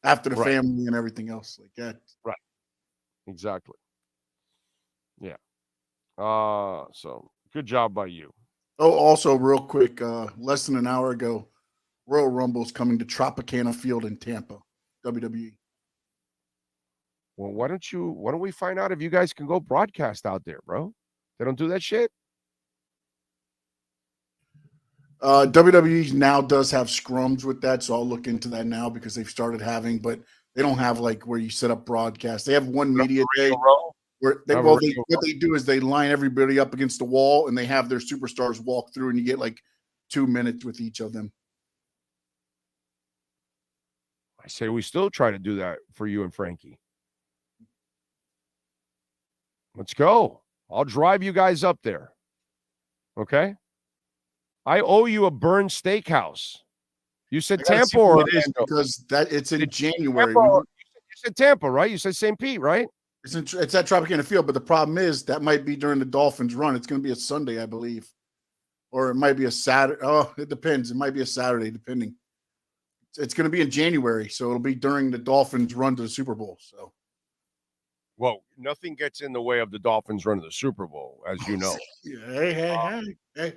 after the Right. family and everything else like that. Right. Exactly. Yeah. So good job by you. Oh, also real quick, less than an hour ago, Royal Rumble's coming to Tropicana Field in Tampa, WWE. Well, why don't we find out if you guys can go broadcast out there, bro? They don't do that shit? WWE now does have scrums with that, so I'll look into that now because they've started having, but they don't have like where you set up broadcast. They have one media day where what they do is they line everybody up against the wall and they have their superstars walk through, and you get like 2 minutes with each of them. I say we still try to do that for you and Frankie. Let's go. I'll drive you guys up there. Okay? I owe you a Burn Steakhouse. You said Tampa or Orlando? Because it's in January. You said Tampa, right? You said St. Pete, right? It's at Tropicana Field, but the problem is that might be during the Dolphins run. It's going to be a Sunday, I believe. Or it might be a Saturday. Oh, it depends. It might be a Saturday, depending. It's going to be in January, so it'll be during the Dolphins run to the Super Bowl. So, well, nothing gets in the way of the Dolphins run to the Super Bowl, as you know. Hey.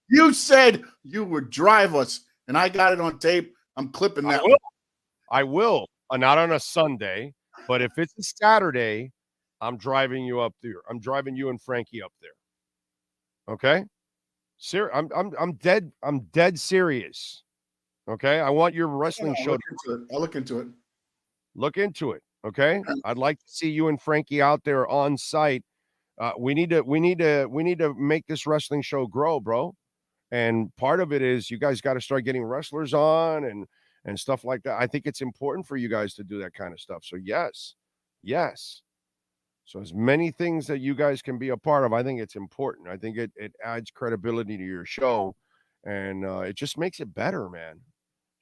You said you would drive us, and I got it on tape. I'm clipping that. I will. Not on a Sunday, but if it's a Saturday, I'm driving you up there. I'm driving you and Frankie up there. Okay? I'm dead serious. Okay? I want your wrestling show. I'll look into it. Look into it. Okay? I'd like to see you and Frankie out there on site. We need to make this wrestling show grow, bro. And part of it is you guys got to start getting wrestlers on and stuff like that. I think it's important for you guys to do that kind of stuff. So yes. So as many things that you guys can be a part of, I think it's important. I think it adds credibility to your show, and it just makes it better, man.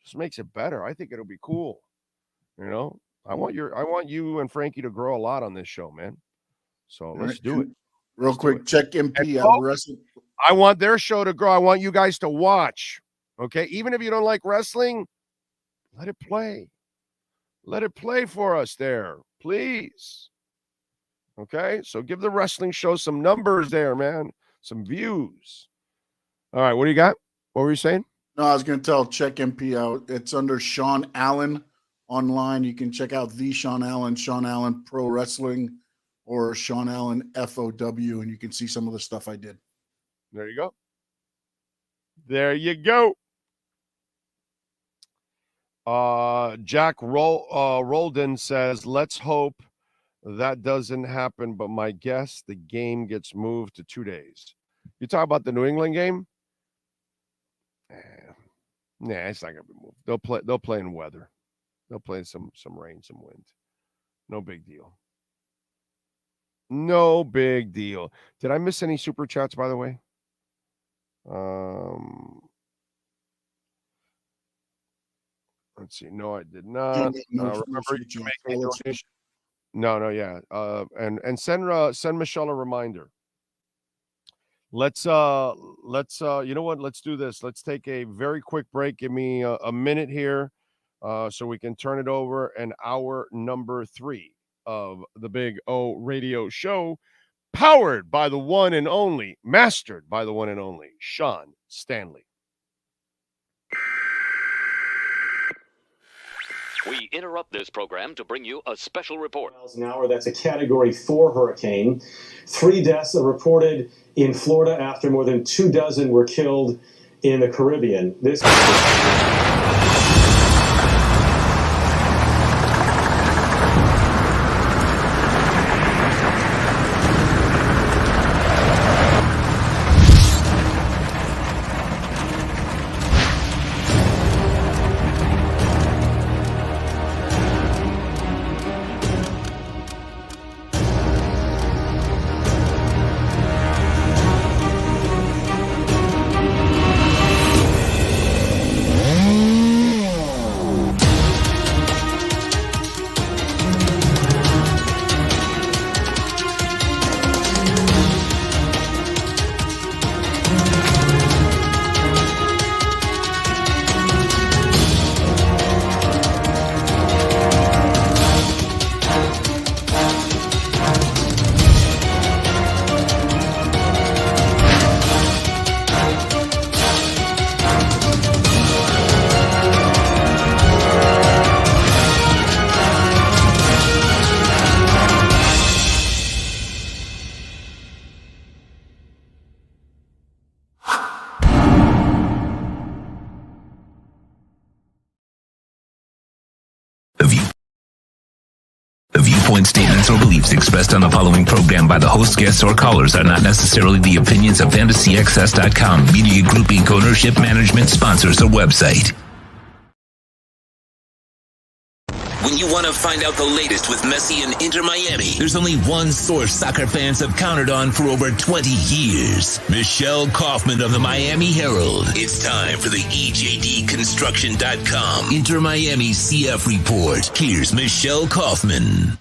Just makes it better. I think it'll be cool. I want you and Frankie to grow a lot on this show, man. So let's do it. Real quick, check MP out wrestling. I want their show to grow. I want you guys to watch. Okay, even if you don't like wrestling, let it play. Let it play for us there, please. Okay, so give the wrestling show some numbers there, man. Some views. All right, what do you got? What were you saying? No, I was going to tell Check MP out. It's under Sean Allen online. You can check out the Sean Allen Pro Wrestling, or Sean Allen FOW, and you can see some of the stuff I did. There you go. There you go. Jack Roldan says, let's hope that doesn't happen, but my guess, the game gets moved to 2 days. You talk about the New England game? Nah, it's not gonna be moved. They'll play in weather. They'll play in some rain, some wind. No big deal. No big deal. Did I miss any super chats, by the way? Let's see. No, I did not. Remember, you make a donation. No, yeah. And send Michelle a reminder. Let's you know what? Let's do this. Let's take a very quick break. Give me a minute here, so we can turn it over. And hour number 3 of the Big O Radio Show, powered by the one and only, mastered by the one and only Sean Stanley. We interrupt this program to bring you a special report. Miles an hour, that's a Category 4 hurricane. 3 deaths are reported in Florida after more than 24 were killed in the Caribbean. This viewpoint statements or beliefs expressed on the following program by the host, guests, or callers are not necessarily the opinions of FantasyXS.com, Media Group Inc. ownership, management, sponsors, or website. When you want to find out the latest with Messi and Inter Miami, there's only one source soccer fans have counted on for over 20 years. Michelle Kaufman of the Miami Herald. It's time for the EJDconstruction.com Inter Miami CF report. Here's Michelle Kaufman.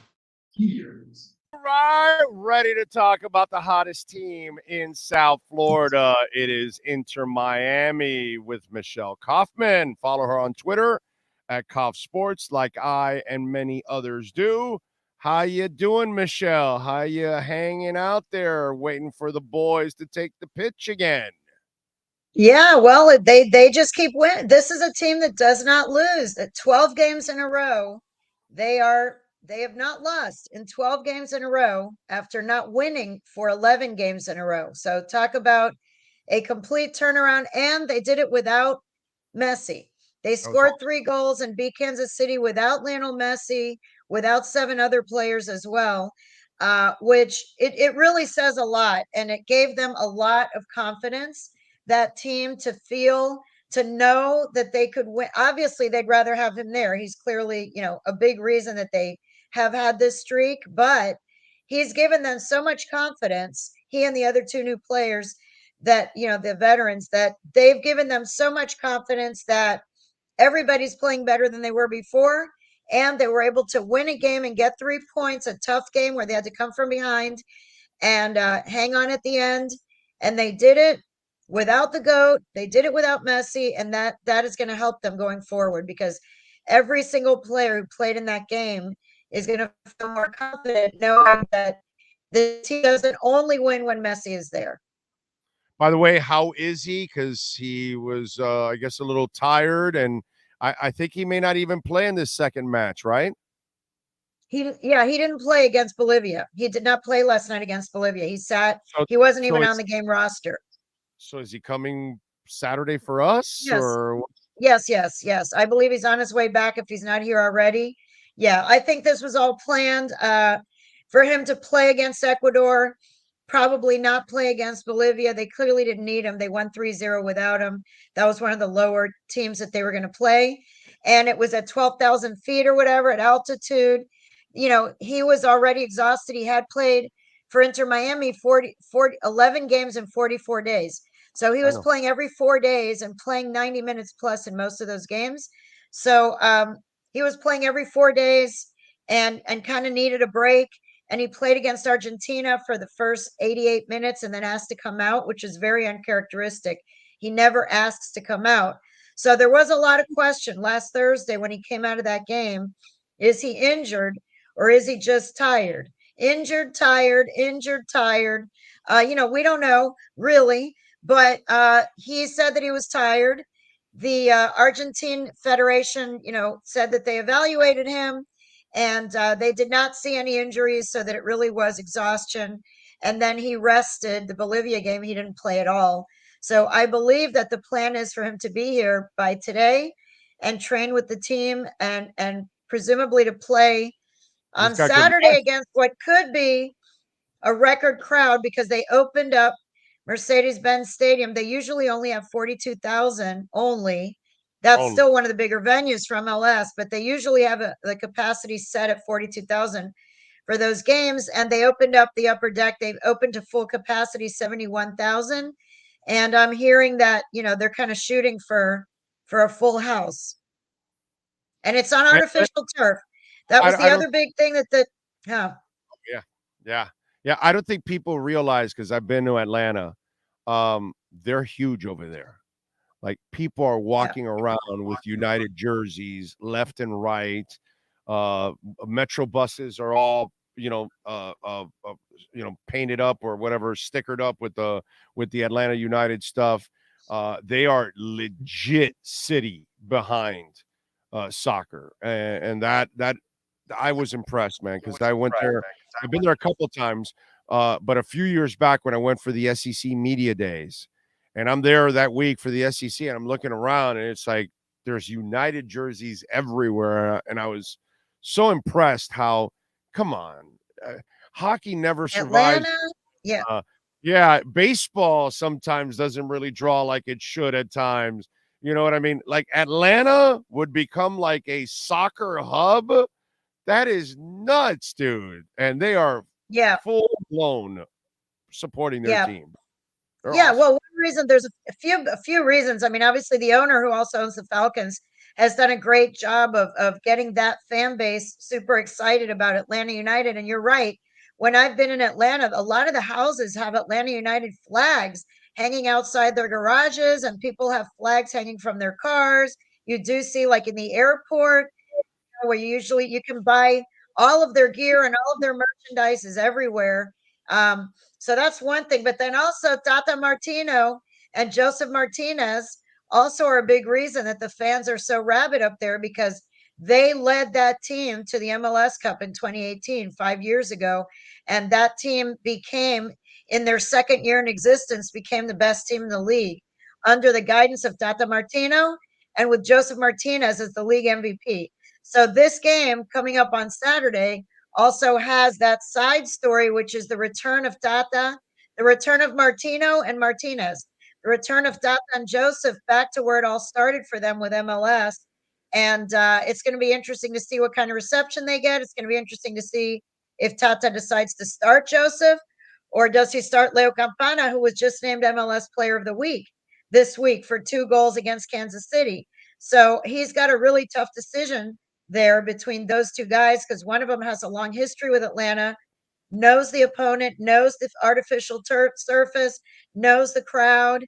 Right, ready to talk about the hottest team in South Florida. It is Inter Miami with Michelle Kaufman. Follow her on Twitter at Kauf Sports, like I and many others do. How you doing, Michelle? How you hanging out there waiting for the boys to take the pitch again? Yeah, well, they just keep winning. This is a team that does not lose. At 12 games in a row, they have not lost in 12 games in a row after not winning for 11 games in a row. So talk about a complete turnaround, and they did it without Messi. They scored 3 goals and beat Kansas City without Lionel Messi, without 7 other players as well, which it really says a lot. And it gave them a lot of confidence, that team, to know that they could win. Obviously, they'd rather have him there. He's clearly, a big reason that they have had this streak, but he's given them so much confidence, he and the other 2 new players, that, the veterans, that they've given them so much confidence that everybody's playing better than they were before, and they were able to win a game and get 3 points, a tough game where they had to come from behind and hang on at the end. And they did it without the GOAT. They did it without Messi, and that is going to help them going forward, because every single player who played in that game is going to feel more confident knowing that the team doesn't only win when Messi is there. By the way, how is he? Because he was, I guess, a little tired, and I think he may not even play in this second match, right? He didn't play against Bolivia. He did not play last night against Bolivia. He sat. He wasn't even on the game roster. So is he coming Saturday for us? Yes. Or Yes. I believe he's on his way back if he's not here already. Yeah, I think this was all planned for him to play against Ecuador. Probably not play against Bolivia. They clearly didn't need him. They won 3-0 without him. That was one of the lower teams that they were going to play. And it was at 12,000 feet or whatever at altitude. He was already exhausted. He had played for Inter Miami 11 games in 44 days. So he was playing every 4 days and playing 90 minutes plus in most of those games. So he was playing every 4 days and kind of needed a break. And he played against Argentina for the first 88 minutes and then asked to come out, which is very uncharacteristic. He never asks to come out. So there was a lot of question last Thursday when he came out of that game. Is he injured or is he just tired? Injured, tired. We don't know really, but he said that he was tired. The Argentine Federation, said that they evaluated him, and they did not see any injuries, so that it really was exhaustion. And then he rested. The Bolivia game, he didn't play at all. So I believe that the plan is for him to be here by today and train with the team and presumably to play on Saturday against what could be a record crowd, because they opened up Mercedes-Benz Stadium. They usually only have 42,000 only. That's still one of the bigger venues from MLS, but they usually have the capacity set at 42,000 for those games. And they opened up the upper deck. They've opened to full capacity, 71,000. And I'm hearing that, they're kind of shooting for a full house. And it's on artificial turf. That was the other big thing Yeah. I don't think people realize, because I've been to Atlanta, they're huge over there. Like, people are walking around with United jerseys left and right. Metro buses are all, painted up or whatever, stickered up with the Atlanta United stuff. They are legit city behind soccer, and that I was impressed, man, because I went there. I've been there a couple of times, but a few years back when I went for the SEC Media Days. And I'm there that week for the SEC, and I'm looking around, and it's like there's United jerseys everywhere. And I was so impressed how come on. Hockey never survives. Atlanta, yeah. Yeah, baseball sometimes doesn't really draw like it should at times. You know what I mean? Like Atlanta would become like a soccer hub. That is nuts, dude. And they are full blown supporting their team. They're awesome. Well, one reason, there's a few reasons. I mean, obviously the owner, who also owns the Falcons, has done a great job of getting that fan base super excited about Atlanta United. And you're right. When I've been in Atlanta, a lot of the houses have Atlanta United flags hanging outside their garages, and people have flags hanging from their cars. You do see, like in the airport, where you can buy all of their gear and all of their merchandise is everywhere. So that's one thing. But then also Tata Martino and Joseph Martinez also are a big reason that the fans are so rabid up there, because they led that team to the MLS Cup in 2018, 5 years ago. And that team became, in their second year in existence, became the best team in the league under the guidance of Tata Martino and with Joseph Martinez as the league MVP. So this game coming up on Saturday also has that side story, which is the return of Tata, the return of Martino and Martinez, the return of Tata and Joseph back to where it all started for them with MLS. And it's going to be interesting to see what kind of reception they get. It's going to be interesting to see if Tata decides to start Joseph, or does he start Leo Campana, who was just named MLS Player of the Week this week for 2 goals against Kansas City. So he's got a really tough decision there between those two guys, because one of them has a long history with Atlanta, knows the opponent, knows the artificial turf surface, knows the crowd,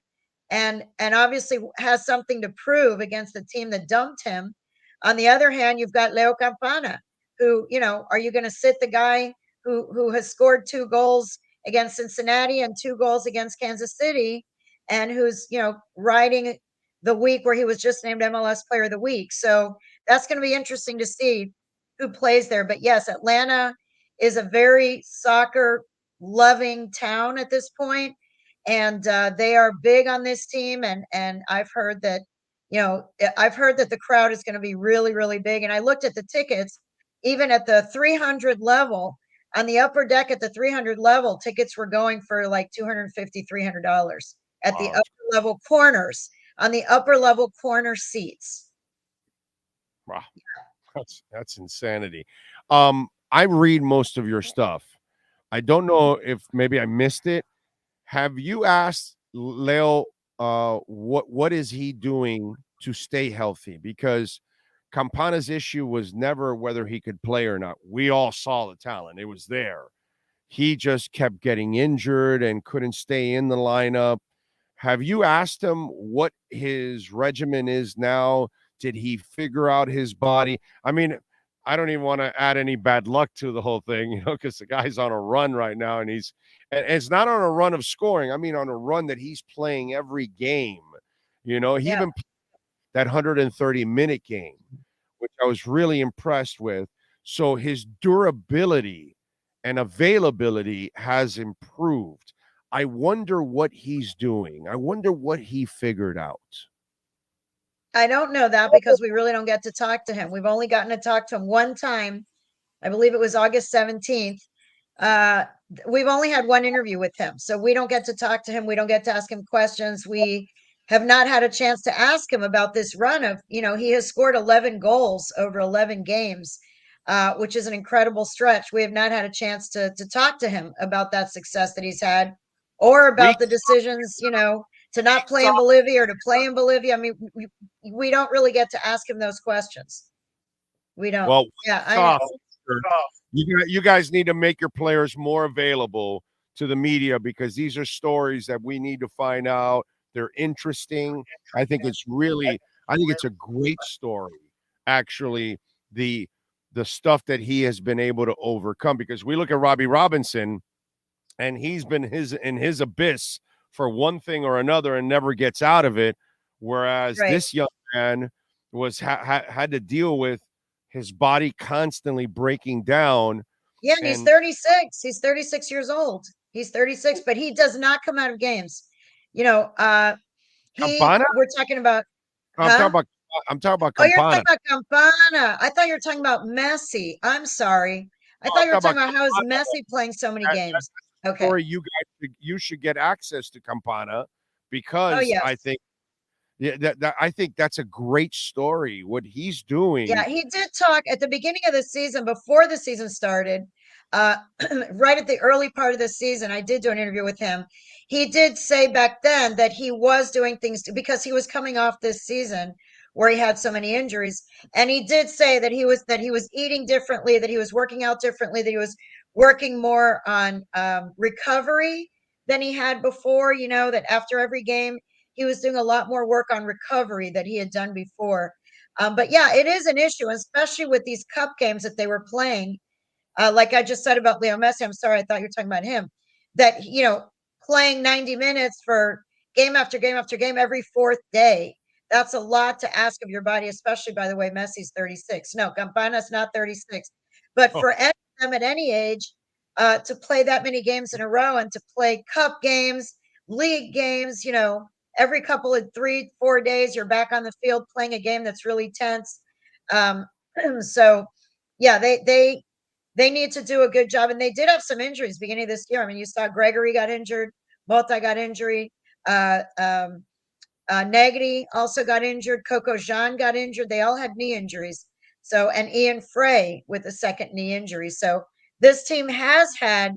and obviously has something to prove against the team that dumped him. On the other hand, you've got Leo Campana, who, are you going to sit the guy who has scored 2 goals against Cincinnati and 2 goals against Kansas City, and who's, riding the week where he was just named MLS Player of the Week? So that's going to be interesting to see who plays there. But yes, Atlanta is a very soccer loving town at this point, and they are big on this team. And I've heard that, the crowd is going to be really, really big. And I looked at the tickets, even at the 300 level, on the upper deck at the 300 level, tickets were going for like $250, $300 at the upper level corners, on the upper level corner seats. Wow, that's insanity. I read most of your stuff. I don't know if maybe I missed it. Have you asked Leo what is he doing to stay healthy? Because Campana's issue was never whether he could play or not. We all saw the talent. It was there. He just kept getting injured and couldn't stay in the lineup. Have you asked him what his regimen is now? Did he figure out his body? I mean, I don't even want to add any bad luck to the whole thing, because the guy's on a run right now, and it's not on a run of scoring. I mean, on a run that he's playing every game. He even played that 130-minute game, which I was really impressed with. So his durability and availability has improved. I wonder what he's doing. I wonder what he figured out. I don't know that, because we really don't get to talk to him. We've only gotten to talk to him one time. I believe it was August 17th. We've only had one interview with him, so we don't get to talk to him. We don't get to ask him questions. We have not had a chance to ask him about this run of, he has scored 11 goals over 11 games, which is an incredible stretch. We have not had a chance to talk to him about that success that he's had, or about the decisions, to not play in Bolivia or to play in Bolivia. I mean, we don't really get to ask him those questions. We don't. Well, I you guys need to make your players more available to the media, because these are stories that we need to find out. They're interesting. I think it's a great story, actually, the stuff that he has been able to overcome, because we look at Robbie Robinson, and he's been in his abyss for one thing or another and never gets out of it. Whereas this young man had to deal with his body constantly breaking down. Yeah, and he's 36. He's 36 years old. He's 36, but he does not come out of games. Campana? We're talking about. I'm talking about Campana. Oh, you're talking about Campana. I thought you were talking about Messi. I'm sorry. I thought you were talking about how is Campana. Messi playing so many games. That's the Okay. story you should get access to Campana because Oh, yes. I think I think that's a great story. What he's doing. Yeah, he did talk at the beginning of the season before the season started. Right at the early part of the season, I did do an interview with him. He did say back then that he was doing things because he was coming off this season where he had so many injuries, and he did say that he was eating differently, that he was working out differently, that he was working more on recovery than he had before. You know, that after every game he was doing a lot more work on recovery that he had done before. But yeah, it is an issue, especially with these cup games that they were playing. Like I just said about Leo Messi, I'm sorry, I thought you were talking about him. That, you know, playing 90 minutes for game after game after game every fourth day. That's a lot to ask of your body, especially, by the way, Messi's 36. No, Campana's not 36. But for any of them at any age, to play that many games in a row and to play cup games, league games, you know, every couple of 3-4 days, you're back on the field playing a game that's really tense. So, yeah, they need to do a good job. And they did have some injuries beginning of this year. I mean, you saw Gregory got injured, Mota got injury, Negri also got injured, Coco Jean got injured. They all had knee injuries. So, and Ian Frey with a second knee injury. So this team has had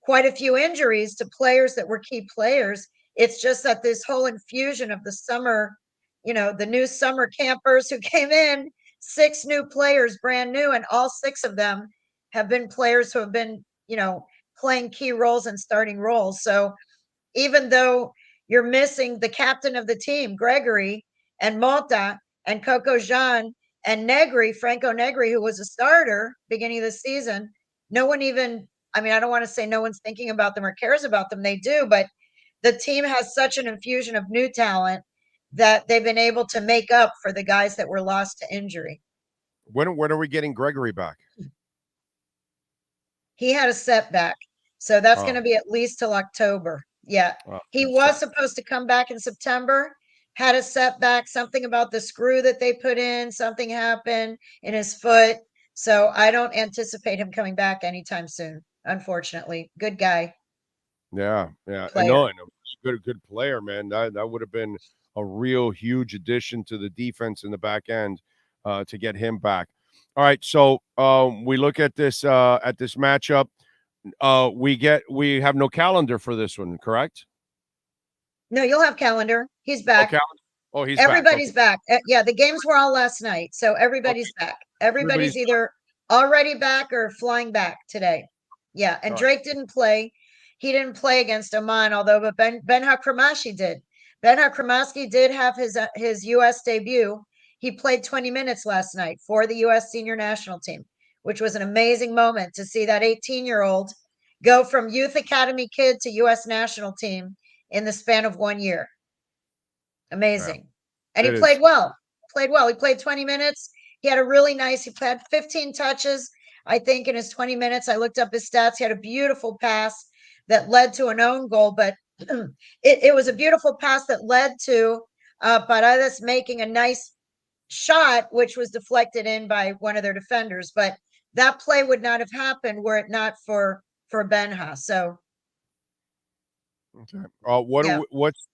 quite a few injuries to players that were key players. It's just that this whole infusion of the summer, you know, the new summer campers who came in, 6 new players, brand new, and all 6 of them have been players who have been, you know, playing key roles and starting roles. So even though you're missing the captain of the team, Gregory, and Mota, and Coco Jean, and Negri, Franco Negri, who was a starter beginning of the season, no one even, I mean, I don't want to say no one's thinking about them or cares about them. They do, but the team has such an infusion of new talent that they've been able to make up for the guys that were lost to injury. When are we getting Gregory back? He had a setback. So that's going to be at least till October. Yeah. He was supposed to come back in September, had a setback, something about the screw that they put in, something happened in his foot. So I don't anticipate him coming back anytime soon, unfortunately. Good guy. Yeah. Player. No, good player, man. That would have been a real huge addition to the defense in the back end to get him back. All right, so we look at this matchup. We have no calendar for this one, correct? No, you'll have calendar. He's back. He's Everybody's back. back. Yeah, the games were all last night, so everybody's back. Everybody's either already back or flying back today. Yeah, and Drake didn't play. He didn't play against Oman, but Ben Hakramashi did. Ben Hakramashi did have his U.S. debut. He played 20 minutes last night for the U.S. senior national team, which was an amazing moment to see that 18-year-old go from youth academy kid to U.S. national team in the span of 1 year. Amazing. Yeah, and he played well. He played 20 minutes. He had he had 15 touches, I think, in his 20 minutes. I looked up his stats. He had a beautiful pass that led to an own goal, but it was a beautiful pass that led to Paredes making a nice shot, which was deflected in by one of their defenders. But that play would not have happened were it not for Benha. So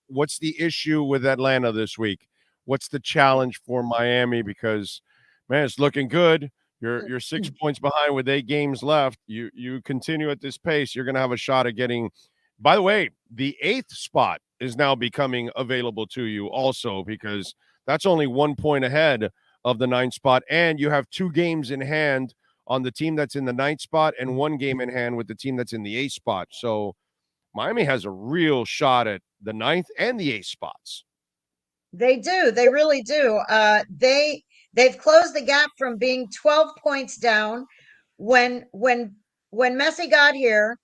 what's the issue with Atlanta this week? What's the challenge for Miami? Because man, it's looking good. You're 6 points behind with 8 games left. You continue at this pace, you're going to have a shot at getting. By the way, the 8th spot is now becoming available to you also, because that's only 1 point ahead of the 9th spot, and you have 2 games in hand on the team that's in the 9th spot and 1 game in hand with the team that's in the 8th spot. So Miami has a real shot at the 9th and the 8th spots. They do. They really do. They've closed the gap from being 12 points down when Messi got here,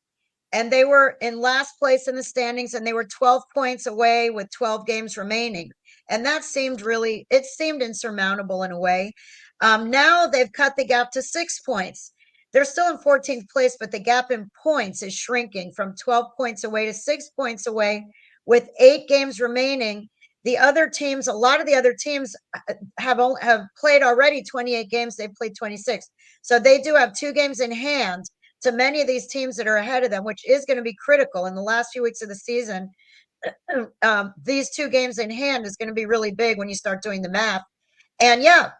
and they were in last place in the standings, and they were 12 points away with 12 games remaining. And that seemed insurmountable in a way. Now they've cut the gap to 6 points. They're still in 14th place, but the gap in points is shrinking from 12 points away to 6 points away with 8 games remaining. the other teams, a lot of the other teams have played already 28 games. They've played 26. So they do have 2 games in hand to many of these teams that are ahead of them, which is going to be critical in the last few weeks of the season. These 2 games in hand is going to be really big when you start doing the math. And yeah,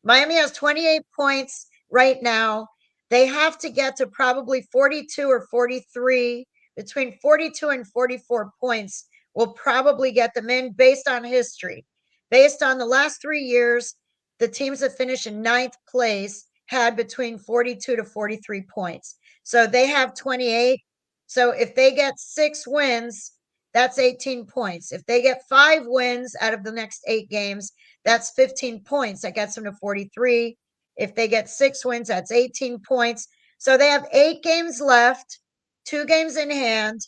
Miami has 28 points right now. They have to get to probably 42 or 43, between 42 and 44 points will probably get them in based on history. Based on the last 3 years, the teams that finished in 9th place had between 42 to 43 points. So they have 28. So if they get 6 wins, that's 18 points. If they get 5 wins out of the next 8 games, that's 15 points. That gets them to 43. If they get 6 wins, that's 18 points. So they have 8 games left, 2 games in hand.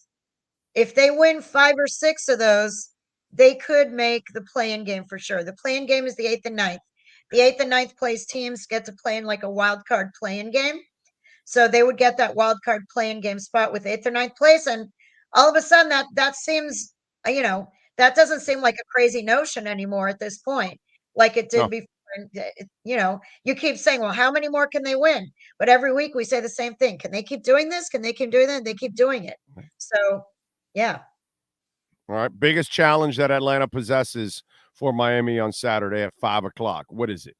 If they win 5 or 6 of those, they could make the play-in game for sure. The play-in game is the 8th and 9th. The 8th and 9th place teams get to play in like a wild card play-in game. So they would get that wild card play-in game spot with 8th or 9th place. And all of a sudden that seems, that doesn't seem like a crazy notion anymore at this point, like it did before. You keep saying, well, how many more can they win? But every week we say the same thing. Can they keep doing this? Can they keep doing that? They keep doing it. So, yeah. All right. Biggest challenge that Atlanta possesses for Miami on Saturday at 5:00. What is it?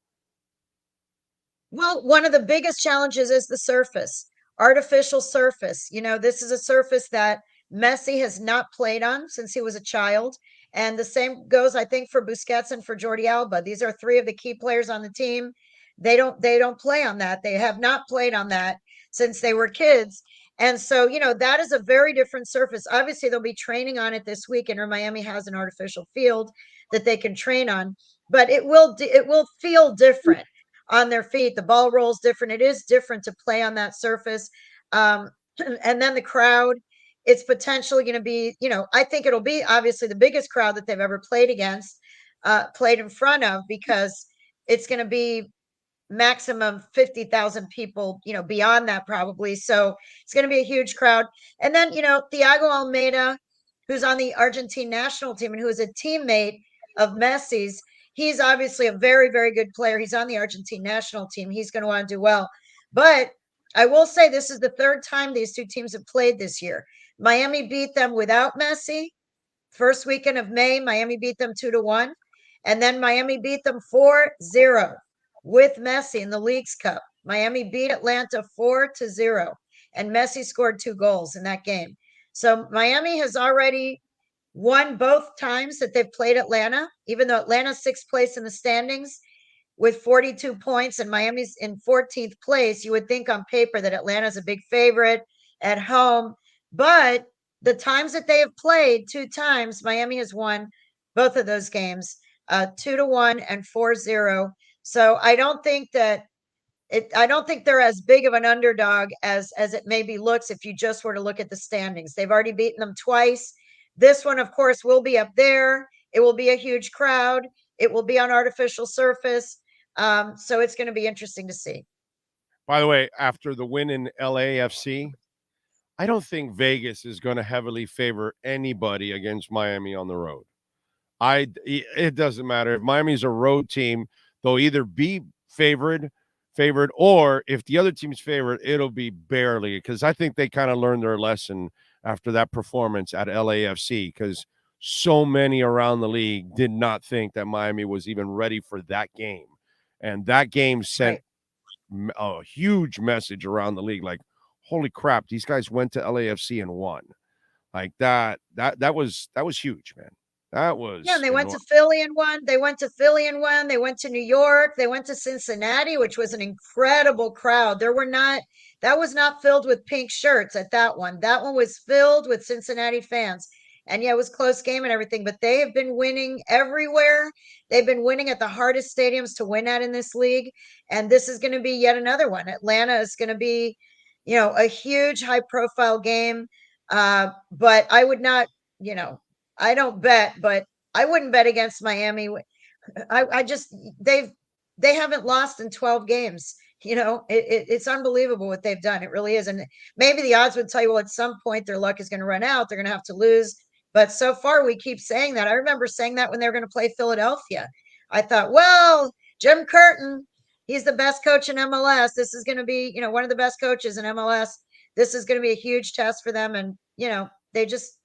Well, one of the biggest challenges is the surface, artificial surface. This is a surface that Messi has not played on since he was a child. And the same goes, I think, for Busquets and for Jordi Alba. These are 3 of the key players on the team. They don't play on that. They have not played on that since they were kids. And so, that is a very different surface. Obviously, they'll be training on it this week. Inter Miami has an artificial field that they can train on, but it will feel different on their feet. The ball rolls different. It is different to play on that surface. And then the crowd, it's potentially going to be, I think it'll be obviously the biggest crowd that they've ever played against, played in front of, because it's going to be maximum 50,000 people, beyond that probably. So it's going to be a huge crowd. And then, Thiago Almeida, who's on the Argentine national team and who is a teammate of Messi's, he's obviously a very, very good player. He's on the Argentine national team. He's going to want to do well. But I will say this is the 3rd time these 2 teams have played this year. Miami beat them without Messi. First weekend of May, Miami beat them 2-1. And then Miami beat them 4-0 with Messi in the Leagues Cup. Miami beat Atlanta 4-0. And Messi scored 2 goals in that game. So Miami has already won both times that they've played Atlanta, even though Atlanta's 6th place in the standings with 42 points and Miami's in 14th place. You would think on paper that Atlanta's a big favorite at home. But the times that they have played, 2 times, Miami has won both of those games, 2-1 and 4-0. So I don't think they're as big of an underdog as it maybe looks if you just were to look at the standings. They've already beaten them twice. This one, of course, will be up there. It will be a huge crowd. It will be on artificial surface. So it's going to be interesting to see. By the way, after the win in LAFC, I don't think Vegas is going to heavily favor anybody against Miami on the road. It doesn't matter. If Miami's a road team, they'll either be favored, or if the other team's favored, it'll be barely, because I think they kind of learned their lesson after that performance at LAFC, because so many around the league did not think that Miami was even ready for that game. And that game sent a huge message around the league, like, holy crap, these guys went to LAFC and won. Like that was huge, man. That was, yeah. And they went to Philly and won. They went to Philly and won. They went to New York. They went to Cincinnati, which was an incredible crowd. That was not filled with pink shirts at that one. That one was filled with Cincinnati fans. And yeah, it was a close game and everything, but they have been winning everywhere. They've been winning at the hardest stadiums to win at in this league. And this is going to be yet another one. Atlanta is going to be, a huge high profile game. But I would not, I don't bet, but I wouldn't bet against Miami. They haven't lost in 12 games. It's unbelievable what they've done. It really is. And maybe the odds would tell you, well, at some point their luck is going to run out. They're going to have to lose. But so far, we keep saying that. I remember saying that when they were going to play Philadelphia. I thought, well, Jim Curtin, he's the best coach in MLS. This is going to be, one of the best coaches in MLS. This is going to be a huge test for them. And, they just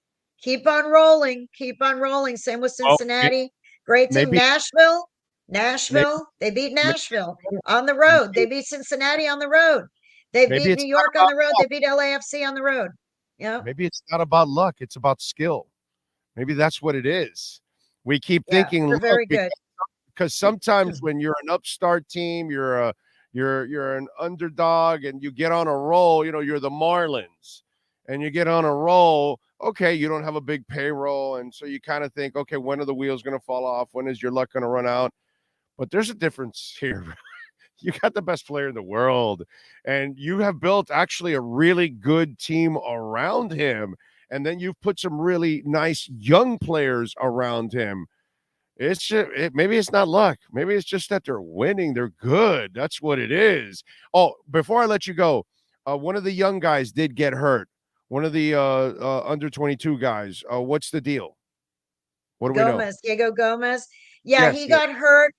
keep on rolling. Same with Cincinnati. Great team. Nashville, they beat Nashville on the road. They beat Cincinnati on the road. They beat New York on the road. They beat LAFC on the road. Yeah. Maybe it's not about luck. It's about skill. Maybe that's what it is. We keep thinking they're very good. Because sometimes when you're an upstart team, you're an underdog and you get on a roll, you're the Marlins and you get on a roll. Okay, you don't have a big payroll. And so you kind of think, okay, when are the wheels going to fall off? When is your luck going to run out? But there's a difference here. You got the best player in the world, and you have built actually a really good team around him. And then you've put some really nice young players around him. It's just, maybe it's not luck. Maybe it's just that they're winning. They're good. That's what it is. Oh, before I let you go, one of the young guys did get hurt. One of the under 22 guys. What's the deal? What do we know? Diego Gomez. Yeah, yes, he got hurt.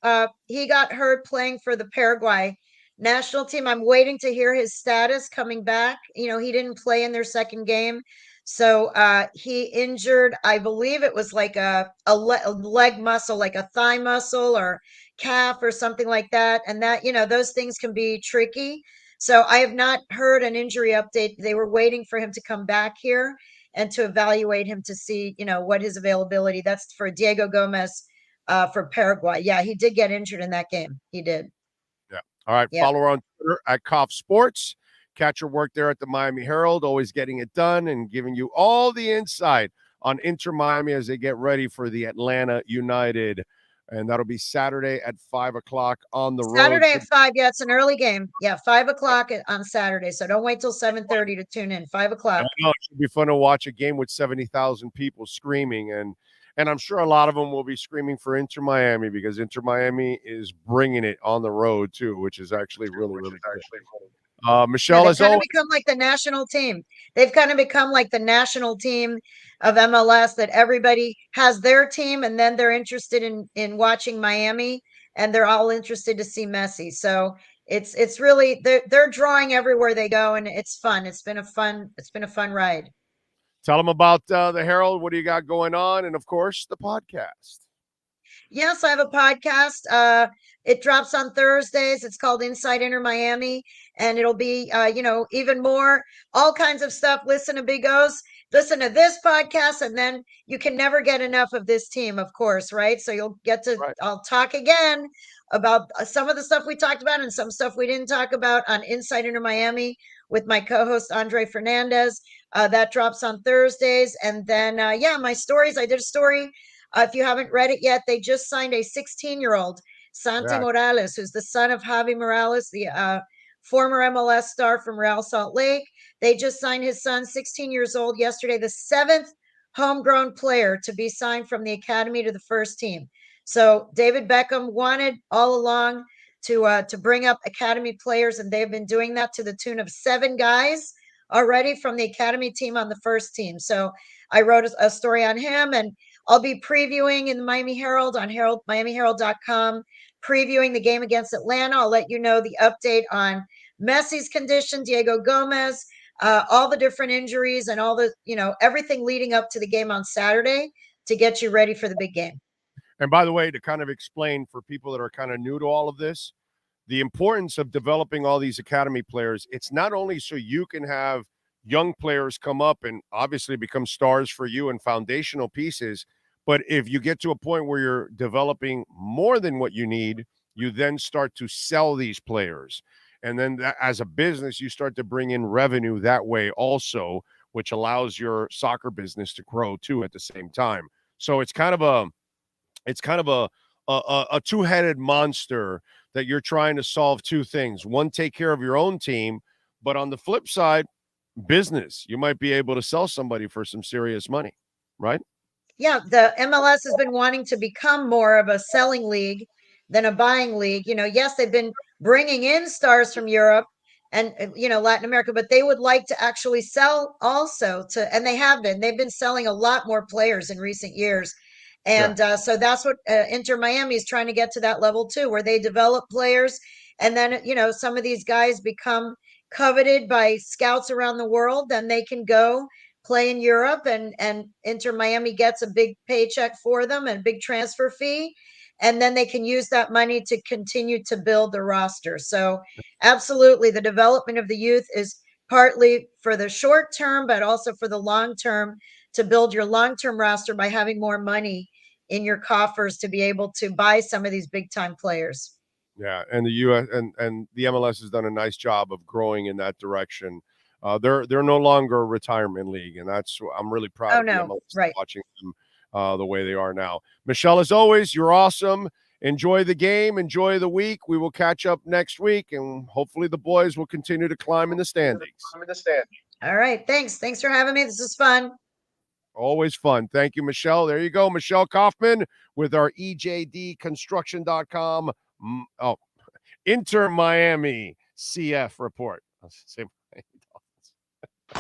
He got hurt playing for the Paraguay national team. I'm waiting to hear his status coming back. He didn't play in their second game. So he injured, I believe it was like a leg muscle, like a thigh muscle or calf or something like that. And that, those things can be tricky. So I have not heard an injury update. They were waiting for him to come back here and to evaluate him to see, what his availability. That's for Diego Gomez for Paraguay. Yeah, he did get injured in that game. He did. Yeah. All right. Yeah. Follow her on Twitter at Kauf Sports. Catch her work there at the Miami Herald, always getting it done and giving you all the insight on Inter Miami as they get ready for the Atlanta United. And that'll be Saturday at 5 o'clock on the road. Saturday at 5. Yeah, it's an early game. Yeah, 5 o'clock on Saturday. So don't wait till 7:30 to tune in. 5 o'clock. I know, it should be fun to watch a game with 70,000 people screaming. And I'm sure a lot of them will be screaming for Inter Miami because Inter Miami is bringing it on the road too, which is actually really cool. Michelle, they've kind of become like the national team. They've kind of become like the national team of MLS that everybody has their team, and then they're interested in watching Miami, and they're all interested to see Messi. So it's really they're drawing everywhere they go, and it's fun. It's been a fun ride. Tell them about the Herald. What do you got going on, and of course the podcast. Yes, I have a podcast. It drops on Thursdays. It's called Inside Inter Miami, and it'll be, even more, all kinds of stuff. Listen to Big O's, listen to this podcast, and then you can never get enough of this team, of course, right? So you'll get to, I'll talk again about some of the stuff we talked about and some stuff we didn't talk about on Inside Inter Miami with my co-host, Andre Fernandez. That drops on Thursdays. And then, my stories. I did a story. If you haven't read it yet, they just signed a 16-year-old, Santi Morales, who's the son of Javi Morales, the former MLS star from Real Salt Lake. They just signed his son, 16 years old, yesterday, the 7th homegrown player to be signed from the academy to the first team. So David Beckham wanted all along to bring up academy players, and they've been doing that to the tune of 7 guys already from the academy team on the first team. So I wrote a story on him, and I'll be previewing in the Miami Herald on miamiherald.com, previewing the game against Atlanta. I'll let you know the update on Messi's condition, Diego Gomez, all the different injuries and all the, everything leading up to the game on Saturday to get you ready for the big game. And by the way, to kind of explain for people that are kind of new to all of this, the importance of developing all these academy players, it's not only so you can have young players come up and obviously become stars for you and foundational pieces. But if you get to a point where you're developing more than what you need, you then start to sell these players. And then as a business, you start to bring in revenue that way also, which allows your soccer business to grow too at the same time. So it's kind of a two-headed monster that you're trying to solve two things. One, take care of your own team, but on the flip side, business, you might be able to sell somebody for some serious money, right? Yeah, the MLS has been wanting to become more of a selling league than a buying league. Yes, they've been bringing in stars from Europe and Latin America, but they would like to actually sell also and they've been selling a lot more players in recent years. And so that's what Inter Miami is trying to get to, that level too, where they develop players. And then, some of these guys become coveted by scouts around the world. Then they can go play in Europe, and Inter Miami gets a big paycheck for them and a big transfer fee. And then they can use that money to continue to build the roster. So absolutely, the development of the youth is partly for the short term, but also for the long term, to build your long-term roster by having more money in your coffers to be able to buy some of these big-time players. Yeah, and the U.S. and the MLS has done a nice job of growing in that direction. They're no longer a retirement league, and I'm really proud of the MLS watching them the way they are now. Michelle, as always, you're awesome. Enjoy the game. Enjoy the week. We will catch up next week, and hopefully the boys will continue to climb in the standings. All right. Thanks. Thanks for having me. This is fun. Always fun. Thank you, Michelle. There you go. Michelle Kaufman with our EJDconstruction.com Inter Miami CF report.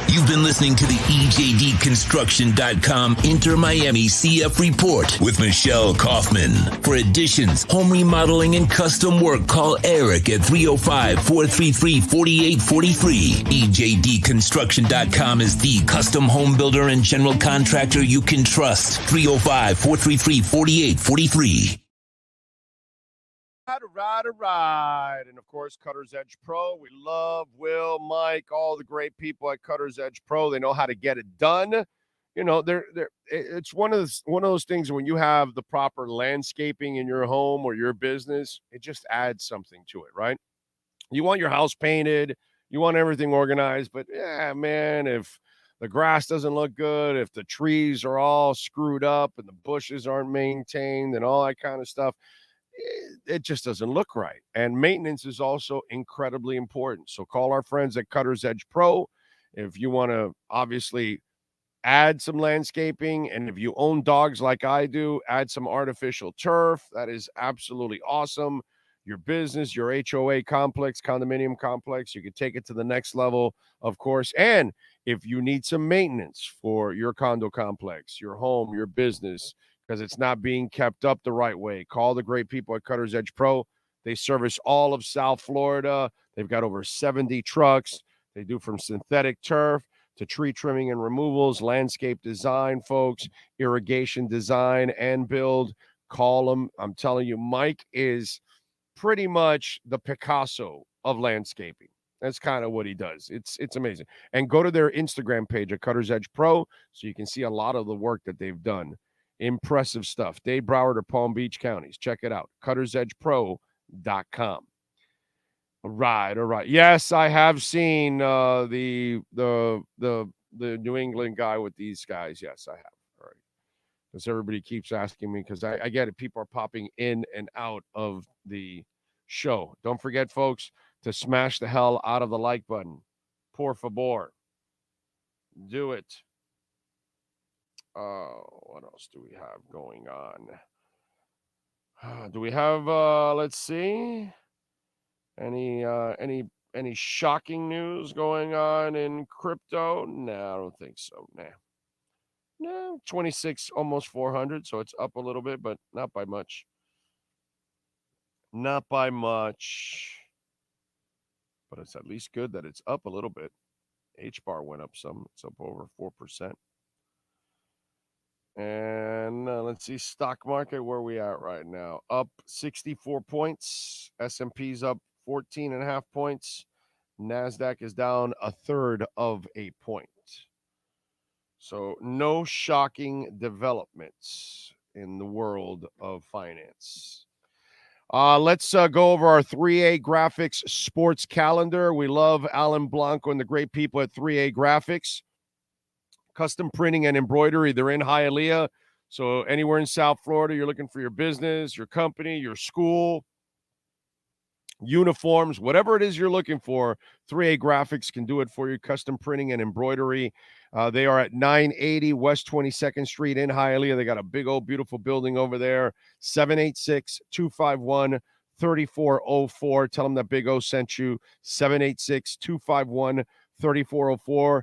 You've been listening to the EJDconstruction.com Inter Miami CF report with Michelle Kaufman. For additions, home remodeling, and custom work, call Eric at 305-433-4843. EJDconstruction.com is the custom home builder and general contractor you can trust. 305-433-4843. Right. And of course, Cutter's Edge Pro. We love Will, Mike, all the great people at Cutter's Edge Pro. They know how to get it done. It's one of those things when you have the proper landscaping in your home or your business, it just adds something to it, right? You want your house painted, you want everything organized, but yeah, man, if the grass doesn't look good, if the trees are all screwed up and the bushes aren't maintained and all that kind of stuff, it just doesn't look right. And maintenance is also incredibly important. So call our friends at Cutter's Edge Pro if you want to obviously add some landscaping. And if you own dogs like I do, add some artificial turf. That is absolutely awesome. Your business, your HOA complex, condominium complex, you can take it to the next level, of course. And if you need some maintenance for your condo complex, your home, your business, because it's not being kept up the right way, call the great people at Cutter's Edge Pro. They service all of South Florida. They've got over 70 trucks. They do from synthetic turf to tree trimming and removals, landscape design, folks, irrigation design and build. Call them. I'm telling you, Mike is pretty much the Picasso of landscaping. That's kind of what he does. It's amazing. And go to their Instagram page at Cutter's Edge Pro so you can see a lot of the work that they've done. Impressive stuff. Dade, Broward, or Palm Beach counties. Check it out. CuttersEdgePro.com. All right. Yes, I have seen the New England guy with these guys. Yes, I have. All right. Because everybody keeps asking me, because I get it. People are popping in and out of the show. Don't forget, folks, to smash the hell out of the like button. Por favor. Do it. What else do we have going on? Do we have let's see, any shocking news going on in crypto? No, I don't think so. No, 26, almost 400, so it's up a little bit, but not by much. But it's at least good that it's up a little bit. H-bar went up some. It's up over 4%. And let's see, stock market, where we at right now? Up 64 points. S&P's up 14.5 points. NASDAQ is down 1/3 of a point. So no shocking developments in the world of finance. Let's go over our 3A Graphix sports calendar. We love Alan Blanco and the great people at 3A Graphix. Custom printing and embroidery. They're in Hialeah. So anywhere in South Florida, you're looking for your business, your company, your school, uniforms, whatever it is you're looking for, 3A Graphix can do it for you. Custom printing and embroidery. They are at 980 West 22nd Street in Hialeah. They got a big old beautiful building over there. 786-251 3404. Tell them that Big O sent you. 786-251-3404.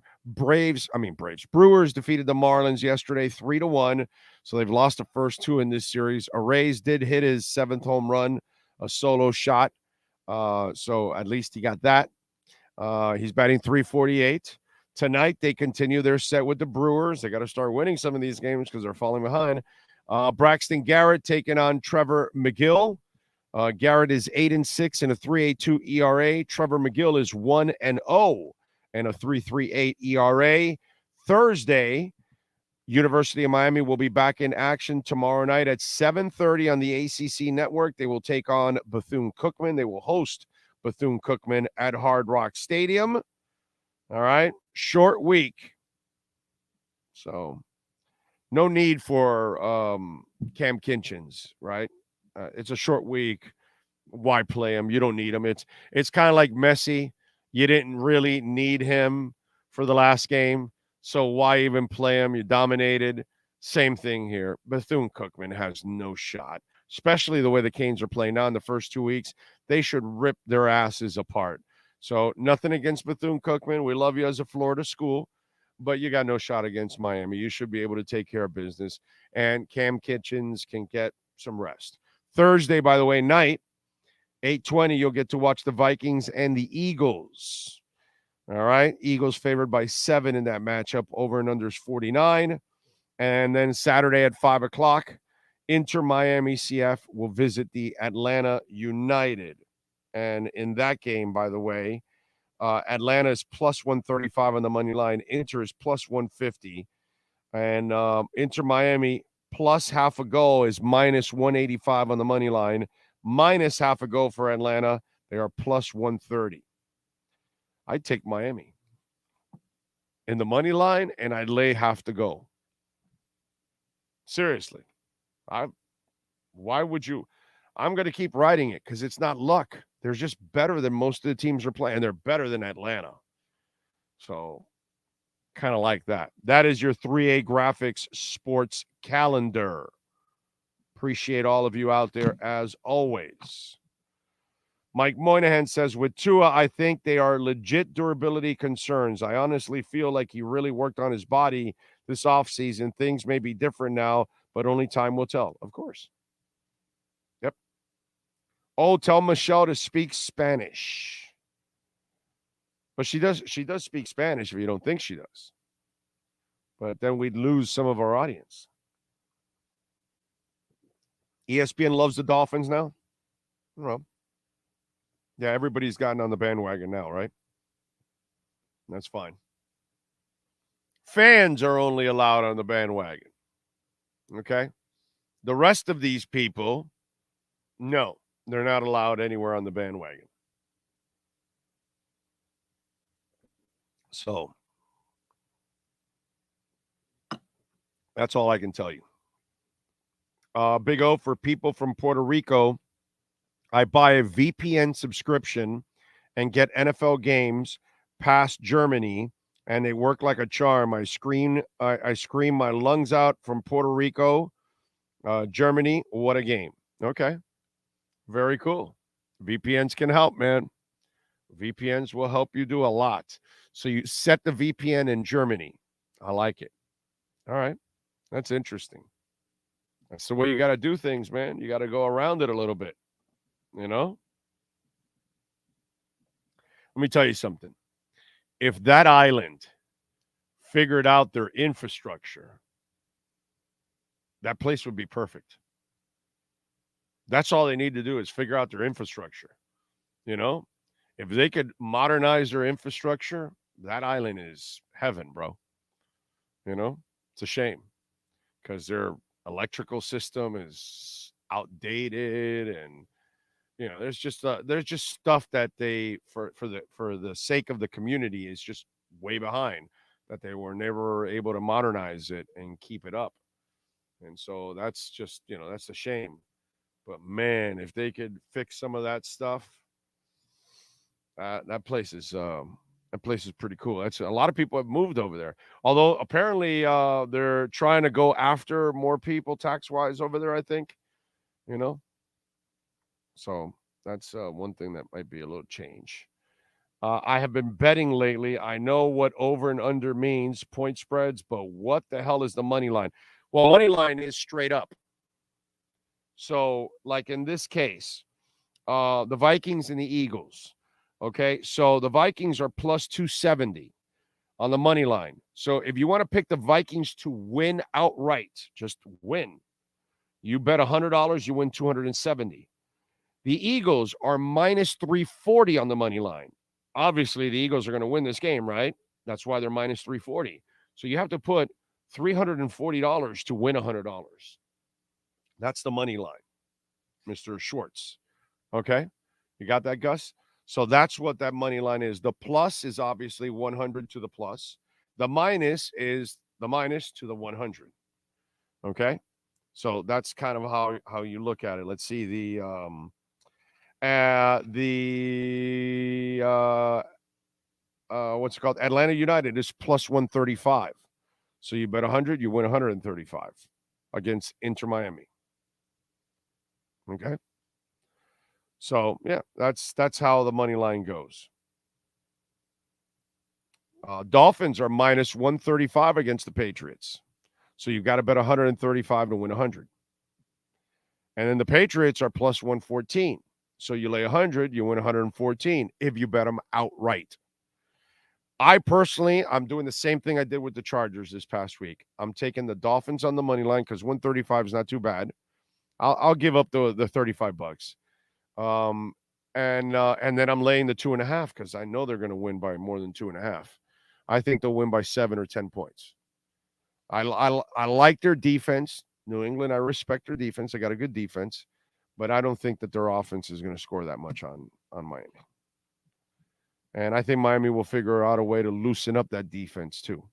Brewers defeated the Marlins yesterday 3-1. So they've lost the first two in this series. Arraez did hit his 7th home run, a solo shot. So at least he got that. He's batting 348. Tonight, they continue their set with the Brewers. They got to start winning some of these games because they're falling behind. Braxton Garrett taking on Trevor McGill. Garrett is 8-6 and a 3.82 ERA. Trevor McGill is 1-0 and a 3.38 ERA. Thursday, University of Miami will be back in action tomorrow night at 7:30 on the ACC network. They will take on Bethune-Cookman. They will host Bethune-Cookman at Hard Rock Stadium. All right. Short week. So no need for Cam Kinchins, right? It's a short week. Why play him? You don't need him. It's kind of like Messi. You didn't really need him for the last game. So why even play him? You dominated. Same thing here. Bethune-Cookman has no shot, especially the way the Canes are playing now in the first 2 weeks. They should rip their asses apart. So nothing against Bethune-Cookman. We love you as a Florida school, but you got no shot against Miami. You should be able to take care of business, and Cam Kitchens can get some rest. Thursday, by the way, night, 8:20, you'll get to watch the Vikings and the Eagles. All right, Eagles favored by 7 in that matchup. Over and under is 49. And then Saturday at 5 o'clock, Inter Miami CF will visit the Atlanta United. And in that game, by the way, Atlanta is plus 135 on the money line. Inter is plus 150. And Inter Miami plus half a goal is minus 185 on the money line. Minus half a goal for Atlanta. They are plus 130. I'd take Miami in the money line, and I'd lay half the goal. Seriously. Why would you? I'm going to keep riding it because it's not luck. They're just better than most of the teams are playing. They're better than Atlanta. So kind of like that. That is your 3A Graphix sports calendar. Appreciate all of you out there as always. Mike Moynihan says, with Tua, I think they are legit durability concerns. I honestly feel like he really worked on his body this offseason. Things may be different now, but only time will tell. Of course. Yep. Oh, tell Michelle to speak Spanish. But she does speak Spanish if you don't think she does. But then we'd lose some of our audience. ESPN loves the Dolphins now? Well, yeah, everybody's gotten on the bandwagon now, right? That's fine. Fans are only allowed on the bandwagon. Okay? The rest of these people, no, they're not allowed anywhere on the bandwagon. So, that's all I can tell you. Big O, for people from Puerto Rico, I buy a VPN subscription and get NFL games past Germany, and they work like a charm. I scream my lungs out from Puerto Rico, Germany. What a game. Okay. Very cool. VPNs can help, man. VPNs will help you do a lot. So you set the VPN in Germany. I like it. All right. That's interesting. That's the way you got to do things, man. You got to go around it a little bit, you know? Let me tell you something. If that island figured out their infrastructure, that place would be perfect. That's all they need to do is figure out their infrastructure. You know? If they could modernize their infrastructure, that island is heaven, bro. You know? It's a shame because their electrical system is outdated, and you know there's just stuff that they for the sake of the community is just way behind, that they were never able to modernize it and keep it up. And so that's just, you know, that's a shame. But man, if they could fix some of that stuff, that place is pretty cool. That's a lot of people have moved over there. Although apparently they're trying to go after more people tax-wise over there, I think. You know? So That's one thing that might be a little change. I have been betting lately. I know what over and under means, point spreads, but what the hell is the money line? Well, money line is straight up. So, like in this case, the Vikings and the Eagles. Okay, so the Vikings are plus 270 on the money line. So if you want to pick the Vikings to win outright, just win, you bet $100, you win 270. The Eagles are minus 340 on the money line. Obviously, the Eagles are going to win this game, right? That's why they're minus 340. So you have to put $340 to win $100. That's the money line, Mr. Schwartz. Okay? You got that, Gus? So that's what that money line is. The plus is obviously 100 to the plus. The minus is the minus to the 100. Okay? So that's kind of how you look at it. Let's see the what's it called? Atlanta United is plus 135. So you bet 100, you win 135 against Inter Miami. Okay? So, yeah, that's how the money line goes. Dolphins are minus 135 against the Patriots. So you've got to bet 135 to win 100. And then the Patriots are plus 114. So you lay 100, you win 114 if you bet them outright. I'm doing the same thing I did with the Chargers this past week. I'm taking the Dolphins on the money line because 135 is not too bad. I'll give up the $35. And then I'm laying the 2.5 because I know they're going to win by more than 2.5. I think they'll win by 7 or 10 points. I like their defense. New England, I respect their defense. They got a good defense, but I don't think that their offense is going to score that much on Miami. And I think Miami will figure out a way to loosen up that defense too.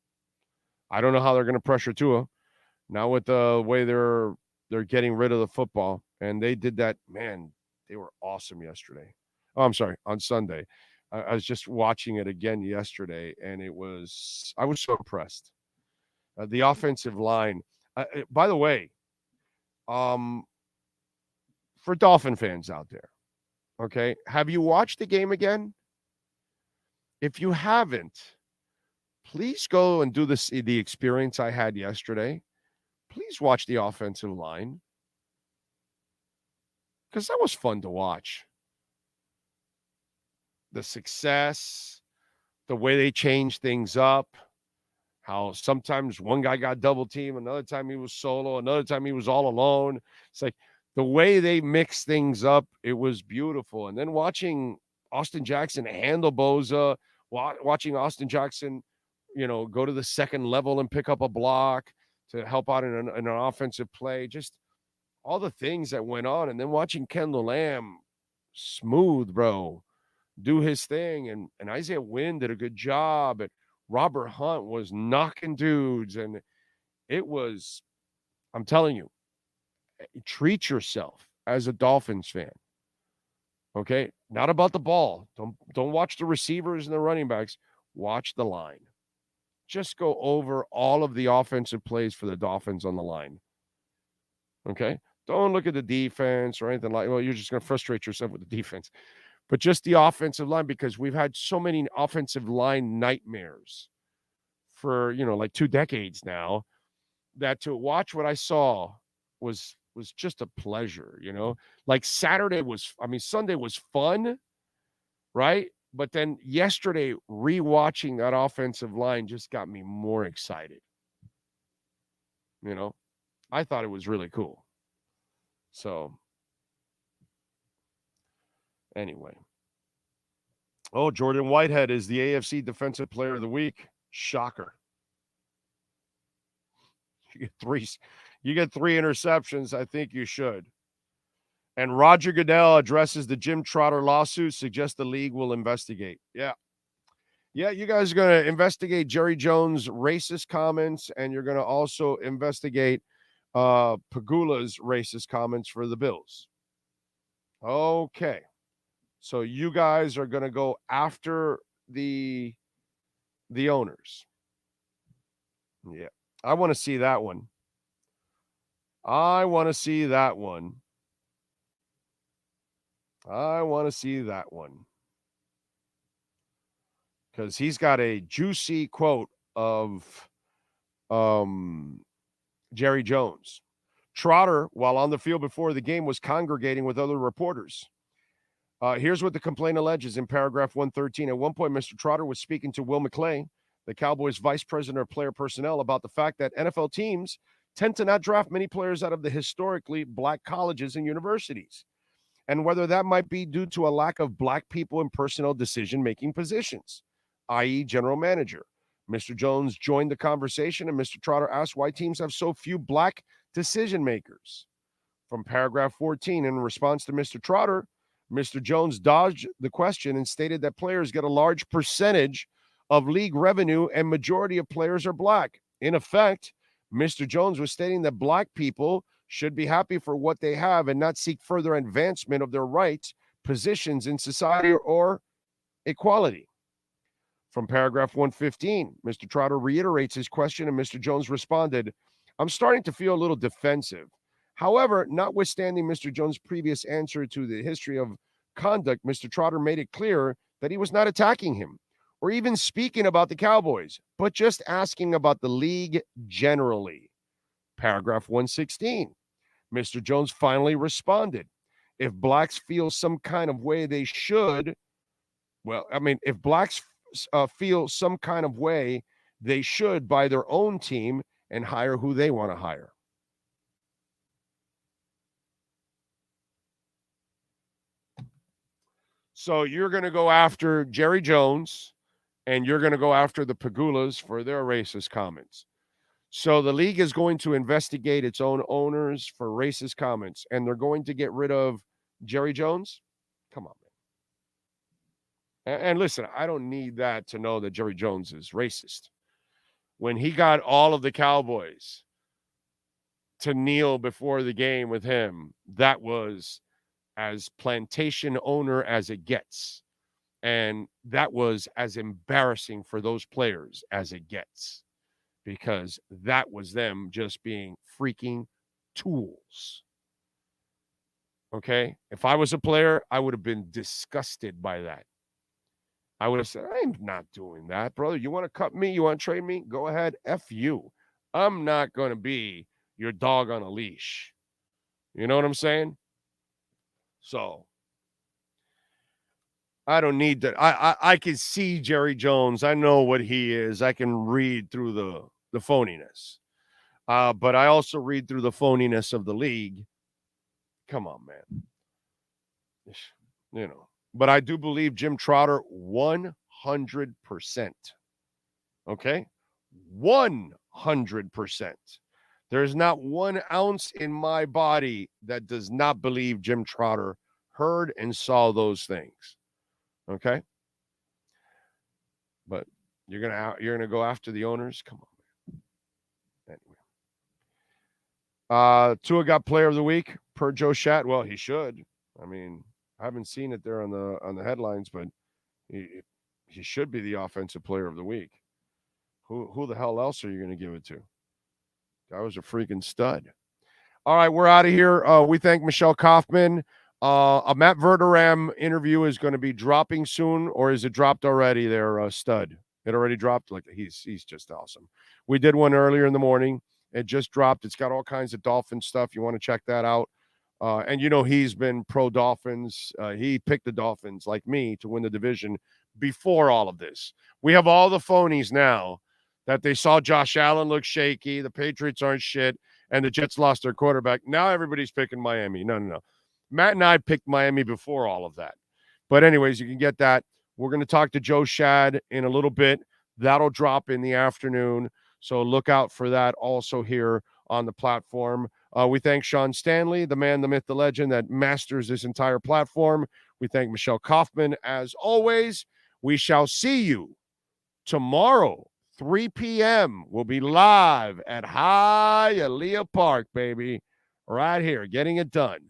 I don't know how they're going to pressure Tua. Now with the way they're getting rid of the football, and they did that, man, they were awesome yesterday. Oh, I'm sorry, on Sunday. I was just watching it again yesterday, and I was so impressed. The offensive line. By the way, for Dolphin fans out there, okay, have you watched the game again? If you haven't, please go and do the experience I had yesterday. Please watch the offensive line because that was fun to watch. The success, the way they changed things up, how sometimes one guy got double team, another time he was solo, another time he was all alone. It's like the way they mix things up, it was beautiful. And then watching Austin Jackson handle Boza, watching Austin Jackson, go to the second level and pick up a block to help out in an offensive play, just all the things that went on. And then watching Kendall Lamb, smooth, bro, do his thing. And Isaiah Wynn did a good job. And Robert Hunt was knocking dudes. And it was, I'm telling you, treat yourself as a Dolphins fan. Okay? Not about the ball. Don't watch the receivers and the running backs. Watch the line. Just go over all of the offensive plays for the Dolphins on the line. Okay? Don't look at the defense or anything like, well, you're just going to frustrate yourself with the defense. But just the offensive line, because we've had so many offensive line nightmares for, like 2 decades now, that to watch what I saw was just a pleasure, Like Sunday was fun, right? But then yesterday, rewatching that offensive line just got me more excited. I thought it was really cool. So, anyway. Oh, Jordan Whitehead is the AFC Defensive Player of the Week. Shocker. You get three interceptions. I think you should. And Roger Goodell addresses the Jim Trotter lawsuit, suggests the league will investigate. Yeah. Yeah, you guys are going to investigate Jerry Jones' racist comments, and you're going to also investigate Pagula's racist comments for the Bills. Okay. So you guys are going to go after the owners. Yeah. I want to see that one. I want to see that one. Because he's got a juicy quote of Jerry Jones. Trotter, while on the field before the game, was congregating with other reporters. Here's what the complaint alleges in paragraph 113. At one point, Mr. Trotter was speaking to Will McClay, the Cowboys' vice president of player personnel, about the fact that NFL teams tend to not draft many players out of the historically black colleges and universities, and whether that might be due to a lack of black people in personnel decision-making positions, i.e. general manager. Mr. Jones joined the conversation, and Mr. Trotter asked why teams have so few black decision makers. From paragraph 14, in response to Mr. Trotter, Mr. Jones dodged the question and stated that players get a large percentage of league revenue and majority of players are black. In effect, Mr. Jones was stating that black people should be happy for what they have and not seek further advancement of their rights, positions in society, or equality. From paragraph 115, Mr. Trotter reiterates his question, and Mr. Jones responded, I'm starting to feel a little defensive. However, notwithstanding Mr. Jones' previous answer to the history of conduct, Mr. Trotter made it clear that he was not attacking him or even speaking about the Cowboys, but just asking about the league generally. Paragraph 116, Mr. Jones finally responded, if blacks feel some kind of way, they should. If blacks feel some kind of way, they should buy their own team and hire who they want to hire. So you're going to go after Jerry Jones, and you're going to go after the Pagulas for their racist comments. So the league is going to investigate its own owners for racist comments, and they're going to get rid of Jerry Jones? Come on, man. And listen, I don't need that to know that Jerry Jones is racist. When he got all of the Cowboys to kneel before the game with him, that was as plantation owner as it gets. And that was as embarrassing for those players as it gets, because that was them just being freaking tools. Okay? If I was a player, I would have been disgusted by that. I would have said, I'm not doing that, brother. You want to cut me? You want to trade me? Go ahead. F you. I'm not going to be your dog on a leash. You know what I'm saying? So I don't need that. I can see Jerry Jones. I know what he is. I can read through the phoniness. But I also read through the phoniness of the league. Come on, man. You know. But I do believe Jim Trotter 100%. Okay? 100%. There's not 1 ounce in my body that does not believe Jim Trotter heard and saw those things. Okay? But you're gonna go after the owners? Come on, man. Anyway. Tua got player of the week per Joe Shat. Well, he should. I mean, I haven't seen it there on the headlines, but he should be the offensive player of the week. Who the hell else are you going to give it to? That was a freaking stud. All right, we're out of here. We thank Michelle Kaufman. A Matt Verderam interview is going to be dropping soon, or is it dropped already there, stud? It already dropped? Like he's just awesome. We did one earlier in the morning. It just dropped. It's got all kinds of Dolphin stuff. You want to check that out. And you know he's been pro Dolphins. He picked the Dolphins, like me, to win the division before all of this. We have all the phonies now that they saw Josh Allen look shaky, the Patriots aren't shit, and the Jets lost their quarterback. Now everybody's picking Miami. No. Matt and I picked Miami before all of that. But anyways, you can get that. We're going to talk to Joe Shad in a little bit. That'll drop in the afternoon. So look out for that also here on the platform. We thank Sean Stanley, the man, the myth, the legend that masters this entire platform. We thank Michelle Kaufman. As always, we shall see you tomorrow, 3 p.m. We'll be live at Hialeah Park, baby, right here, getting it done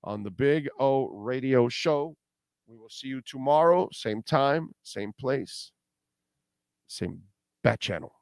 on the Big O Radio Show. We will see you tomorrow, same time, same place, same bat channel.